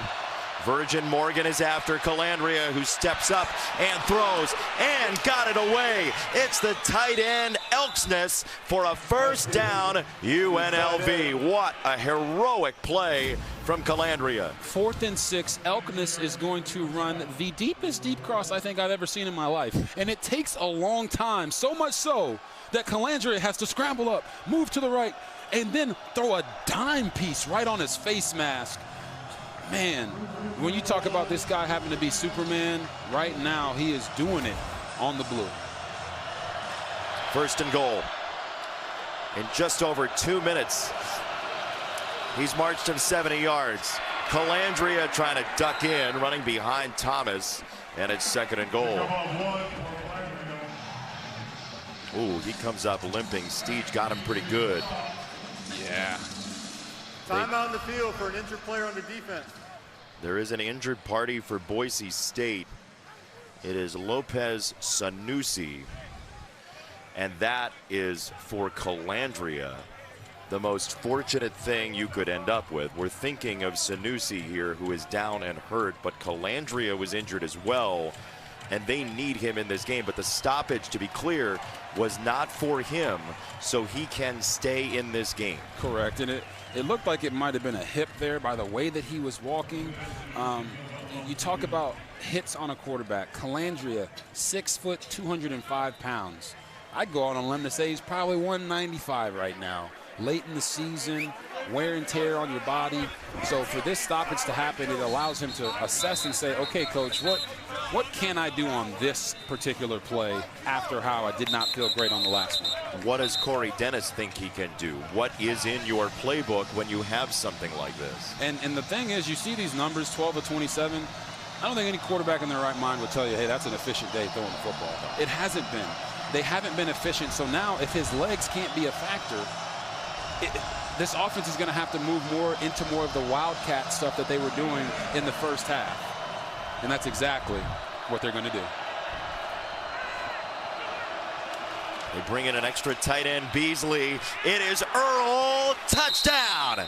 Virgin Morgan is after Calandria, who steps up and throws and got it away. It's the tight end Elksness for a 1st down. UNLV. What a heroic play from Calandria.
4th and 6. Elksness is going to run the deepest deep cross I think I've ever seen in my life. And it takes a long time, so much so that Calandria has to scramble up, move to the right, and then throw a dime piece right on his face mask. Man, when you talk about this guy having to be Superman, right now he is doing it on the blue.
1st and goal. In just over 2 minutes, he's marched him 70 yards. Calandria trying to duck in, running behind Thomas, and it's 2nd and goal. Ooh, he comes up limping. Steege got him pretty good.
Yeah.
Timeout in the field for an injured player on the defense.
There is an injured party for Boise State. It is Lopez Sanusi. And that is for Calandria. The most fortunate thing you could end up with. We're thinking of Sanusi here, who is down and hurt, but Calandria was injured as well. And they need him in this game. But the stoppage, to be clear, was not for him, so he can stay in this game.
Correct. And it looked like it might have been a hip there by the way that he was walking. You talk about hits on a quarterback. Calandria, 6 foot, 205 pounds. I'd go out on a limb to say he's probably 195 right now. Late in the season, wear and tear on your body. So for this stoppage to happen, it allows him to assess and say, okay, coach, what can I do on this particular play after how I did not feel great on the last one?
What does Corey Dennis think he can do? What is in your playbook when you have something like this?
And the thing is, you see these numbers, 12 of 27. I don't think any quarterback in their right mind would tell you, hey, that's an efficient day throwing the football. It hasn't been. They haven't been efficient. So now if his legs can't be a factor, this offense is going to have to move more into more of the wildcat stuff that they were doing in the first half. And that's exactly what they're going to do.
They bring in an extra tight end, Beasley. It is Earl, touchdown.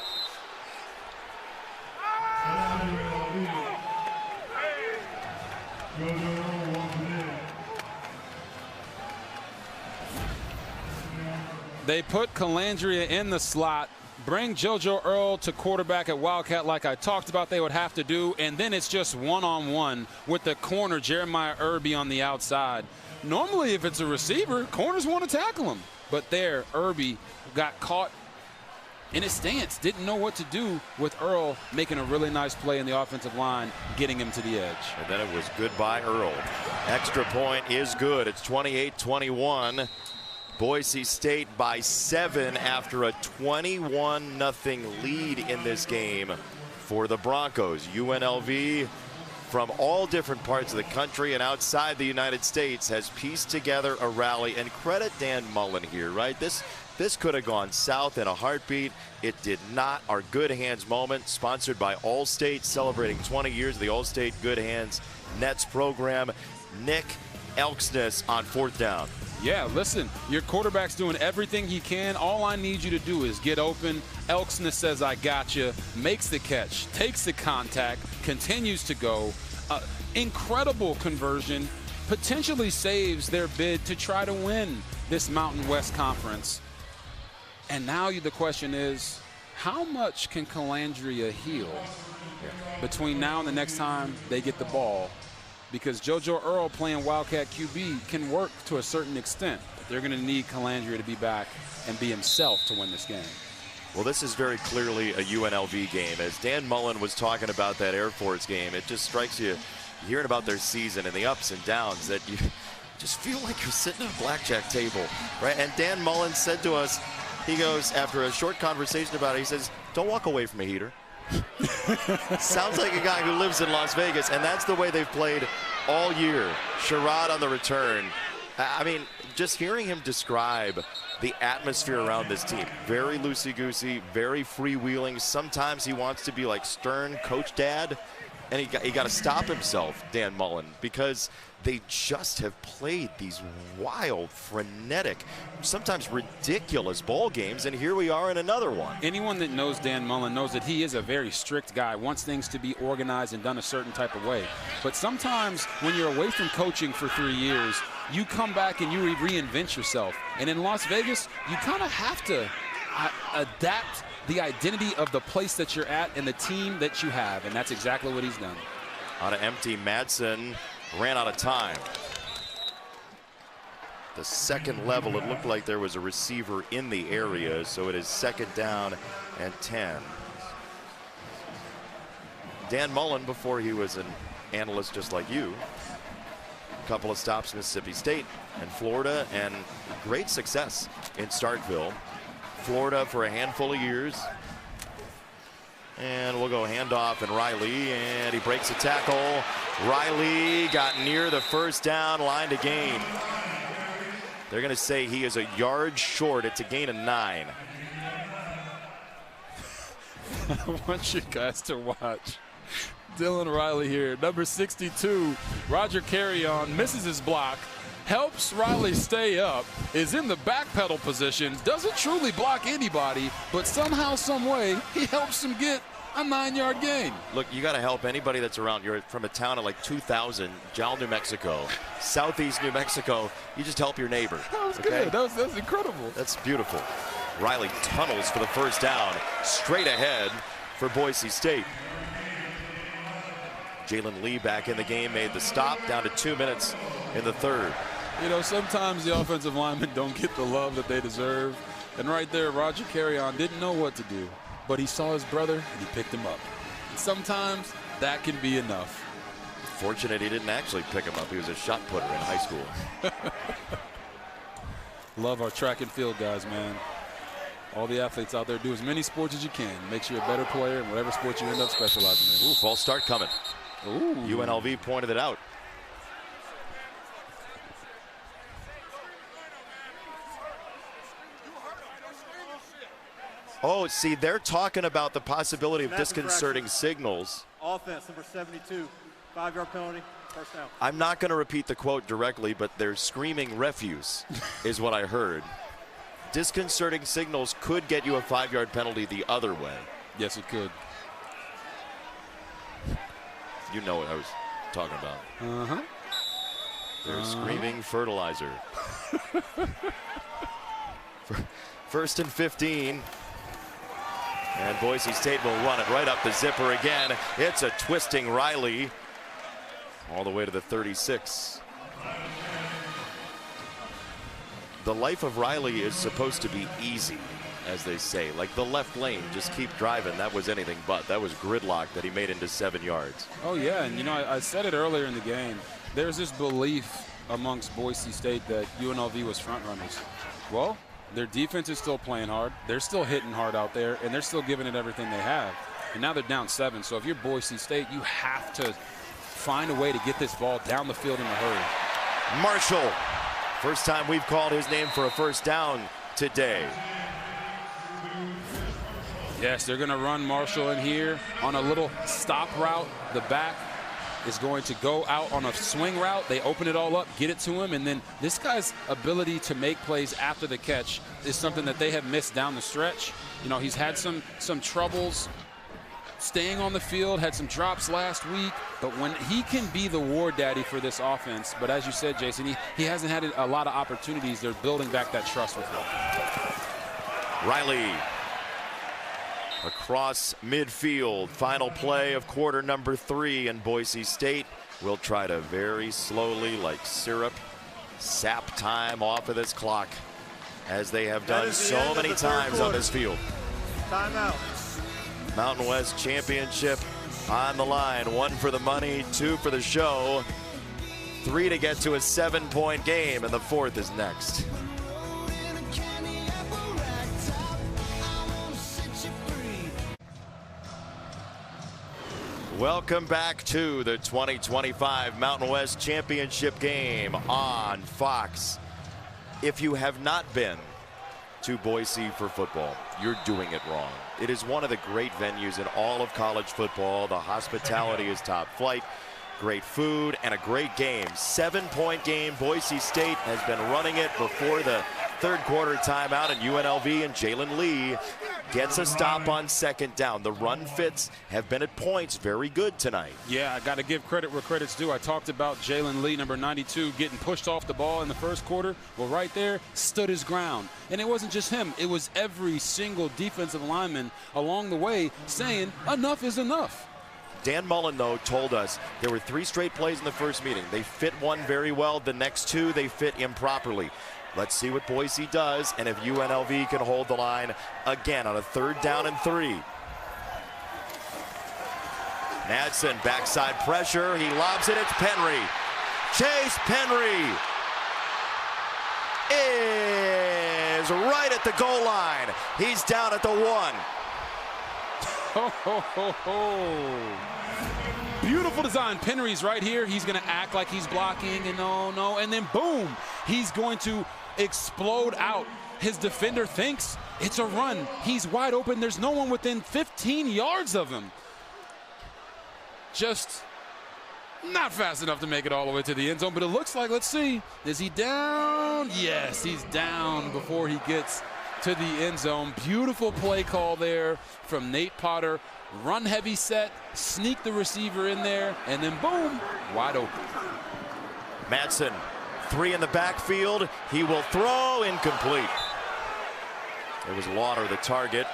They put Calandria in the slot, bring JoJo Earl to quarterback at Wildcat like I talked about they would have to do, and then it's just one-on-one with the corner, Jeremiah Irby, on the outside. Normally, if it's a receiver, corners want to tackle him. But there, Irby got caught in his stance, didn't know what to do with Earl making a really nice play in the offensive line, getting him to the edge.
And then it was good by Earl. Extra point is good. It's 28-21. Boise State by 7 after a 21-0 lead in this game for the Broncos. UNLV, from all different parts of the country and outside the United States, has pieced together a rally. And credit Dan Mullen here, right? This could have gone south in a heartbeat. It did not. Our Good Hands moment, sponsored by Allstate, celebrating 20 years of the Allstate Good Hands Nets program. Nick Elksness on 4th down.
Yeah, listen, your quarterback's doing everything he can. All I need you to do is get open. Elksness says, I got you, makes the catch, takes the contact, continues to go. Incredible conversion, potentially saves their bid to try to win this Mountain West Conference. And now the question is, how much can Calandria heal between now and the next time they get the ball? Because JoJo Earl playing Wildcat QB can work to a certain extent. But they're going to need Calandria to be back and be himself to win this game.
Well, this is very clearly a UNLV game. As Dan Mullen was talking about that Air Force game, it just strikes you hearing about their season and the ups and downs that you just feel like you're sitting at a blackjack table, right? And Dan Mullen said to us, he goes, after a short conversation about it, he says, don't walk away from a heater. Sounds like a guy who lives in Las Vegas, and that's the way they've played all year. Sherrod on the return. I mean, just hearing him describe the atmosphere around this team, very loosey-goosey, very freewheeling. Sometimes he wants to be like stern coach dad, and he got to stop himself, Dan Mullen, because they just have played these wild, frenetic, sometimes ridiculous ball games, and here we are in another one.
Anyone that knows Dan Mullen knows that he is a very strict guy, wants things to be organized and done a certain type of way. But sometimes when you're away from coaching for 3 years, you come back and you reinvent yourself. And in Las Vegas, you kind of have to adapt the identity of the place that you're at and the team that you have, and that's exactly what he's done.
On an empty, Madsen ran out of time. The second level, it looked like there was a receiver in the area, so it is 2nd down and 10. Dan Mullen, before he was an analyst just like you, a couple of stops Mississippi State and Florida, and great success in Starkville. Florida for a handful of years. And we'll go handoff, and Riley, and he breaks a tackle. Riley got near the 1st down line to gain. They're going to say he is a yard short. It's a gain of 9.
I want you guys to watch Dylan Riley here, number 62. Roger Carrion misses his block, helps Riley stay up, is in the back pedal position, doesn't truly block anybody, but somehow, some way, he helps him get a 9-yard gain.
Look, you got to help anybody that's around. You're from a town of like 2,000, Jal, New Mexico, southeast New Mexico. You just help your neighbor.
That was good. That's incredible.
That's beautiful. Riley tunnels for the 1st down, straight ahead for Boise State. Jalen Lee back in the game, made the stop, down to 2 minutes in the 3rd.
You know, sometimes the offensive linemen don't get the love that they deserve. And right there, Roger Carrion didn't know what to do, but he saw his brother and he picked him up. And sometimes that can be enough.
Fortunate he didn't actually pick him up. He was a shot putter in high school.
Love our track and field guys, man. All the athletes out there, do as many sports as you can. Makes you a better player in whatever sport you end up specializing in.
Ooh, false start coming.
Ooh.
UNLV pointed it out. Oh, see, they're talking about the possibility of disconcerting signals.
Offense, number 72, 5-yard penalty, 1st down.
I'm not going to repeat the quote directly, but they're screaming refuse is what I heard. Disconcerting signals could get you a 5-yard penalty the other way.
Yes, it could.
You know what I was talking about.
Uh-huh.
They're screaming fertilizer. 1st and 15. And Boise State will run it right up the zipper again. It's a twisting Riley all the way to the 36. The life of Riley is supposed to be easy, as they say. Like the left lane, just keep driving. That was anything but. That was gridlock that he made into 7 yards.
Oh, yeah, and, you know, I said it earlier in the game. There's this belief amongst Boise State that UNLV was front runners. Well, their defense is still playing hard. They're still hitting hard out there, and they're still giving it everything they have. And now they're down 7. So if you're Boise State, you have to find a way to get this ball down the field in a hurry.
Marshall, first time we've called his name for a 1st down today.
Yes, they're going to run Marshall in here on a little stop route. The back is going to go out on a swing route. They open it all up, get it to him, and then this guy's ability to make plays after the catch is something that they have missed down the stretch. You know, he's had some troubles staying on the field, had some drops last week, but when he can be the war daddy for this offense, but as you said, Jason, he hasn't had a lot of opportunities. They're building back that trust with him.
Riley across midfield. Final play of quarter number 3, and Boise State will try to very slowly, like syrup, sap time off of this clock, as they have done so many times on this field.
Timeout.
Mountain West Championship on the line. 1 for the money, 2 for the show. 3 to get to a 7-point game, and the 4th is next. Welcome back to the 2025 Mountain West Championship game on Fox. If you have not been to Boise for football, you're doing it wrong. It is one of the great venues in all of college football. The hospitality is top flight, great food, and a great game. 7-point game. Boise State has been running it before the third quarter timeout, and UNLV and Jalen Lee gets a stop on 2nd down. The run fits have been at points very good tonight.
Yeah, I got to give credit where credit's due. I talked about Jalen Lee, number 92, getting pushed off the ball in the first quarter. Well, right there, stood his ground. And it wasn't just him. It was every single defensive lineman along the way saying, enough is enough.
Dan Mullen, though, told us there were 3 straight plays in the first meeting. They fit one very well. The next 2, they fit improperly. Let's see what Boise does, and if UNLV can hold the line again on a 3rd down and 3. Madsen, backside pressure. He lobs it. It's Penry. Chase Penry is right at the goal line. He's down at the 1.
Ho, ho, ho, ho. Beautiful design. Penry's right here. He's going to act like he's blocking, and no, and then boom, he's going to explode out. His defender thinks it's a run. He's wide open. There's no one within 15 yards of him. Just not fast enough to make it all the way to the end zone, but it looks like, let's see, is he down? Yes, he's down before he gets to the end zone. Beautiful play call there from Nate Potter. Run heavy set, sneak the receiver in there, and then boom, wide open.
Madsen, 3 in the backfield. He will throw, incomplete. It was Lauder, the target.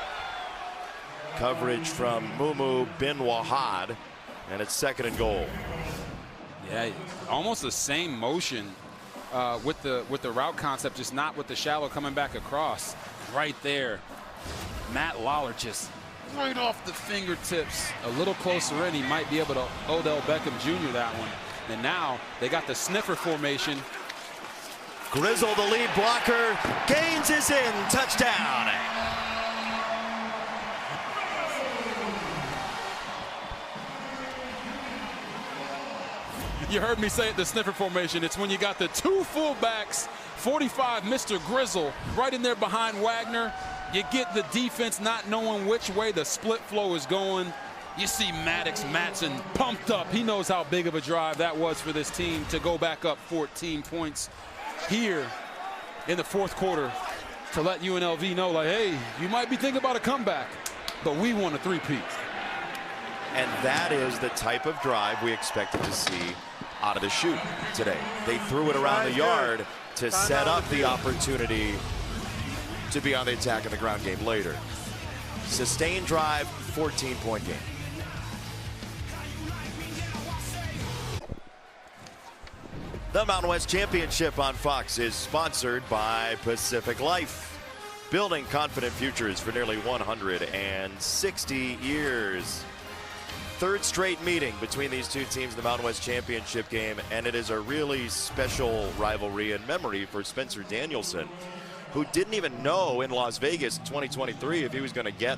Coverage from Mumu bin Wahad, and it's 2nd and goal.
Yeah, almost the same motion with the route concept, just not with the shallow coming back across. Right there, Matt Lawler just right off the fingertips. A little closer in, he might be able to Odell Beckham Jr. that one. And now they got the sniffer formation.
Grizzle, the lead blocker. Gaines is in. Touchdown.
You heard me say it, the sniffer formation. It's when you got the 2 fullbacks, 45, Mr. Grizzle, right in there behind Wagner. You get the defense not knowing which way the split flow is going. You see Maddox Madsen pumped up. He knows how big of a drive that was for this team to go back up 14 points here in the 4th quarter to let UNLV know, like, hey, you might be thinking about a comeback, but we want a 3-peat.
And that is the type of drive we expected to see out of the chute today. They threw it around the yard to set up the opportunity to be on the attack in the ground game later. Sustained drive, 14-point game. The Mountain West Championship on Fox is sponsored by Pacific Life, building confident futures for nearly 160 years. 3rd straight meeting between these two teams in the Mountain West Championship game, and it is a really special rivalry and memory for Spencer Danielson, who didn't even know in Las Vegas in 2023 if he was going to get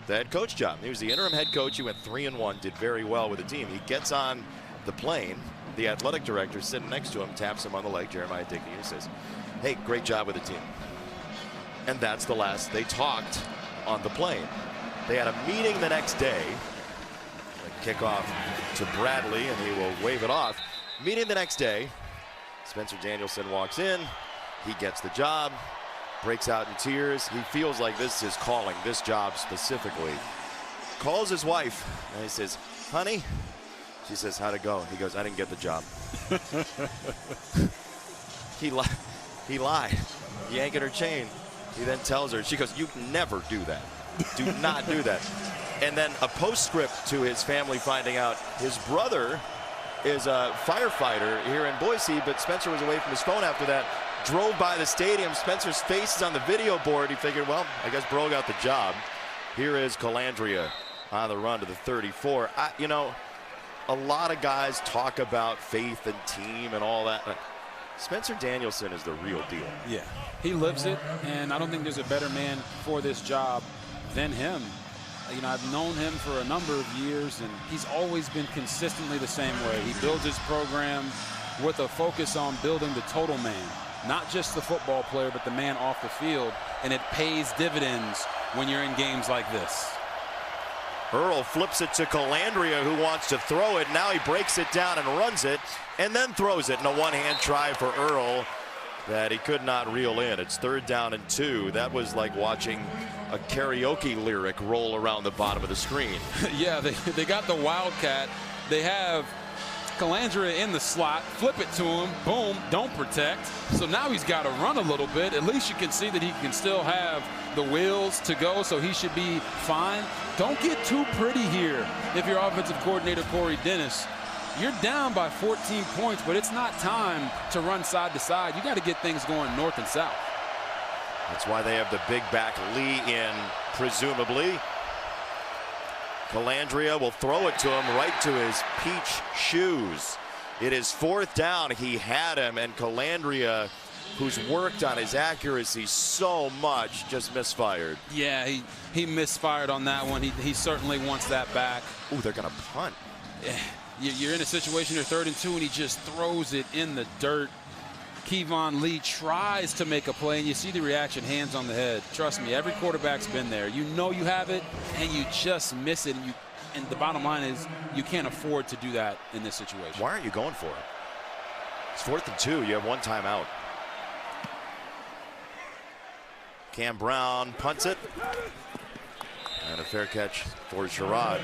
the head coach job. He was the interim head coach. He went 3-1, did very well with the team. He gets on the plane. The athletic director sitting next to him taps him on the leg, Jeremiah Dickey, and says, hey, great job with the team. And that's the last they talked on the plane. They had a meeting the next day. Kickoff to Bradley, and he will wave it off. Meeting the next day. Spencer Danielson walks in. He gets the job, breaks out in tears. He feels like this is calling, this job specifically. Calls his wife, and he says, honey. She says, how'd it go? He goes, I didn't get the job. He lied. Yanking her chain. He then tells her, she goes, you never do that. Do not do that. And then a postscript to his family finding out his brother is a firefighter here in Boise, but Spencer was away from his phone after that. Drove by the stadium. Spencer's face is on the video board. He figured, well, I guess bro got the job. Here is Calandria on the run to the 34. You know, a lot of guys talk about faith and team and all that. Spencer Danielson is the real deal.
Yeah, he lives it, and I don't think there's a better man for this job than him. You know, I've known him for a number of years, and he's always been consistently the same way. He builds his program with a focus on building the total man, not just the football player, but the man off the field, and it pays dividends when you're in games like this.
Earl flips it to Calandria, who wants to throw it. Now he breaks it down and runs it, and then throws it in a one-hand try for Earl that he could not reel in. It's 3rd down and 2. That was like watching a karaoke lyric roll around the bottom of the screen.
Yeah, they got the Wildcat. They have Calandria in the slot, flip it to him, boom, don't protect. So now he's got to run a little bit. At least you can see that he can still have the wheels to go, so he should be fine. Don't get too pretty here if you're offensive coordinator Corey Dennis. You're down by 14 points, but it's not time to run side to side. You got to get things going north and south.
That's why they have the big back Lee in, presumably. Calandria will throw it to him right to his peach shoes. It is 4th down. He had him, and Calandria, who's worked on his accuracy so much, just misfired.
Yeah, he misfired on that one. He certainly wants that back.
Ooh, they're going to punt.
You're in a situation, you're 3rd and 2, and he just throws it in the dirt. Kevon Lee tries to make a play, and you see the reaction, hands on the head. Trust me, every quarterback's been there. You know you have it, and you just miss it. And the bottom line is you can't afford to do that in this situation.
Why aren't you going for it? It's 4th and 2. You have one timeout. Cam Brown punts it. And a fair catch for Sherrod.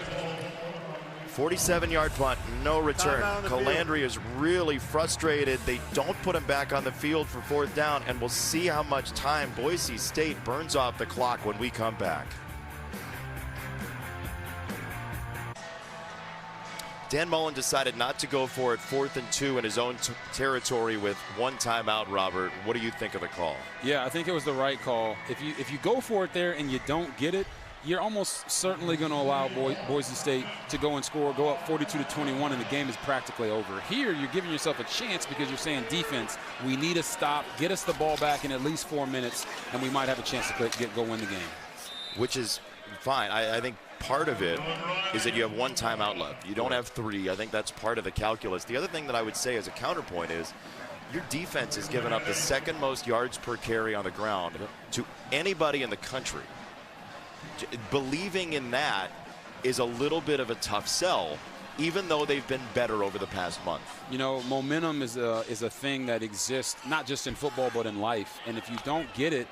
47-yard punt, no return. Calandria is really frustrated. They don't put him back on the field for 4th down, and we'll see how much time Boise State burns off the clock when we come back. Dan Mullen decided not to go for it 4th and 2 in his own territory with one timeout. Robert, what do you think of the call?
Yeah, I think it was the right call. If you go for it there and you don't get it, you're almost certainly going to allow Boise State to go and score, go up 42-21, and the game is practically over. Here, you're giving yourself a chance because you're saying, defense, we need a stop, get us the ball back in at least 4 minutes, and we might have a chance to go win the game.
Which is fine. I think part of it is that you have one timeout left. You don't have 3. I think that's part of the calculus. The other thing that I would say as a counterpoint is your defense has given up the 2nd most yards per carry on the ground to anybody in the country. Believing in that is a little bit of a tough sell, even though they've been better over the past month.
You know, momentum is a thing that exists not just in football but in life. And if you don't get it,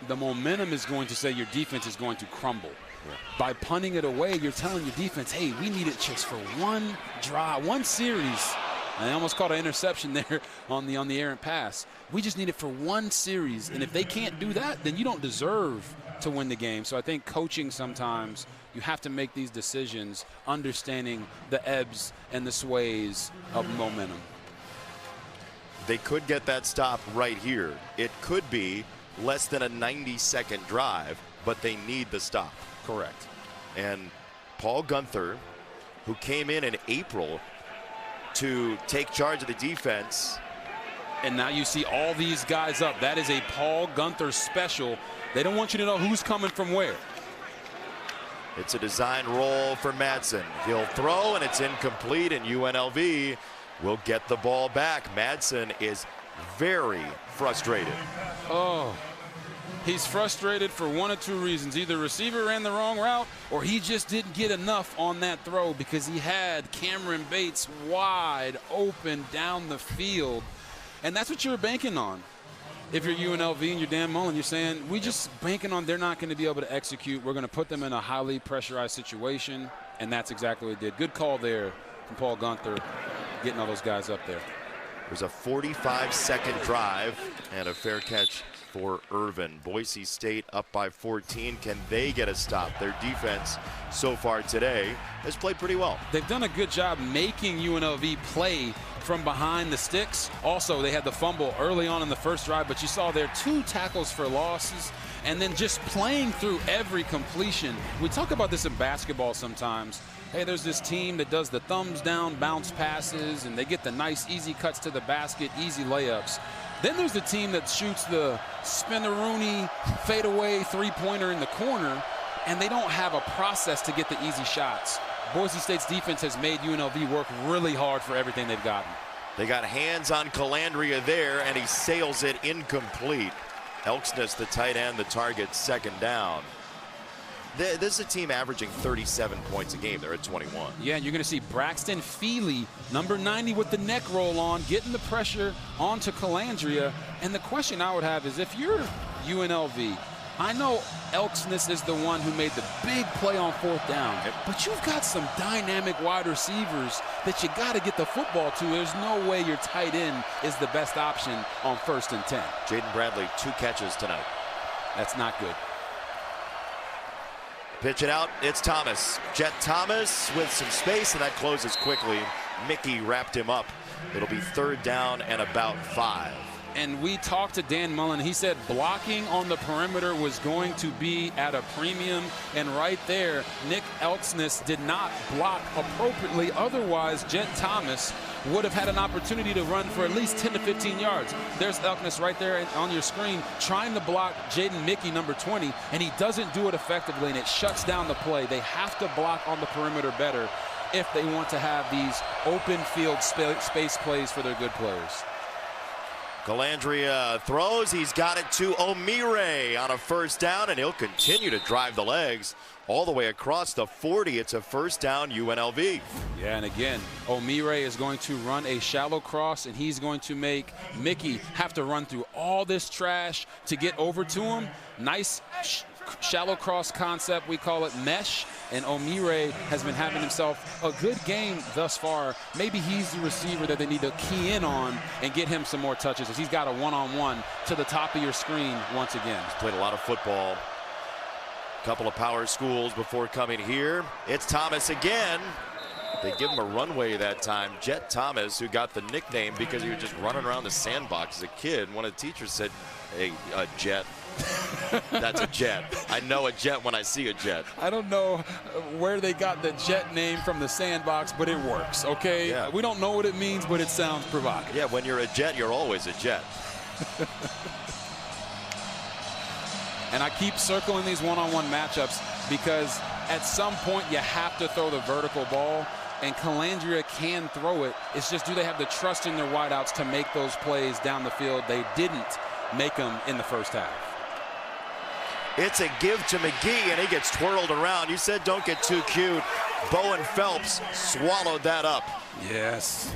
the momentum is going to say your defense is going to crumble. Yeah. By punting it away, you're telling your defense, hey, we need it just for one drive, one series. And I almost caught an interception there on the errant pass. We just need it for one series. And if they can't do that, then you don't deserve to win the game. So I think coaching, sometimes you have to make these decisions understanding the ebbs and the sways of momentum.
They could get that stop right here. It could be less than a 90-second drive, but they need the stop.
Correct.
And Paul Guenther, who came in April to take charge of the defense.
And now you see all these guys up. That is a Paul Guenther special. They don't want you to know who's coming from where.
It's a design roll for Madsen. He'll throw, and it's incomplete, and UNLV will get the ball back. Madsen is very frustrated.
Oh, he's frustrated for one of two reasons. Either receiver ran the wrong route, or he just didn't get enough on that throw because he had Cameron Bates wide open down the field. And that's what you're banking on. If you're UNLV and you're Dan Mullen, you're saying, we just banking on they're not going to be able to execute. We're going to put them in a highly pressurized situation, and that's exactly what he did. Good call there from Paul Guenther, getting all those guys up there.
There's a 45-second drive and a fair catch for Irvin. Boise State up by 14. Can they get a stop? Their defense so far today has played pretty well.
They've done a good job making UNLV play from behind the sticks. Also, they had the fumble early on in the first drive, but you saw there 2 tackles for losses, and then just playing through every completion. We talk about this in basketball sometimes. Hey, there's this team that does the thumbs down bounce passes, and they get the nice easy cuts to the basket, easy layups. Then there's the team that shoots the spin-a-rooney, fadeaway three-pointer in the corner, and they don't have a process to get the easy shots. Boise State's defense has made UNLV work really hard for everything they've gotten.
They got hands on Calandria there, and he sails it incomplete. Elksnis, the tight end, the target, second down. This is a team averaging 37 points a game. They're at 21.
Yeah, and you're going to see Braxton Feely, number 90 with the neck roll on, getting the pressure onto Calandria. And the question I would have is, if you're UNLV, I know Elksnis is the one who made the big play on 4th down, but you've got some dynamic wide receivers that you got to get the football to. There's no way your tight end is the best option on 1st and 10.
Jaden Bradley, 2 catches tonight.
That's not good.
Pitch it out, it's Thomas. Jet Thomas with some space, and that closes quickly. Mickey wrapped him up. It'll be 3rd down and about 5.
And we talked to Dan Mullen. He said blocking on the perimeter was going to be at a premium. And right there, Nick Elksnis did not block appropriately. Otherwise, Jet Thomas would have had an opportunity to run for at least 10 to 15 yards. There's Elksnis right there on your screen trying to block Jaden Mickey, number 20, and he doesn't do it effectively, and it shuts down the play. They have to block on the perimeter better if they want to have these open field space plays for their good players.
Calandria throws. He's got it to Omire on a 1st down, and he'll continue to drive the legs all the way across the 40. It's a 1st down UNLV.
Yeah, and again, Omire is going to run a shallow cross, and he's going to make Mickey have to run through all this trash to get over to him. Nice shallow cross concept, we call it mesh, and Omire has been having himself a good game thus far. Maybe he's the receiver that they need to key in on and get him some more touches, as he's got a one-on-one to the top of your screen once again.
He's played a lot of football, a couple of power schools before coming here. It's Thomas again. They give him a runway that time. Jet Thomas, who got the nickname because he was just running around the sandbox as a kid. One of the teachers said, "Hey, Jet." That's a jet. I know a jet when I see a jet.
I don't know where they got the jet name from, the sandbox, but it works, okay?
Yeah.
We don't know what it means, but it sounds provocative.
Yeah, when you're a jet, you're always a jet.
And I keep circling these one-on-one matchups because at some point you have to throw the vertical ball, and Calandria can throw it. It's just, do they have the trust in their wideouts to make those plays down the field? They didn't make them in the first half.
It's a give to McGee, and he gets twirled around. You said don't get too cute. Bowen Phelps swallowed that up.
Yes.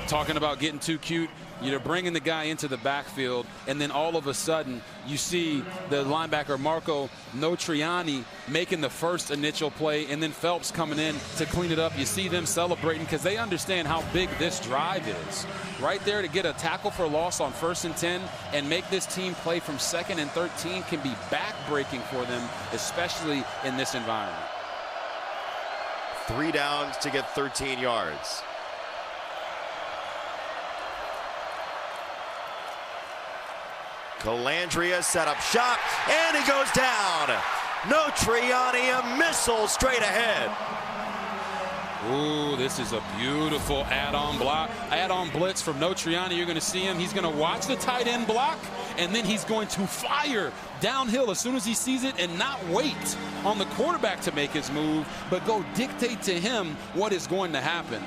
Talking about getting too cute, you're bringing the guy into the backfield, and then all of a sudden you see the linebacker Marco Notriani making the first initial play, and then Phelps coming in to clean it up. You see them celebrating because they understand how big this drive is. Right there to get a tackle for loss on 1st and 10 and make this team play from 2nd and 13 can be back-breaking for them, especially in this environment.
3 downs to get 13 yards. Calandria set up shop, and he goes down. Notriani, a missile straight ahead.
Ooh, this is a beautiful add-on block. Add-on blitz from Notriani. You're going to see him. He's going to watch the tight end block, and then he's going to fire downhill as soon as he sees it and not wait on the quarterback to make his move, but go dictate to him what is going to happen.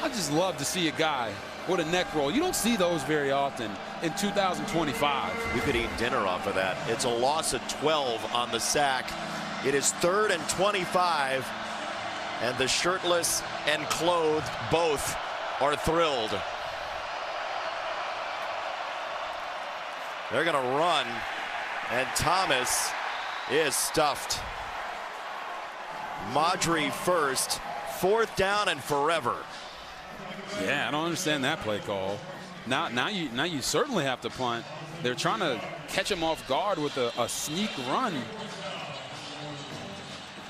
I just love to see a guy with a neck roll. You don't see those very often in 2025.
You could eat dinner off of that. It's a loss of 12 on the sack. It is 3rd and 25, and the shirtless and clothed both are thrilled. They're going to run, and Thomas is stuffed. Maudry first, 4th down and forever.
Yeah, I don't understand that play call. Now you certainly have to punt. They're trying to catch him off guard with a sneak run.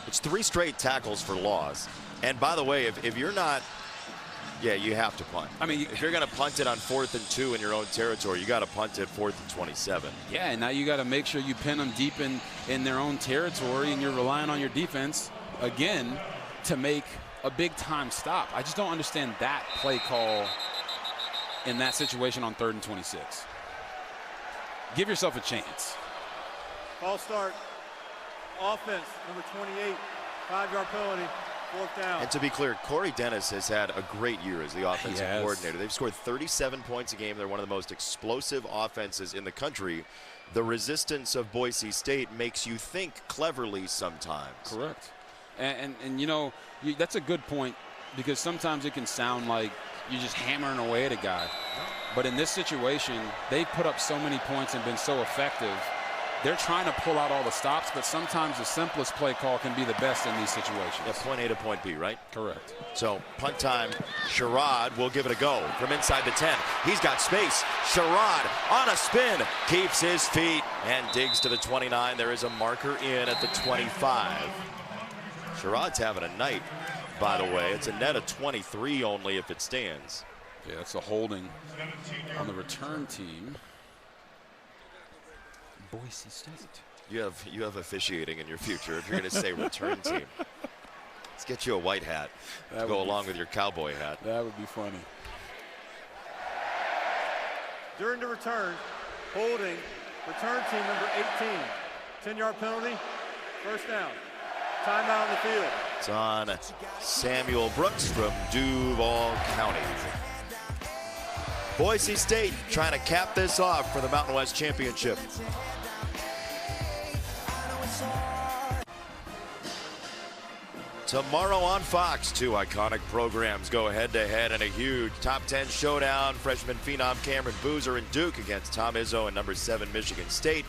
It's 3 straight tackles for loss. And by the way, if you're not, yeah, you have to punt. I mean, if you're going to punt it on 4th and 2 in your own territory, you got to punt it 4th and 27.
Yeah, and now you got to make sure you pin them deep in their own territory, and you're relying on your defense again to make a big time stop. I just don't understand that play call in that situation on 3rd and 26. Give yourself a chance.
False start. Offense, number 28, 5-yard penalty, 4th down.
And to be clear, Corey Dennis has had a great year as the offensive coordinator. They've scored 37 points a game. They're one of the most explosive offenses in the country. The resistance of Boise State makes you think cleverly sometimes.
Correct. And you know, that's a good point, because sometimes it can sound like you're just hammering away at a guy. But in this situation, they've put up so many points and been so effective. They're trying to pull out all the stops, but sometimes the simplest play call can be the best in these situations.
Yeah, point A to point B, right?
Correct.
So punt time. Sherrod will give it a go from inside the 10. He's got space. Sherrod on a spin, keeps his feet and digs to the 29. There is a marker in at the 25. Sherrod's having a night, by the way. It's a net of 23 only if it stands.
Yeah, it's a holding on the return team. Boise State.
You have officiating in your future if you're going to say return team. Let's get you a white hat to go along with your cowboy hat.
That would be funny.
During the return, holding, return team number 18. 10-yard penalty, 1st down. Timeout on the field.
It's on Samuel Brooks from Duval County. Boise State trying to cap this off for the Mountain West Championship. Tomorrow on Fox, 2 iconic programs go head-to-head in a huge top 10 showdown. Freshman phenom Cameron Boozer and Duke against Tom Izzo and number 7 Michigan State.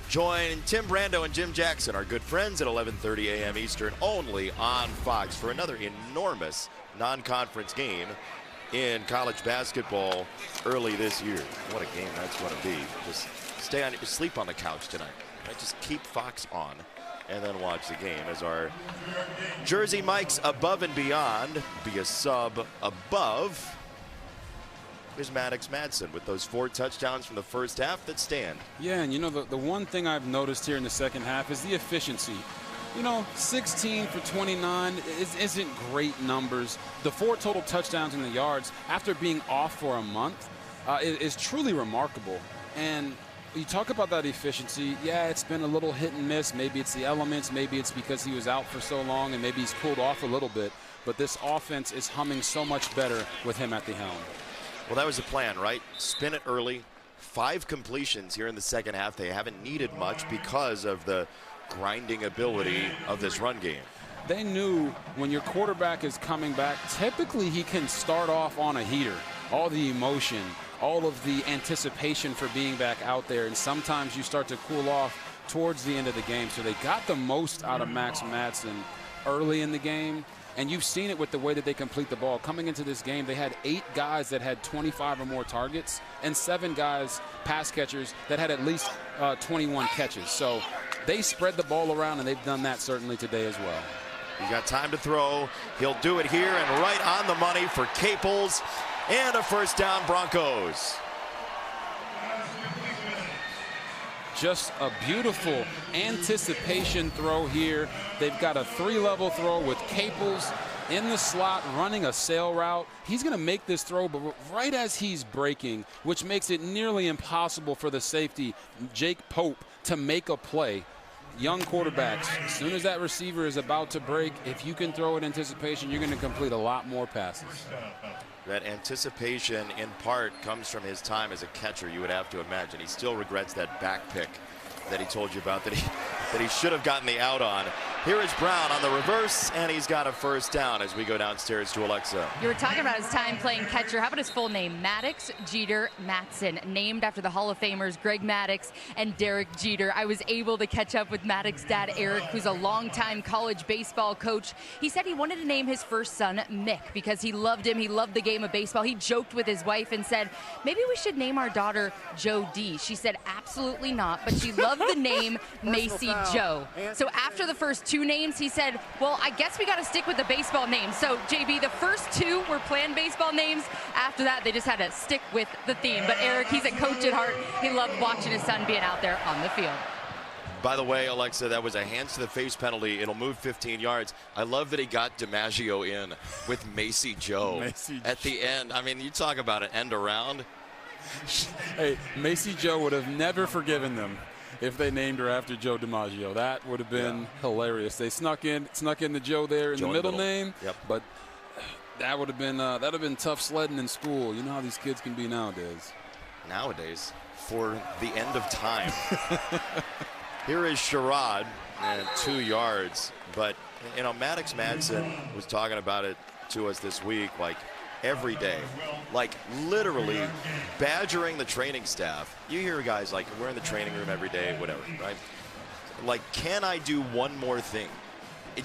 Join Tim Brando and Jim Jackson, our good friends, at 11:30 a.m. Eastern, only on Fox for another enormous non-conference game in college basketball early this year. What a game that's going to be. Just sleep on the couch tonight. Right? Just keep Fox on and then watch the game as our Jersey Mike's Above and Beyond be a sub above. Here's Maddox Madsen with those 4 touchdowns from the first half that stand.
Yeah, and you know, the one thing I've noticed here in the second half is the efficiency. You know, 16 for 29 isn't great numbers. The 4 total touchdowns in the yards after being off for a month is truly remarkable. And you talk about that efficiency. Yeah, it's been a little hit and miss. Maybe it's the elements. Maybe it's because he was out for so long and maybe he's cooled off a little bit. But this offense is humming so much better with him at the helm.
Well, that was the plan, right? Spin it early. 5 completions here in the second half. They haven't needed much because of the grinding ability of this run game.
They knew when your quarterback is coming back, typically he can start off on a heater. All the emotion, all of the anticipation for being back out there, and sometimes you start to cool off towards the end of the game. So they got the most out of Max Madsen early in the game, and you've seen it with the way that they complete the ball. Coming into this game, they had 8 guys that had 25 or more targets and 7 guys, pass catchers, that had at least 21 catches. So they spread the ball around, and they've done that certainly today as well.
He's got time to throw. He'll do it here and right on the money for Caples, and a first down Broncos.
Just a beautiful anticipation throw here. They've got a 3-level throw with Caples in the slot running a sail route. He's going to make this throw, but right as he's breaking, which makes it nearly impossible for the safety, Jake Pope, to make a play. Young quarterbacks, as soon as that receiver is about to break, if you can throw in anticipation, you're going to complete a lot more passes.
That anticipation, in part, comes from his time as a catcher, you would have to imagine. He still regrets that back pick that he told you about, that he should have gotten the out on. Here is Brown on the reverse, and he's got a first down as we go downstairs to Alexa.
You were talking about his time playing catcher. How about his full name? Maddox Jeter Mattson, named after the Hall of Famers Greg Maddux and Derek Jeter. I was able to catch up with Maddox's dad, Eric, who's a longtime college baseball coach. He said he wanted to name his first son Mick because he loved him. He loved the game of baseball. He joked with his wife and said, maybe we should name our daughter Joe D. She said, absolutely not, but she loved the name Macy Joe. So after the first 2 names, he said, well, I guess we got to stick with the baseball names. So, JB, the first 2 were planned baseball names. After that, they just had to stick with the theme. But Eric, he's a coach at heart. He loved watching his son being out there on the field.
By the way, Alexa, that was a hands-to-the-face penalty. It'll move 15 yards. I love that he got DiMaggio in with Macy Joe at the end. I mean, you talk about an end around.
Hey, Macy Joe would have never forgiven them if they named her after Joe DiMaggio. That would have been hilarious. They snuck in the Joe there in the middle name.
Yep.
But that would have been tough sledding in school. You know how these kids can be nowadays.
Nowadays, for the end of time. Here is Sherrod and 2 yards. But, you know, Maddox Mattson was talking about it to us this week, like, every day, like literally badgering the training staff. You hear guys like, we're in the training room every day, whatever, right? Like, can I do one more thing?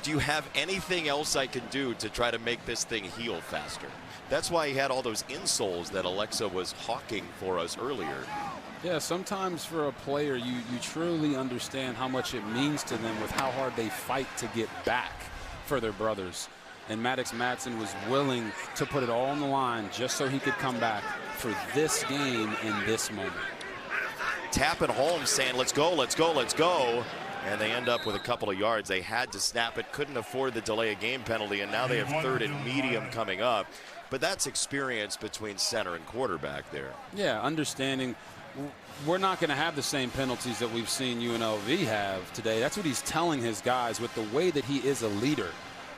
Do you have anything else I can do to try to make this thing heal faster? That's why he had all those insoles that Alexa was hawking for us earlier.
Yeah, sometimes for a player, you truly understand how much it means to them with how hard they fight to get back for their brothers. And Maddox Mattson was willing to put it all on the line just so he could come back for this game in this moment.
Tapping Holmes saying, let's go, let's go, let's go. And they end up with a couple of yards. They had to snap it, couldn't afford the delay of game penalty, and now they have 3rd and medium coming up. But that's experience between center and quarterback there.
Yeah, understanding we're not going to have the same penalties that we've seen UNLV have today. That's what he's telling his guys with the way that he is a leader.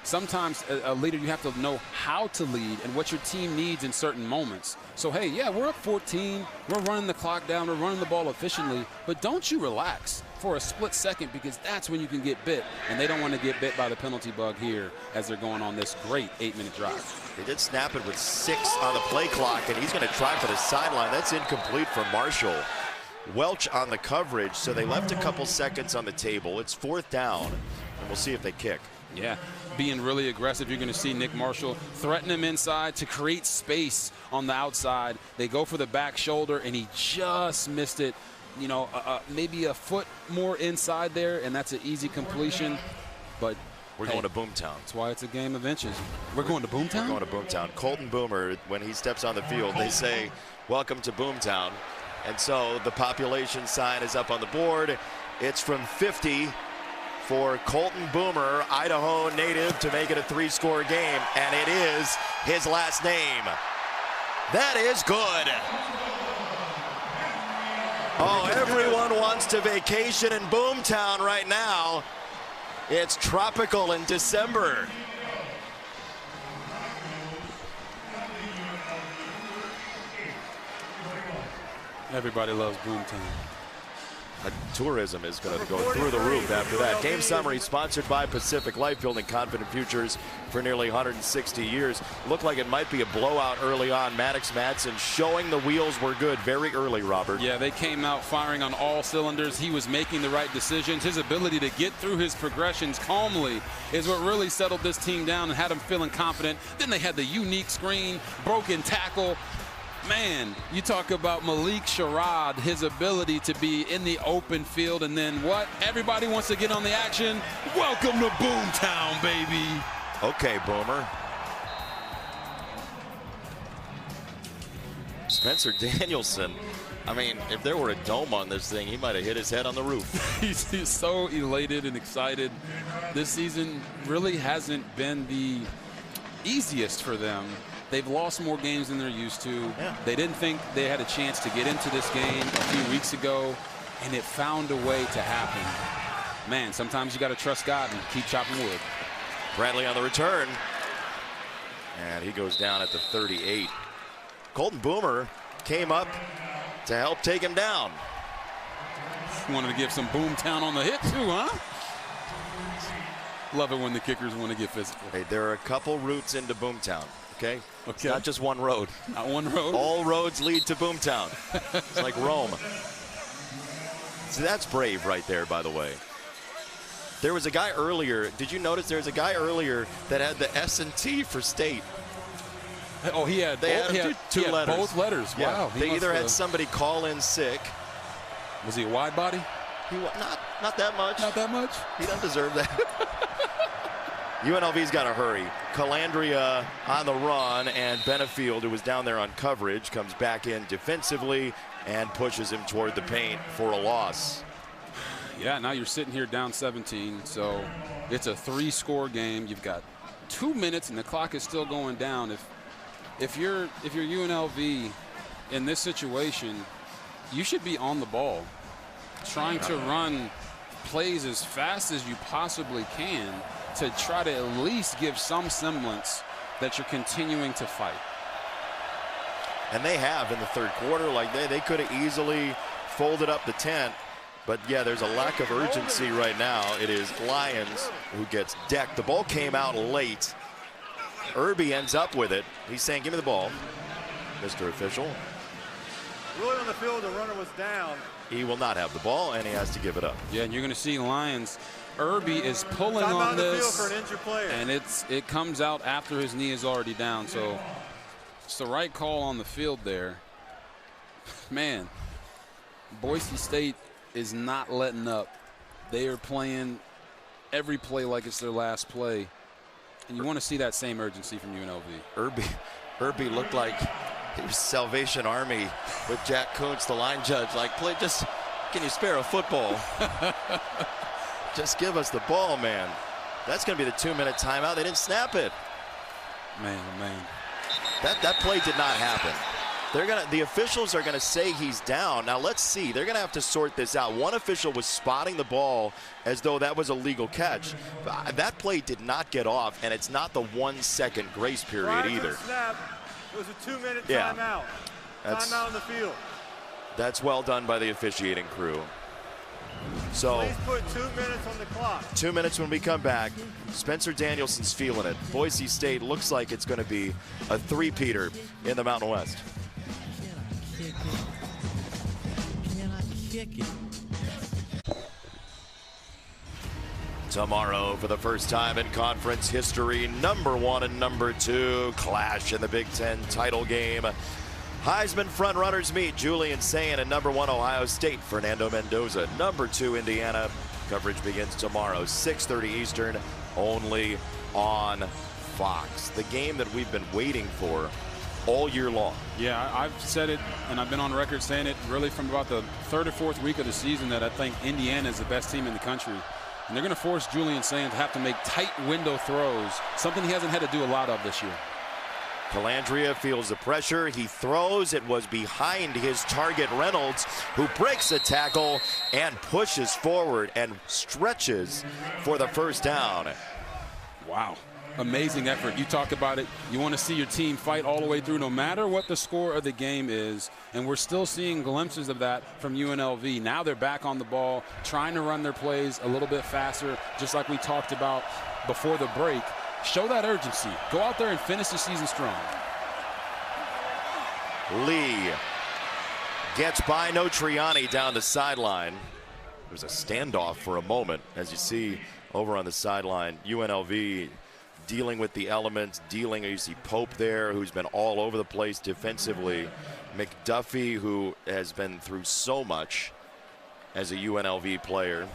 Sometimes a leader, you have to know how to lead and what your team needs in certain moments. So, hey, yeah, we're up 14. We're running the clock down. We're running the ball efficiently. But don't you relax for a split second, because that's when you can get bit. And they don't want to get bit by the penalty bug here as they're going on this great 8-minute drive.
They did snap it with 6 on the play clock, and he's going to try for the sideline. That's incomplete for Marshall. Welch on the coverage, so they left a couple seconds on the table. It's 4th down, and we'll see if they kick.
Yeah, being really aggressive. You're going to see Nick Marshall threaten him inside to create space on the outside. They go for the back shoulder, and he just missed it. You know, maybe a foot more inside there, and that's an easy completion. But
we're going to Boomtown.
That's why it's a game of inches. We're going to Boomtown?
We're going to Boomtown. Colton Boomer, when he steps on the field, they say, welcome to Boomtown. And so the population sign is up on the board. It's from 50 for Colton Boomer, Idaho native, to make it a 3-score game. And it is his last name. That is good. Oh, everyone wants to vacation in Boomtown right now. It's tropical in December.
Everybody loves Boomtown.
Tourism is going to go through the roof after that. Game summary sponsored by Pacific Life, building confident futures for nearly 160 years. Looked like it might be a blowout early on. Maddox Mattson showing the wheels were good very early, Robert.
Yeah, they came out firing on all cylinders. He was making the right decisions. His ability to get through his progressions calmly is what really settled this team down and had them feeling confident. Then they had the unique screen, broken tackle. Man, you talk about Malik Sherrod, his ability to be in the open field, and then what? Everybody wants to get on the action. Welcome to Boomtown, baby.
Okay, Boomer. Spencer Danielson. I mean, if there were a dome on this thing, he might have hit his head on the roof.
He's so elated and excited. This season really hasn't been the easiest for them. They've lost more games than they're used to.
Yeah.
They didn't think they had a chance to get into this game a few weeks ago, and it found a way to happen. Man, sometimes you got to trust God and keep chopping wood.
Bradley on the return. And he goes down at the 38. Colton Boomer came up to help take him down.
Wanted to give some Boomtown on the hit too, huh? Love it when the kickers want to get physical.
Hey, there are a couple routes into Boomtown, okay? It's not just one road.
Not one road?
All roads lead to Boomtown. It's like Rome. So that's brave right there, by the way. There was a guy earlier. Did you notice there was a guy earlier that had the S&T for state?
Oh, he had
two letters.
Both letters.
Yeah.
Wow.
They either had somebody call in sick.
Was he a wide body?
Not that much.
Not that much?
He doesn't deserve that. UNLV's got to hurry. Calandria on the run, and Benefield, who was down there on coverage, comes back in defensively and pushes him toward the paint for a loss.
Yeah, now you're sitting here down 17, so it's a 3-score game. You've got 2 minutes, and the clock is still going down. If you're UNLV in this situation, you should be on the ball, trying to run plays as fast as you possibly can to try to at least give some semblance that you're continuing to fight.
And they have in the third quarter. Like they could have easily folded up the tent. But yeah, there's a lack of urgency right now. It is Lyons who gets decked. The ball came out late. Irby ends up with it. He's saying, give me the ball, Mr. Official.
Really on the field, the runner was down.
He will not have the ball, and he has to give it up.
Yeah, and you're going to see Lyons. Irby is pulling on this, and it comes out after his knee is already down. So it's the right call on the field there. Man, Boise State is not letting up. They are playing every play like it's their last play. And you want to see that same urgency from UNLV.
Irby looked like he was Salvation Army with Jack Kuntz, the line judge. Like, can you spare a football? Just give us the ball, man. That's going to be the 2-minute timeout. They didn't snap it.
Man, oh man.
That play did not happen. The officials are gonna say he's down. Now let's see. They're gonna have to sort this out. One official was spotting the ball as though that was a legal catch. That play did not get off, and it's not the 1-second grace period either.
Snap, it was a 2-minute timeout. Timeout on the field.
That's well done by the officiating crew. So
please put 2 minutes on the clock.
2 minutes when we come back. Spencer Danielson's feeling it. Boise State looks like it's going to be a three-peater in the Mountain West. Tomorrow, for the first time in conference history, #1 and #2 clash in the Big Ten title game. Heisman frontrunners meet. Julian Sayin and #1 Ohio State, Fernando Mendoza. #2 Indiana. Coverage begins tomorrow, 6:30 Eastern, only on Fox. The game that we've been waiting for all year long.
Yeah, I've said it, and I've been on record saying it really from about the 3rd or 4th week of the season that I think Indiana is the best team in the country. And they're going to force Julian Sayin to have to make tight window throws, something he hasn't had to do a lot of this year.
Calandria feels the pressure. He throws. It was behind his target, Reynolds, who breaks a tackle and pushes forward and stretches for the first down.
Wow. Amazing effort. You talk about it. You want to see your team fight all the way through no matter what the score of the game is. And we're still seeing glimpses of that from UNLV. Now they're back on the ball, trying to run their plays a little bit faster, just like we talked about before the break. Show that urgency. Go out there and finish the season strong.
Lee gets by Notriani down the sideline. There's a standoff for a moment, as you see over on the sideline. UNLV dealing with the elements, you see Pope there, who's been all over the place defensively. McDuffie, who has been through so much as a UNLV player.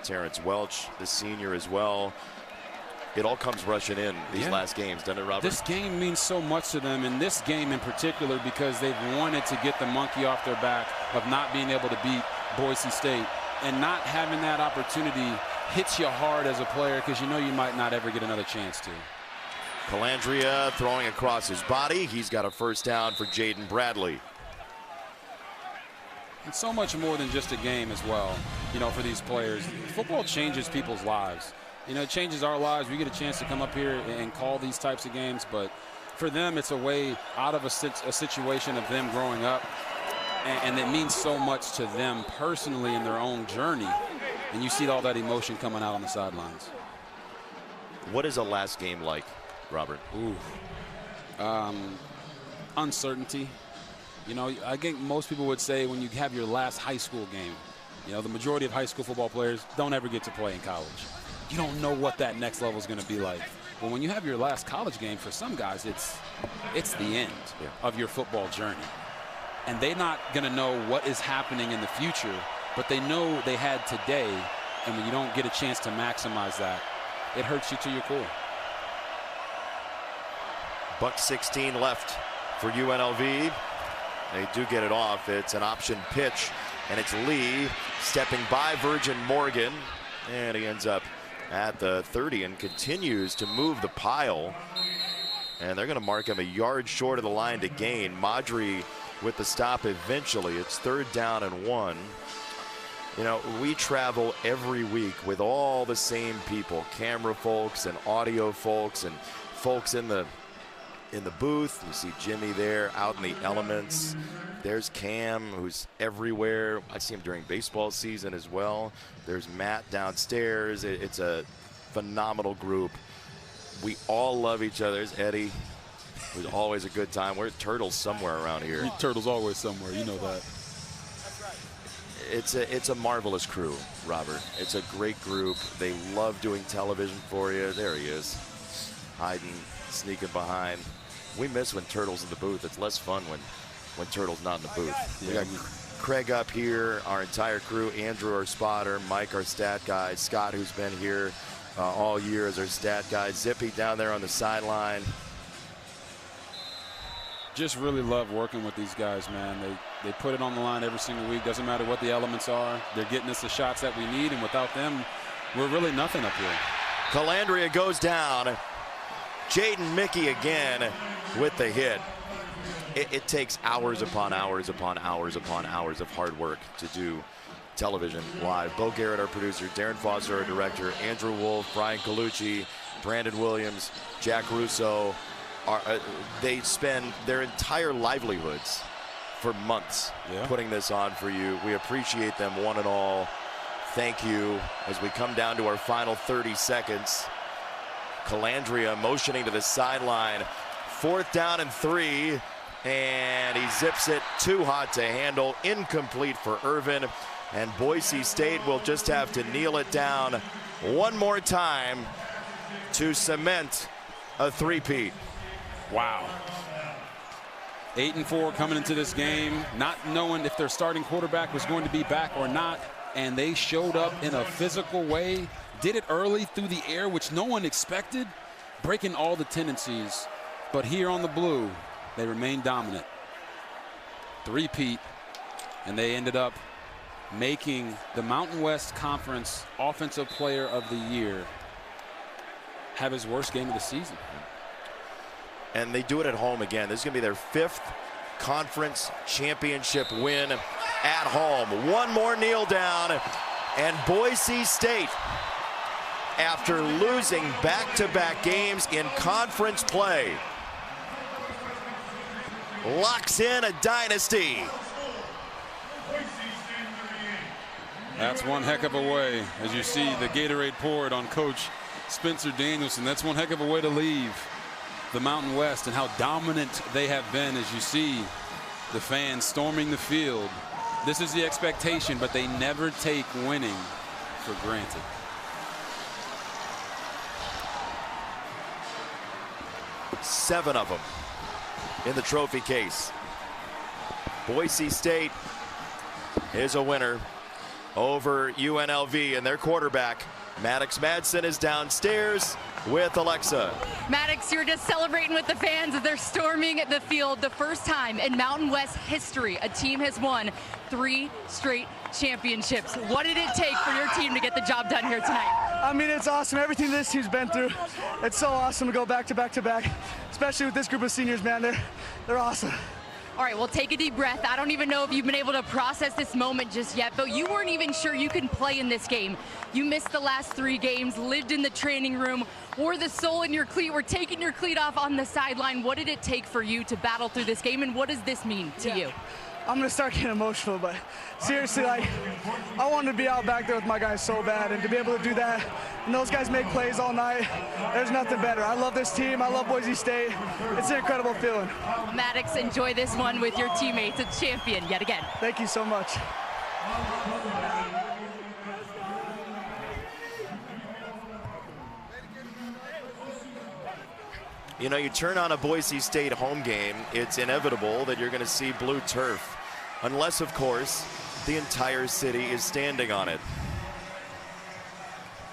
Terrence Welch, the senior as well. It all comes rushing in these last games, doesn't it, Robert?
This game means so much to them, and this game in particular, because they've wanted to get the monkey off their back of not being able to beat Boise State. And not having that opportunity hits you hard as a player because you know you might not ever get another chance to.
Calandria throwing across his body. He's got a first down for Jaden Bradley.
It's so much more than just a game as well, you know, for these players. Football changes people's lives. You know, it changes our lives. We get a chance to come up here and call these types of games, but for them, it's a way out of a situation of them growing up, and it means so much to them personally in their own journey, and you see all that emotion coming out on the sidelines.
What is a last game like, Robert?
Ooh. Uncertainty. You know, I think most people would say when you have your last high school game, you know, the majority of high school football players don't ever get to play in college. You don't know what that next level is going to be like. But when you have your last college game, for some guys, it's the end of your football journey. And they're not going to know what is happening in the future, but they know they had today, and when you don't get a chance to maximize that, it hurts you to your core.
$1:16 left for UNLV. They do get it off. It's an option pitch, and it's Lee stepping by Virgin Morgan, and he ends up at the 30 and continues to move the pile. And they're going to mark him a yard short of the line to gain. Madry with the stop eventually. It's 3rd down and 1. You know, we travel every week with all the same people, camera folks and audio folks and folks in the booth. You see Jimmy there out in the elements. There's Cam, who's everywhere. I see him during baseball season as well. There's Matt downstairs. It's a phenomenal group. We all love each other. There's Eddie. It was always a good time. We're Turtles somewhere around here.
Turtles always somewhere. You know that.
It's a marvelous crew, Robert. It's a great group. They love doing television for you. There he is, hiding, sneaking behind. We miss when Turtle's in the booth. It's less fun when Turtle's not in the booth.
Yeah.
We got Craig up here, our entire crew, Andrew, our spotter, Mike, our stat guy, Scott, who's been here all year as our stat guy, Zippy down there on the sideline.
Just really love working with these guys, man. They put it on the line every single week. Doesn't matter what the elements are. They're getting us the shots that we need, and without them, we're really nothing up here.
Calandria goes down. Jaden Mickey again with the hit. It takes hours upon hours upon hours upon hours of hard work to do television live. Bo Garrett, our producer, Darren Foster, our director, Andrew Wolf, Brian Colucci, Brandon Williams, Jack Russo. They spend their entire livelihoods for months putting this on for you. We appreciate them one and all. Thank you. As we come down to our final 30 seconds, Calandria motioning to the sideline. 4th down and 3, and he zips it too hot to handle. Incomplete for Irvin, and Boise State will just have to kneel it down one more time to cement a three-peat.
Wow. 8-4 coming into this game, not knowing if their starting quarterback was going to be back or not, and they showed up in a physical way, did it early through the air, which no one expected, breaking all the tendencies. But here on the blue, they remain dominant. 3-peat, and they ended up making the Mountain West Conference Offensive Player of the Year have his worst game of the season.
And they do it at home again. This is going to be their 5th conference championship win at home. One more kneel down, and Boise State, after losing back-to-back games in conference play, locks in a dynasty.
That's one heck of a way, as you see the Gatorade poured on Coach Spencer Danielson. That's one heck of a way to leave the Mountain West, and how dominant they have been, as you see the fans storming the field. This is the expectation, but they never take winning for granted.
Seven of them in the trophy case. Boise State is a winner over UNLV, and their quarterback, Maddox Madsen, is downstairs with Alexa.
Maddox, you're just celebrating with the fans as they're storming the field. The first time in Mountain West history a team has won 3 straight championships. What did it take for your team to get the job done here tonight?
I mean, it's awesome. Everything this team's been through, it's so awesome to go back to back to back, especially with this group of seniors, man. They're awesome.
All right, well, take a deep breath. I don't even know if you've been able to process this moment just yet, but you weren't even sure you can play in this game. You missed the last 3 games, lived in the training room, wore the sole in your cleat, were taking your cleat off on the sideline. What did it take for you to battle through this game, and what does this mean to you?
I'm gonna start getting emotional, but seriously, like, I wanted to be out back there with my guys so bad, and to be able to do that, and those guys make plays all night, there's nothing better. I love this team, I love Boise State. It's an incredible feeling.
Maddox, enjoy this one with your teammates, a champion yet again.
Thank you so much.
You know, you turn on a Boise State home game, it's inevitable that you're going to see blue turf. Unless, of course, the entire city is standing on it.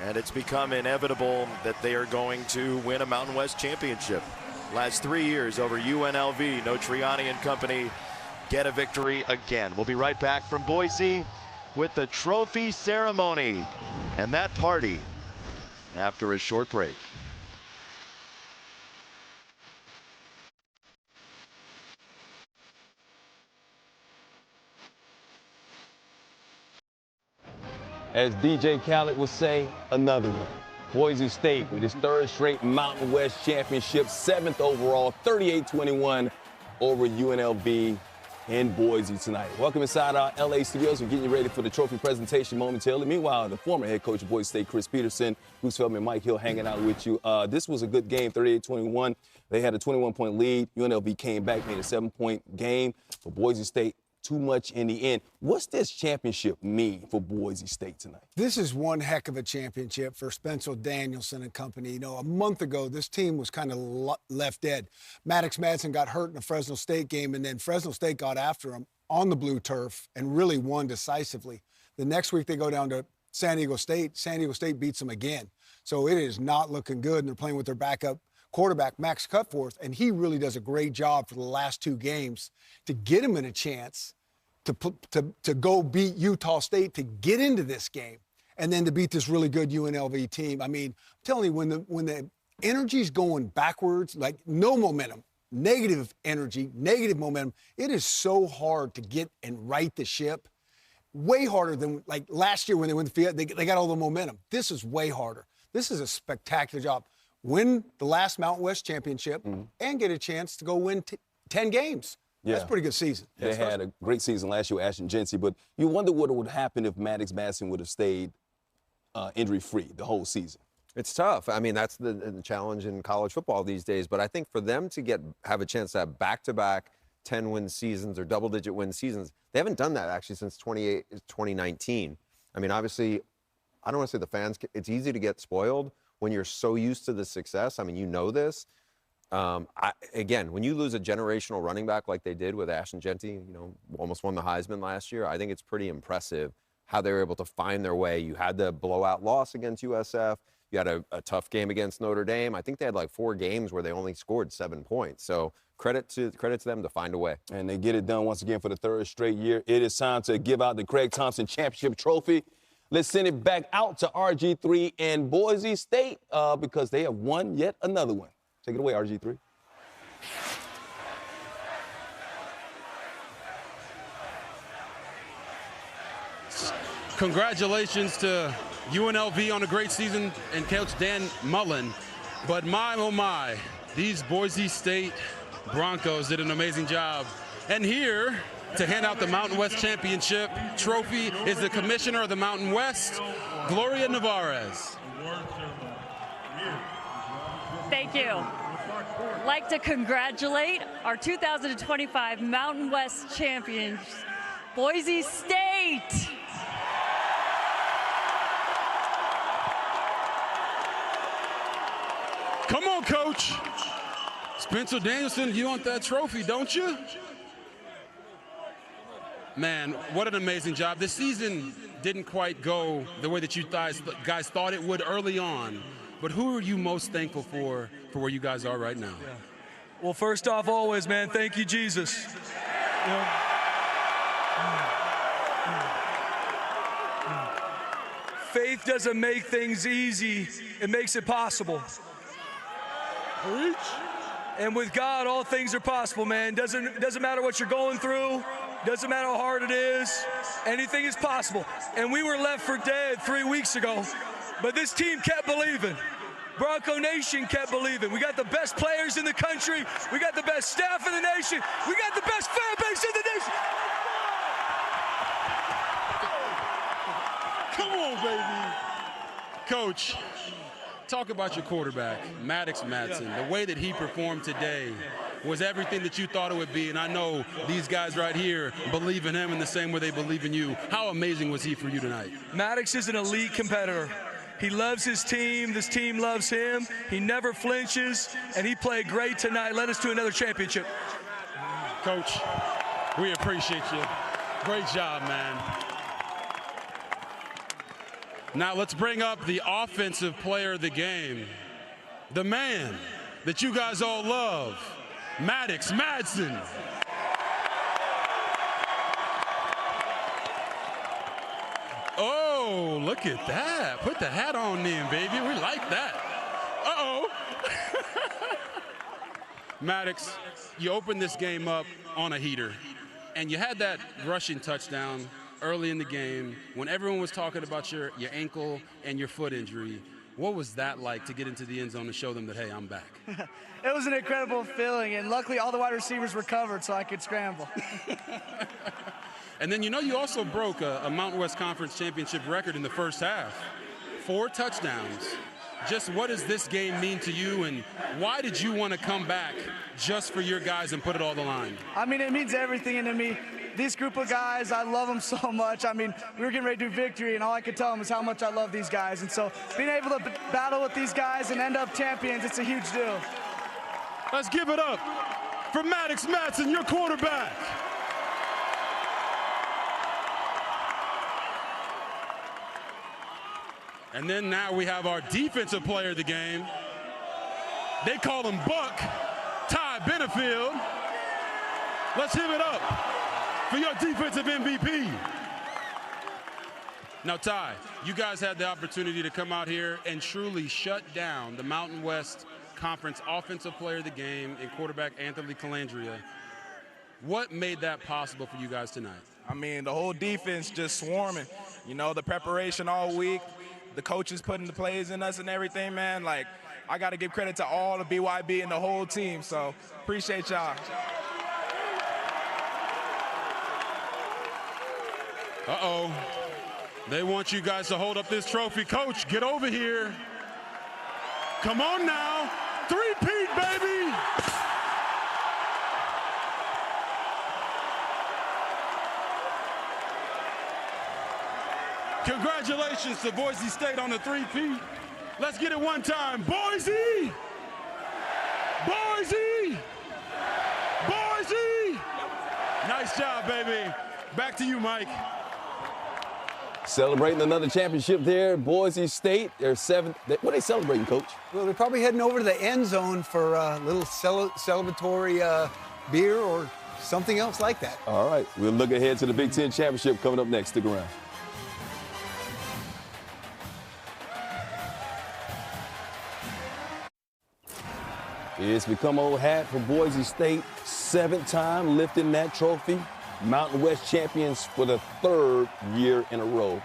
And it's become inevitable that they are going to win a Mountain West championship. Last 3 years over UNLV, no Triani and company get a victory again. We'll be right back from Boise with the trophy ceremony and that party after a short break.
As DJ Khaled would say, another one. Boise State with its third straight Mountain West Championship, 7th overall, 38-21 over UNLV in Boise tonight. Welcome inside our LA studios. We're getting you ready for the trophy presentation momentarily. Meanwhile, the former head coach of Boise State, Chris Peterson, Bruce Feldman, Mike Hill hanging out with you. This was a good game, 38-21. They had a 21-point lead. UNLV came back, made a 7-point game. But Boise State, too much in the end. What's this championship mean for Boise State tonight?
This is one heck of a championship for Spencer Danielson and company. You know, a month ago, this team was kind of left dead. Maddox Madsen got hurt in the Fresno State game, and then Fresno State got after him on the blue turf and really won decisively. The next week, they go down to San Diego State. San Diego State beats them again. So it is not looking good, and they're playing with their backup quarterback, Max Cutforth, and he really does a great job for the last 2 games to get him in a chance to go beat Utah State to get into this game and then to beat this really good UNLV team. I mean, I'm telling you, when the energy's going backwards, like no momentum, negative energy, negative momentum, it is so hard to get and right the ship. Way harder than like last year when they went to field, they got all the momentum. This is way harder. This is a spectacular job. Win the last Mountain West Championship and get a chance to go win 10 games. Yeah. That's a pretty good season.
They had a great season last year with Ashton Jeanty, but you wonder what would happen if Maddox Madsen would have stayed injury-free the whole season.
It's tough. I mean, that's the challenge in college football these days. But I think for them to have a chance to have back-to-back 10-win seasons or double-digit win seasons, they haven't done that actually since 2019. I mean, obviously, I don't want to say the fans, it's easy to get spoiled when you're so used to the success. I mean, you know this. Again, when you lose a generational running back like they did with Ashton Jeanty, you know, almost won the Heisman last year, I think it's pretty impressive how they were able to find their way. You had the blowout loss against USF. You had a tough game against Notre Dame. I think they had like 4 games where they only scored 7 points. So credit to them to find a way.
And they get it done once again for the 3rd straight year. It is time to give out the Craig Thompson Championship Trophy. Let's send it back out to RG3 and Boise State because they have won yet another one. Take it away, RG3.
Congratulations to UNLV on a great season and Coach Dan Mullen. But my, oh my, these Boise State Broncos did an amazing job. And here to hand out the Mountain West Championship trophy is the commissioner of the Mountain West, Gloria Nevarez.
Thank you. I'd like to congratulate our 2025 Mountain West champions, Boise State.
Come on, Coach. Spencer Danielson, you want that trophy, don't you? Man, what an amazing job. The season didn't quite go the way that you guys thought it would early on. But who are you most thankful for where you guys are right now?
Yeah. Well, first off, always, man, thank you, Jesus. You know, faith doesn't make things easy. It makes it possible. And with God, all things are possible, man. Doesn't matter what you're going through. Doesn't matter how hard it is. Anything is possible. And we were left for dead 3 weeks ago. But this team kept believing. Bronco Nation kept believing. We got the best players in the country. We got the best staff in the nation. We got the best fan base in the nation.
Come on, baby. Coach, talk about your quarterback, Maddox Madsen. The way that he performed today was everything that you thought it would be, and I know these guys right here believe in him in the same way they believe in you. How amazing was he for you tonight?
Maddox is an elite competitor. He loves his team. This team loves him. He never flinches, and he played great tonight. Led us to another championship.
Coach, we appreciate you. Great job, man. Now let's bring up the offensive player of the game, the man that you guys all love, Maddox Madsen. Oh, look at that. Put the hat on then, baby. We like that. Uh-oh. Maddox, you opened this game up on a heater, and you had that rushing touchdown early in the game when everyone was talking about your ankle and your foot injury. What was that like to get into the end zone and show them that, hey, I'm back?
It was an incredible feeling, and luckily all the wide receivers were covered so I could scramble.
And then, you also broke a Mountain West Conference championship record in the first half. 4 touchdowns. Just what does this game mean to you, and why did you want to come back just for your guys and put it all on the line?
I mean, it means everything to me. This group of guys, I love them so much. I mean, we were getting ready to do victory, and all I could tell them is how much I love these guys. And so being able to battle with these guys and end up champions, it's a huge deal.
Let's give it up for Maddox Madsen, your quarterback. And then now we have our defensive player of the game. They call him Buck, Ty Benefield. Let's give it up for your defensive MVP. Now, Ty, you guys had the opportunity to come out here and truly shut down the Mountain West Conference Offensive Player of the Game and quarterback Anthony Calandria. What made that possible for you guys tonight?
I mean, the whole defense just swarming. The preparation all week, the coaches putting the plays in us and everything, man. Like, I got to give credit to all the BYB and the whole team, so appreciate y'all.
Uh-oh. They want you guys to hold up this trophy. Coach, get over here. Come on now. 3-peat, baby. Congratulations to Boise State on the 3-peat. Let's get it one time. Boise! Boise! Boise! Nice job, baby. Back to you, Mike.
Celebrating another championship there, Boise State. They're 7th. What are they celebrating, Coach?
Well, they're probably heading over to the end zone for a little celebratory beer or something else like that.
All right, we'll look ahead to the Big Ten Championship coming up next. Stick around. It's become old hat for Boise State. 7th time lifting that trophy. Mountain West champions for the 3rd year in a row.